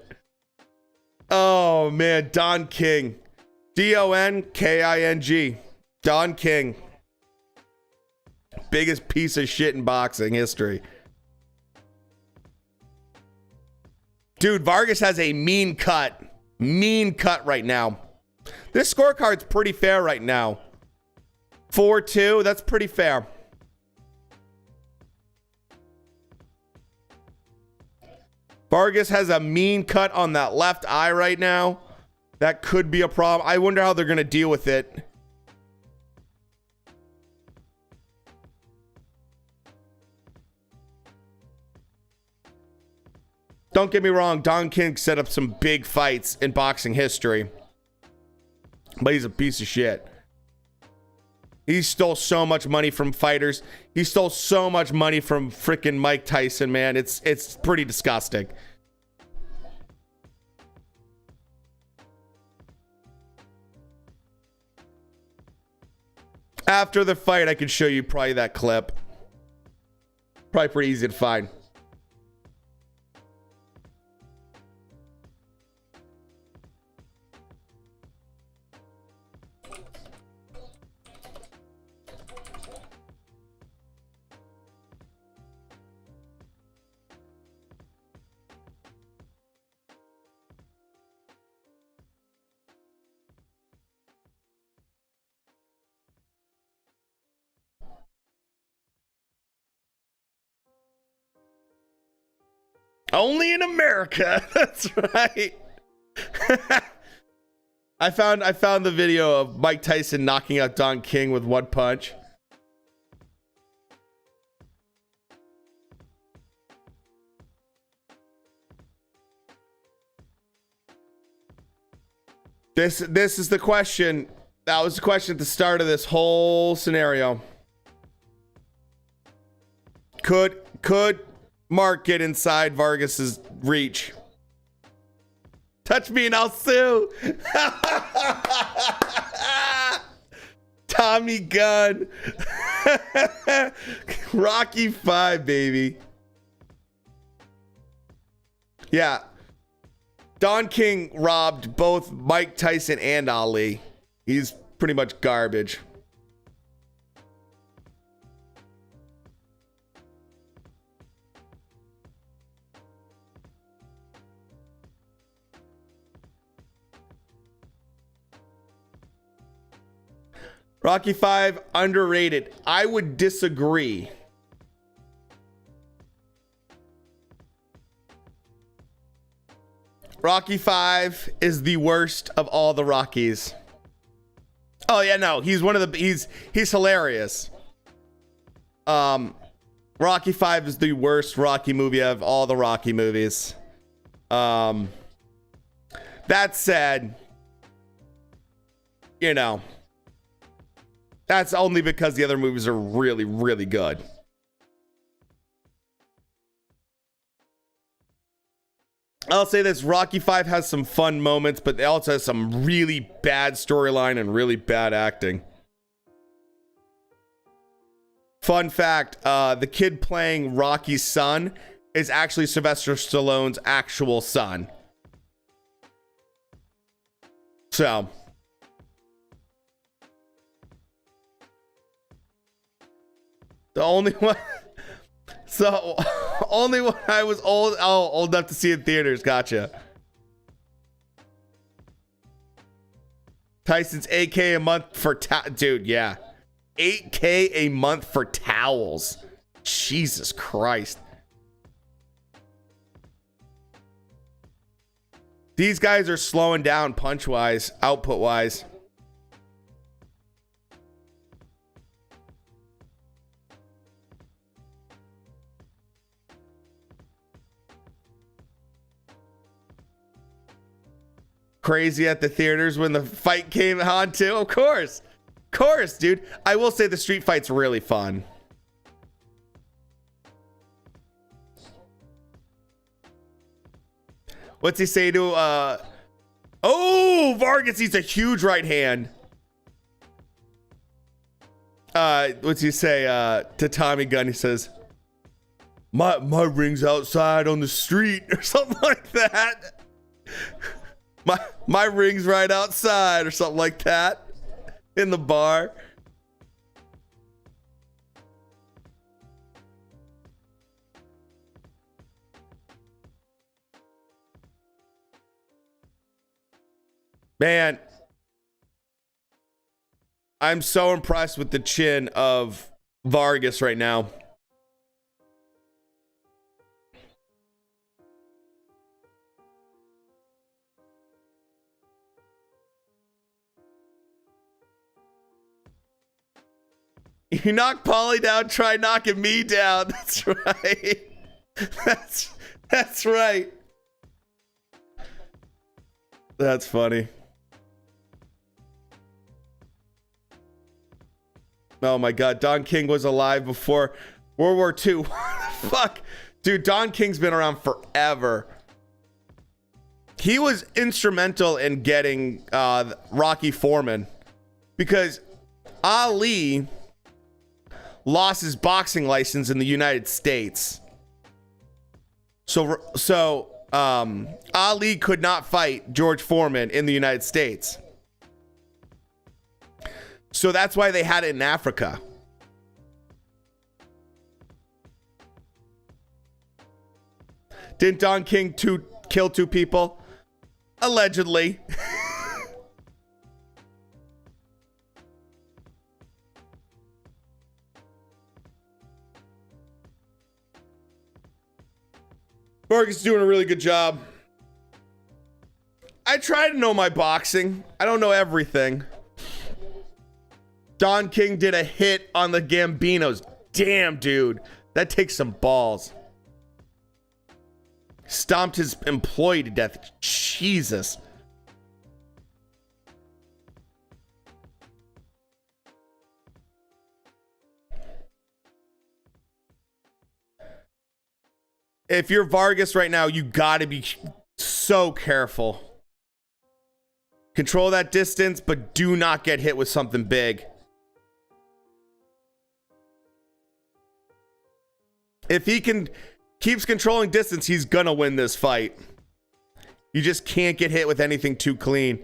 Oh, man. Don King. Donking. Don King. Biggest piece of shit in boxing history. Dude, Vargas has a mean cut. Mean cut right now. This scorecard's pretty fair right now. 4-2. That's pretty fair. Vargas has a mean cut on that left eye right now. That could be a problem. I wonder how they're going to deal with it. Don't get me wrong. Don King set up some big fights in boxing history. But he's a piece of shit. He stole so much money from fighters. He stole so much money from freaking Mike Tyson, man. It's pretty disgusting. After the fight, I could show you probably that clip. Probably pretty easy to find. Only in America. That's right. I found the video of Mike Tyson knocking out Don King with one punch. This is the question. That was the question at the start of this whole scenario. Could Mark get inside Vargas's reach? Touch me and I'll sue. Tommy Gunn. Rocky 5, baby. Yeah. Don King robbed both Mike Tyson and Ali. He's pretty much garbage. Rocky 5 underrated. I would disagree. Rocky 5 is the worst of all the Rockies. Oh yeah, no, he's one of the he's hilarious. Rocky 5 is the worst Rocky movie of all the Rocky movies. That said, you know, that's only because the other movies are really, really good. I'll say this, Rocky 5 has some fun moments, but it also has some really bad storyline and really bad acting. Fun fact, the kid playing Rocky's son is actually Sylvester Stallone's actual son. So the only one only when I was old enough to see in theaters. Gotcha. Tyson's 8K a month for dude, yeah. 8K a month for towels. Jesus Christ. These guys are slowing down punch-wise, output-wise. Crazy at the theaters when the fight came on too. Of course, dude. I will say the street fight's really fun. What's he say to oh, Vargas eats a huge right hand. What's he say to Tommy Gunn? He says, my ring's outside on the street or something like that. My ring's right outside or something like that in the bar. Man, I'm so impressed with the chin of Vargas right now. You knock Paulie down, try knocking me down. That's right. That's right. That's funny. Oh my God, Don King was alive before World War II. Fuck. Dude, Don King's been around forever. He was instrumental in getting Rocky Foreman because Ali lost his boxing license in the United States. So Ali could not fight George Foreman in the United States. So that's why they had it in Africa. Didn't Don King kill 2 people? Allegedly. Vargas is doing a really good job. I try to know my boxing. I don't know everything. Don King did a hit on the Gambinos. Damn, dude. That takes some balls. Stomped his employee to death. Jesus. If you're Vargas right now, you got to be so careful. Control that distance, but do not get hit with something big. If he keeps controlling distance, he's gonna win this fight. You just can't get hit with anything too clean.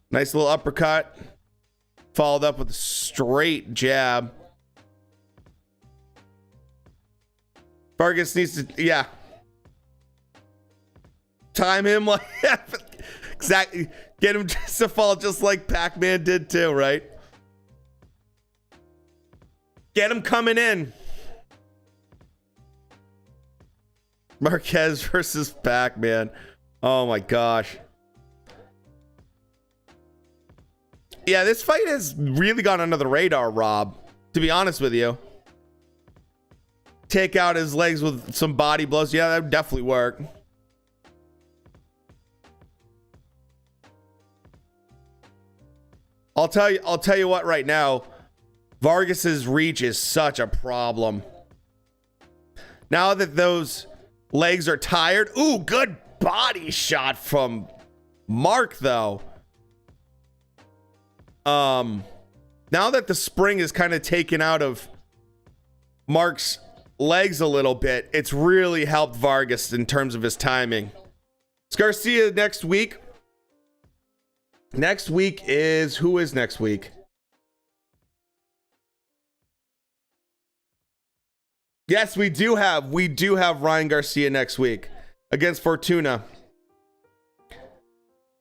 Nice little uppercut. Followed up with a straight jab. Vargas needs to, yeah. Time him like, exactly. Get him just to fall just like Pac-Man did too, right? Get him coming in. Marquez versus Pac-Man. Oh my gosh. Yeah, this fight has really gone under the radar, Rob. To be honest with you. Take out his legs with some body blows. Yeah, that would definitely work. I'll tell you what right now. Vargas's reach is such a problem. Now that those legs are tired. Ooh, good body shot from Mark though. Now that the spring is kind of taken out of Mark's legs a little bit, it's really helped Vargas in terms of his timing. It's Garcia next week. Next week is, who is next week? Yes, we do have Ryan Garcia next week against Fortuna.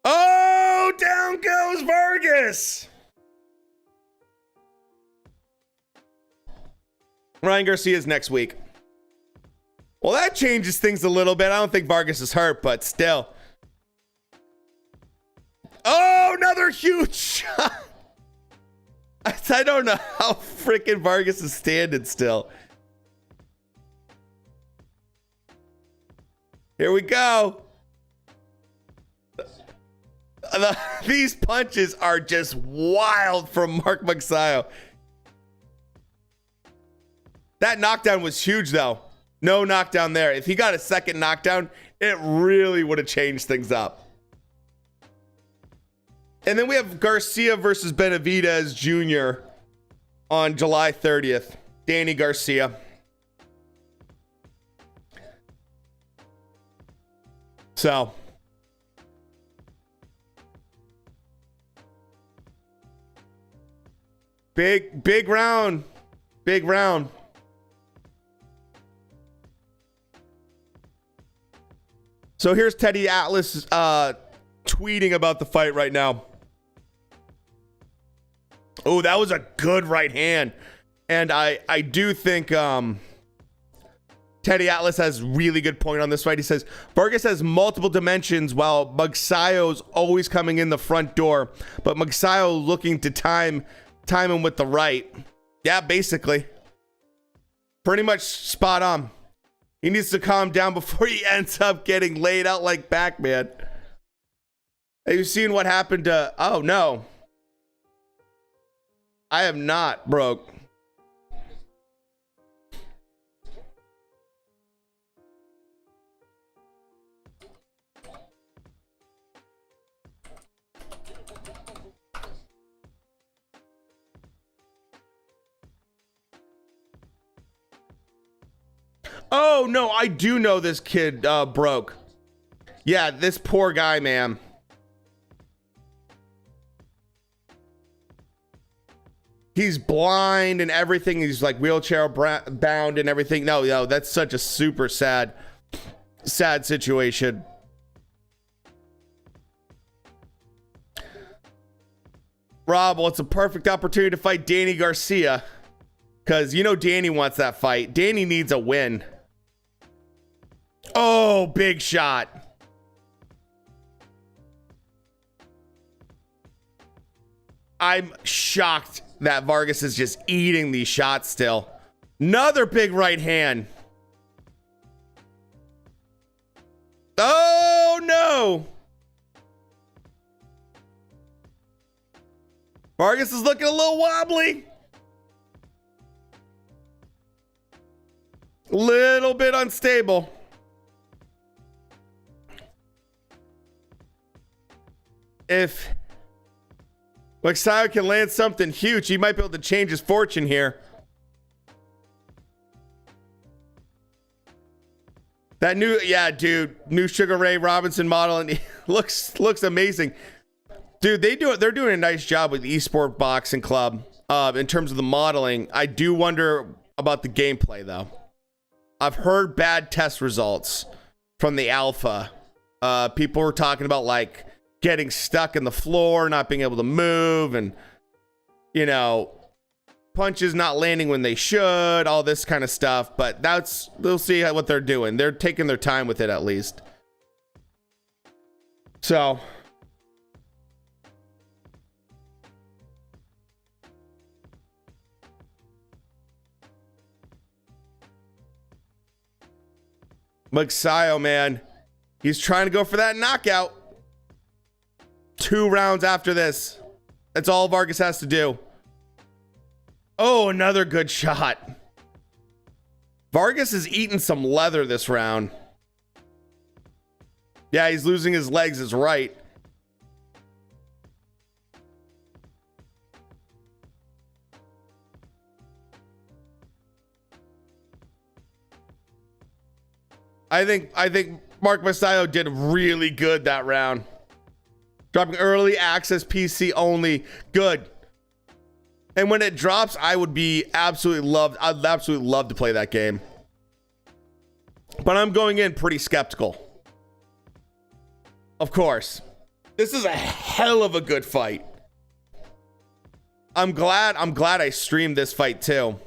Oh, down goes Vargas. Ryan Garcia is next week. Well, that changes things a little bit. I don't think Vargas is hurt, but still. Oh, another huge shot. I don't know how freaking Vargas is standing still. Here we go. These punches are just wild from Mark MAGSAYO. That knockdown was huge, though. No knockdown there. If he got a second knockdown, it really would have changed things up. And then we have Garcia versus Benavidez Jr. on July 30th. Danny Garcia. So. Big round. Big round. So here's Teddy Atlas tweeting about the fight right now. Oh, that was a good right hand. And I do think Teddy Atlas has really good point on this fight. He says, Vargas has multiple dimensions while MAGSAYO's always coming in the front door. But MAGSAYO looking to time him with the right. Yeah, basically. Pretty much spot on. He needs to calm down before he ends up getting laid out like Pac-Man. Have you seen what happened to... Oh, no. I am not broke. Oh, no, I do know this kid broke. Yeah, this poor guy, man. He's blind and everything. He's like wheelchair bound and everything. No, that's such a super sad situation. Rob, well, it's a perfect opportunity to fight Danny Garcia. Because you know Danny wants that fight. Danny needs a win. Oh, big shot. I'm shocked that Vargas is just eating these shots still. Another big right hand. Oh! 2. Vargas is looking a little wobbly. Little bit unstable. If MAGSAYO can land something huge, he might be able to change his fortune here. That new, yeah, dude, new Sugar Ray Robinson model, and looks amazing. Dude, they're doing a nice job with the Esport Boxing Club in terms of the modeling. I do wonder about the gameplay though. I've heard bad test results from the alpha. People were talking about like getting stuck in the floor, not being able to move, and you know, punches not landing when they should, all this kind of stuff. But we'll see what they're doing. They're taking their time with it at least. So MAGSAYO, man, he's trying to go for that knockout. 2 rounds after this. That's all Vargas has to do. Oh, another good shot. Vargas is eating some leather this round. Yeah, he's losing his legs, is right. I think MAGSAYO did really good that round. Dropping early access PC only. Good. And when it drops, I'd absolutely love to play that game. But I'm going in pretty skeptical. Of course. This is a hell of a good fight. I'm glad I streamed this fight too.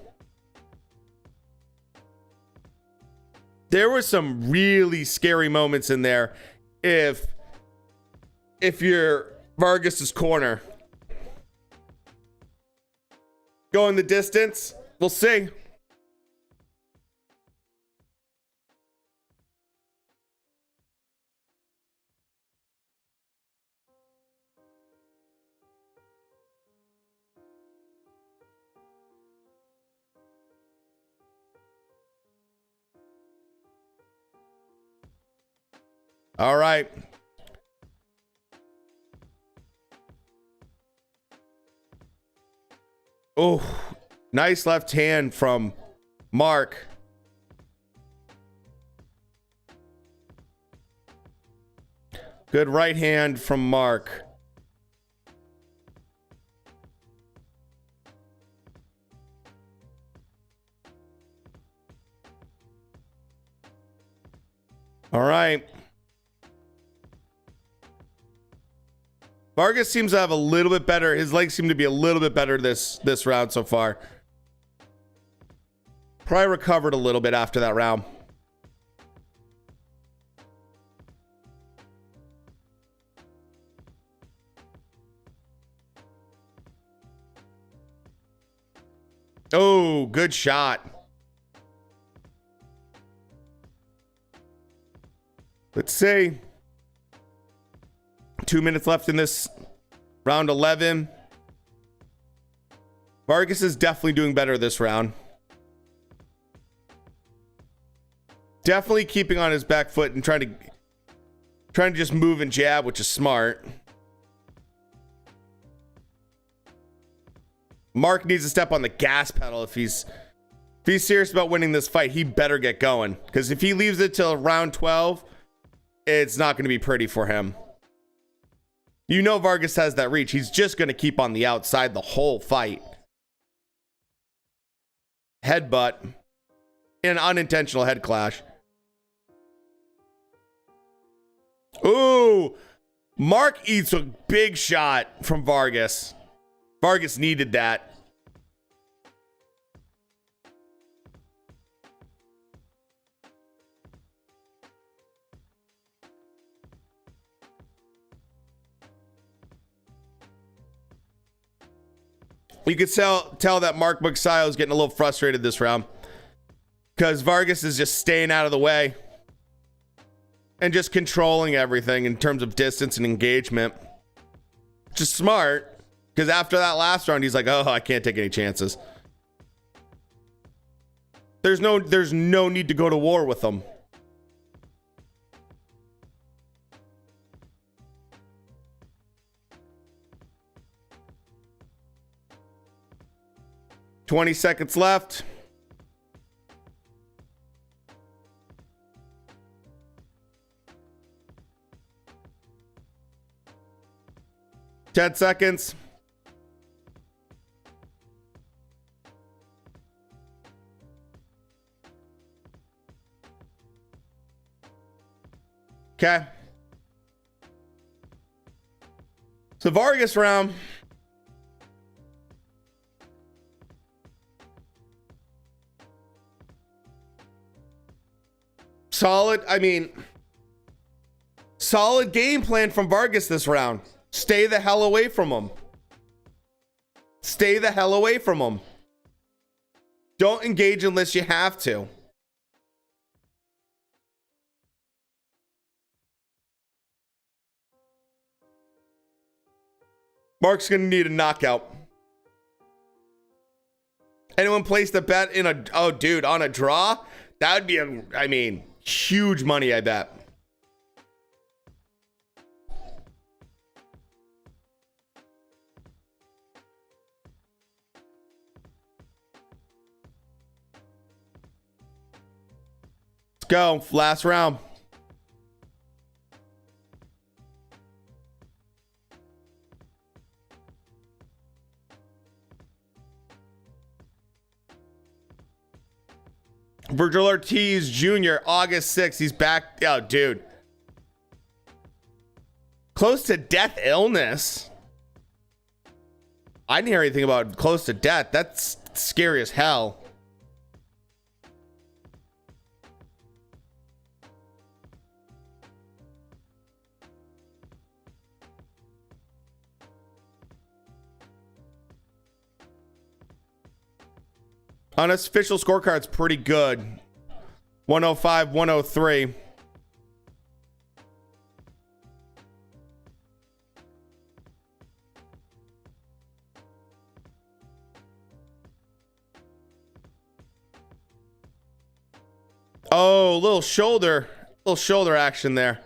There were some really scary moments in there if you're Vargas's corner. Going the distance, we'll see. All right. Oh, nice left hand from Mark. Good right hand from Mark. All right. Vargas seems to have a little bit better. His legs seem to be a little bit better this round so far. Probably recovered a little bit after that round. Oh, good shot. Let's see. 2 minutes left in this round 11. Vargas is definitely doing better this round. Definitely keeping on his back foot and trying to just move and jab, which is smart. Mark needs to step on the gas pedal if he's serious about winning this fight. He better get going, because if he leaves it till round 12, it's not going to be pretty for him. You know Vargas has that reach. He's just going to keep on the outside the whole fight. Headbutt. An unintentional head clash. Ooh. Mark eats a big shot from Vargas. Vargas needed that. You could tell that MAGSAYO is getting a little frustrated this round, because Vargas is just staying out of the way. and just controlling everything in terms of distance and engagement. Which is smart, because after that last round, he's like, oh, I can't take any chances. There's no need to go to war with them. $20 seconds left. $10 seconds. Okay. So Vargas round. Solid. I mean, solid game plan from Vargas this round. Stay the hell away from him. Stay the hell away from him. Don't engage unless you have to. Mark's gonna need a knockout. Anyone placed a bet in a, oh dude, on a draw? That would be a, I mean, huge money, I bet. Let's go. Last round. Virgil Ortiz Jr., August 6th. He's back. Oh, dude. Close to death illness. I didn't hear anything about close to death. That's scary as hell. Unofficial scorecard's pretty good. 105, 103. Oh, little shoulder action there.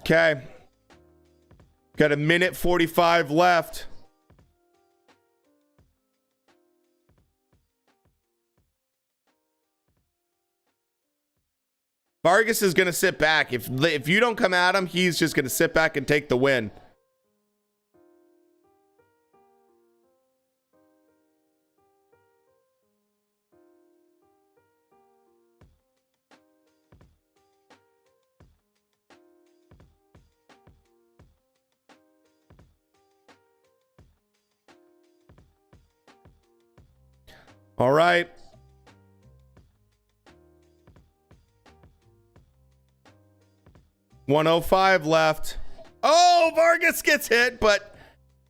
Okay. Got a minute 45 left. Vargas is going to sit back. If you don't come at him, he's just going to sit back and take the win. All right. $105 left. Oh, Vargas gets hit, but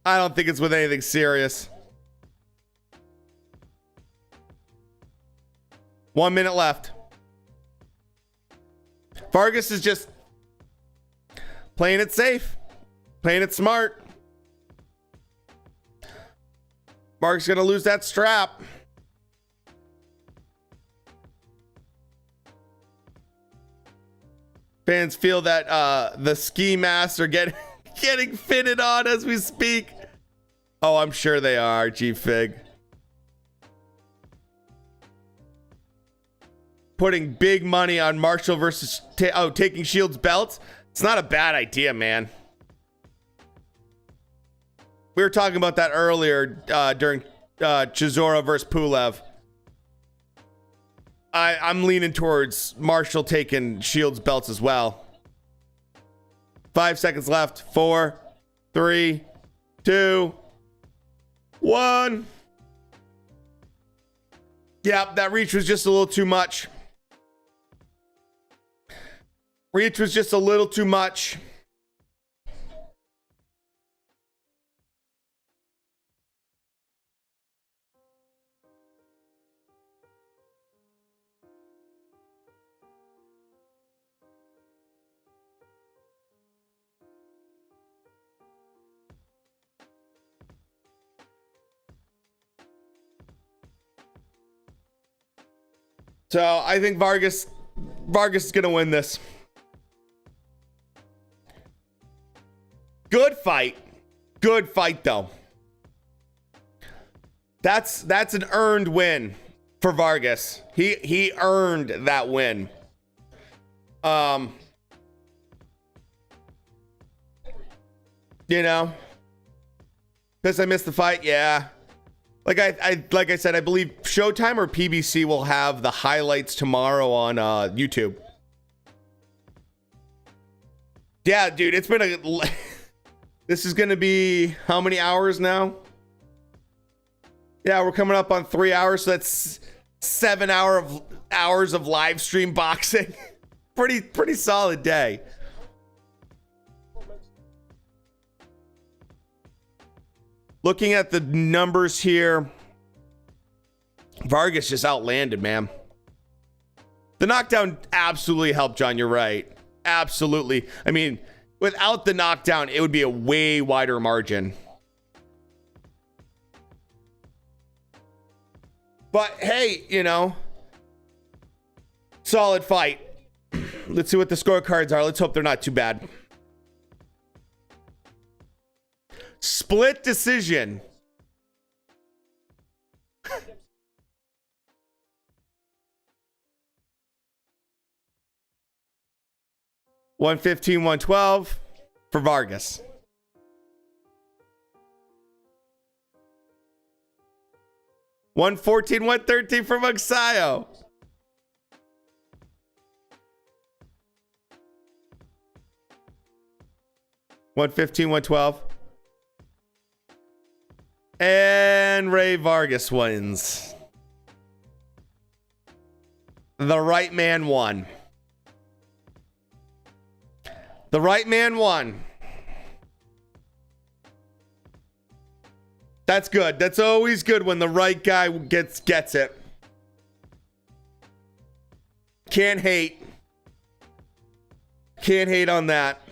I don't think it's with anything serious. 1 minute left. Vargas is just playing it safe, playing it smart. Mark's gonna lose that strap. Fans feel that the ski masks are getting fitted on as we speak. Oh, I'm sure they are, G-Fig. Putting big money on Marshall versus taking Shields' belts. It's not a bad idea, man. We were talking about that earlier during Chisora versus Pulev. I'm leaning towards Marshall taking Shields' belts as well. 5 seconds left. 4, 3, 2, 1. Yeah, that reach was just a little too much. Reach was just a little too much. So I think Vargas is gonna win this. Good fight though. That's an earned win for Vargas. He earned that win. You know, because I missed the fight. Yeah, like I said, I believe Showtime or PBC will have the highlights tomorrow on YouTube. Yeah, dude, it's been a. This is gonna be how many hours now? Yeah, we're coming up on 3 hours, so that's 7 hours of live stream boxing. pretty solid day. Looking at the numbers here, Vargas just outlanded, man. The knockdown absolutely helped, John. You're right. Absolutely. I mean, without the knockdown, it would be a way wider margin. But hey, you know, solid fight. Let's see what the scorecards are. Let's hope they're not too bad. Split decision. $115, $112 for Vargas. $114, $113 for MAGSAYO. $115, $112. And REY Vargas wins. The right man won. The right man won. That's good. That's always good when the right guy gets it. Can't hate. Can't hate on that.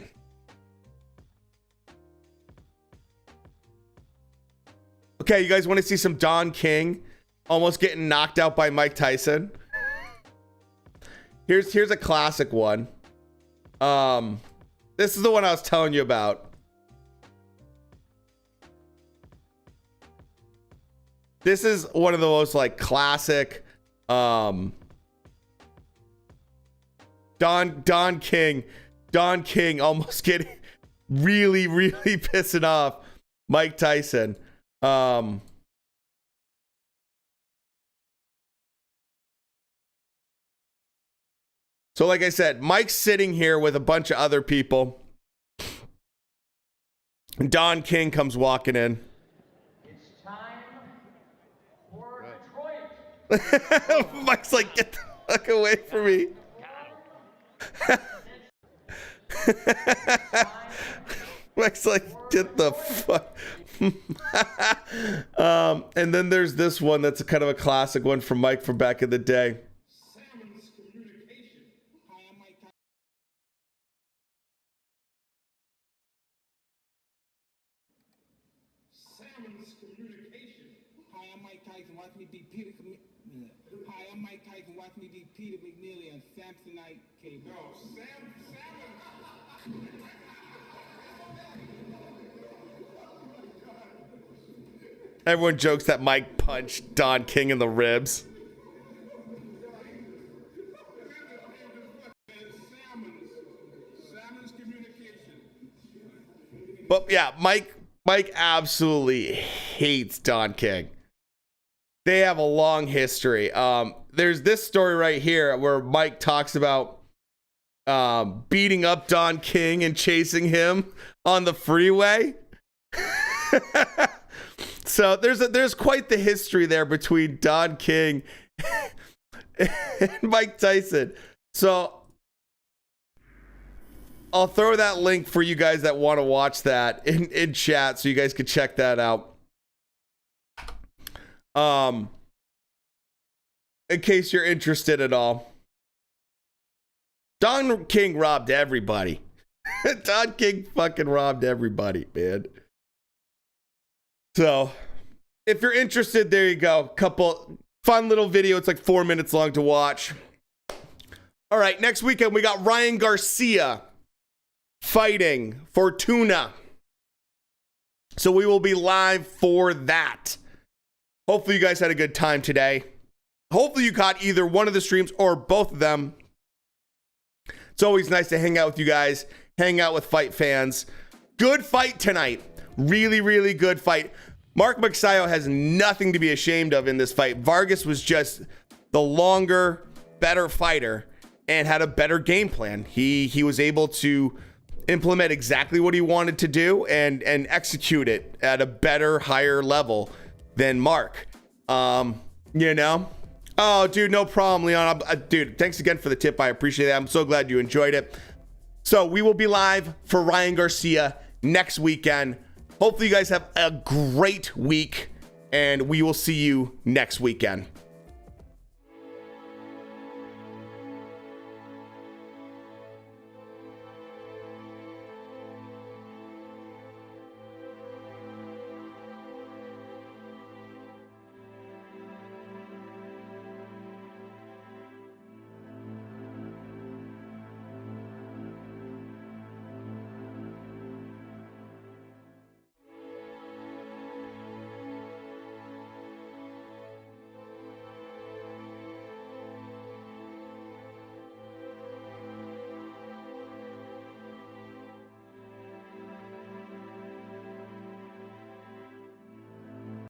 Okay, you guys want to see some Don King almost getting knocked out by Mike Tyson? Here's a classic one. This is the one I was telling you about. This is one of the most like classic Don King almost getting really pissing off Mike Tyson. So like I said, Mike's sitting here with a bunch of other people. And Don King comes walking in. It's time for Detroit. Mike's like, get the fuck away from me. Mike's like, get the fuck. And then there's this one that's a kind of a classic one from Mike from back in the day. Hi, I'm Mike Tyson. Watch me beat Peter. Hi, I'm Mike Tyson. Watch me beat Peter McNeely on Samsonite cable. No, Sam. Everyone jokes that Mike punched Don King in the ribs. Salmon's communication. But yeah, Mike absolutely hates Don King. They have a long history. There's this story right here where Mike talks about beating up Don King and chasing him on the freeway. So there's quite the history there between Don King and Mike Tyson. So I'll throw that link for you guys that want to watch that in chat so you guys can check that out. In case you're interested at all. Don King robbed everybody. Don King fucking robbed everybody, man. So, if you're interested, there you go. Fun little video. It's like 4 minutes long to watch. All right, next weekend we got Ryan Garcia fighting Fortuna. So we will be live for that. Hopefully you guys had a good time today. Hopefully you caught either one of the streams or both of them. It's always nice to hang out with you guys, hang out with fight fans. Good fight tonight. Really, really good fight. Mark MAGSAYO has nothing to be ashamed of in this fight. Vargas was just the longer, better fighter and had a better game plan. He was able to implement exactly what he wanted to do and execute it at a better, higher level than Mark. You know? Oh, dude, no problem, Leon. Dude, thanks again for the tip. I appreciate it. I'm so glad you enjoyed it. So we will be live for Ryan Garcia next weekend. Hopefully you guys have a great week, and we will see you next weekend.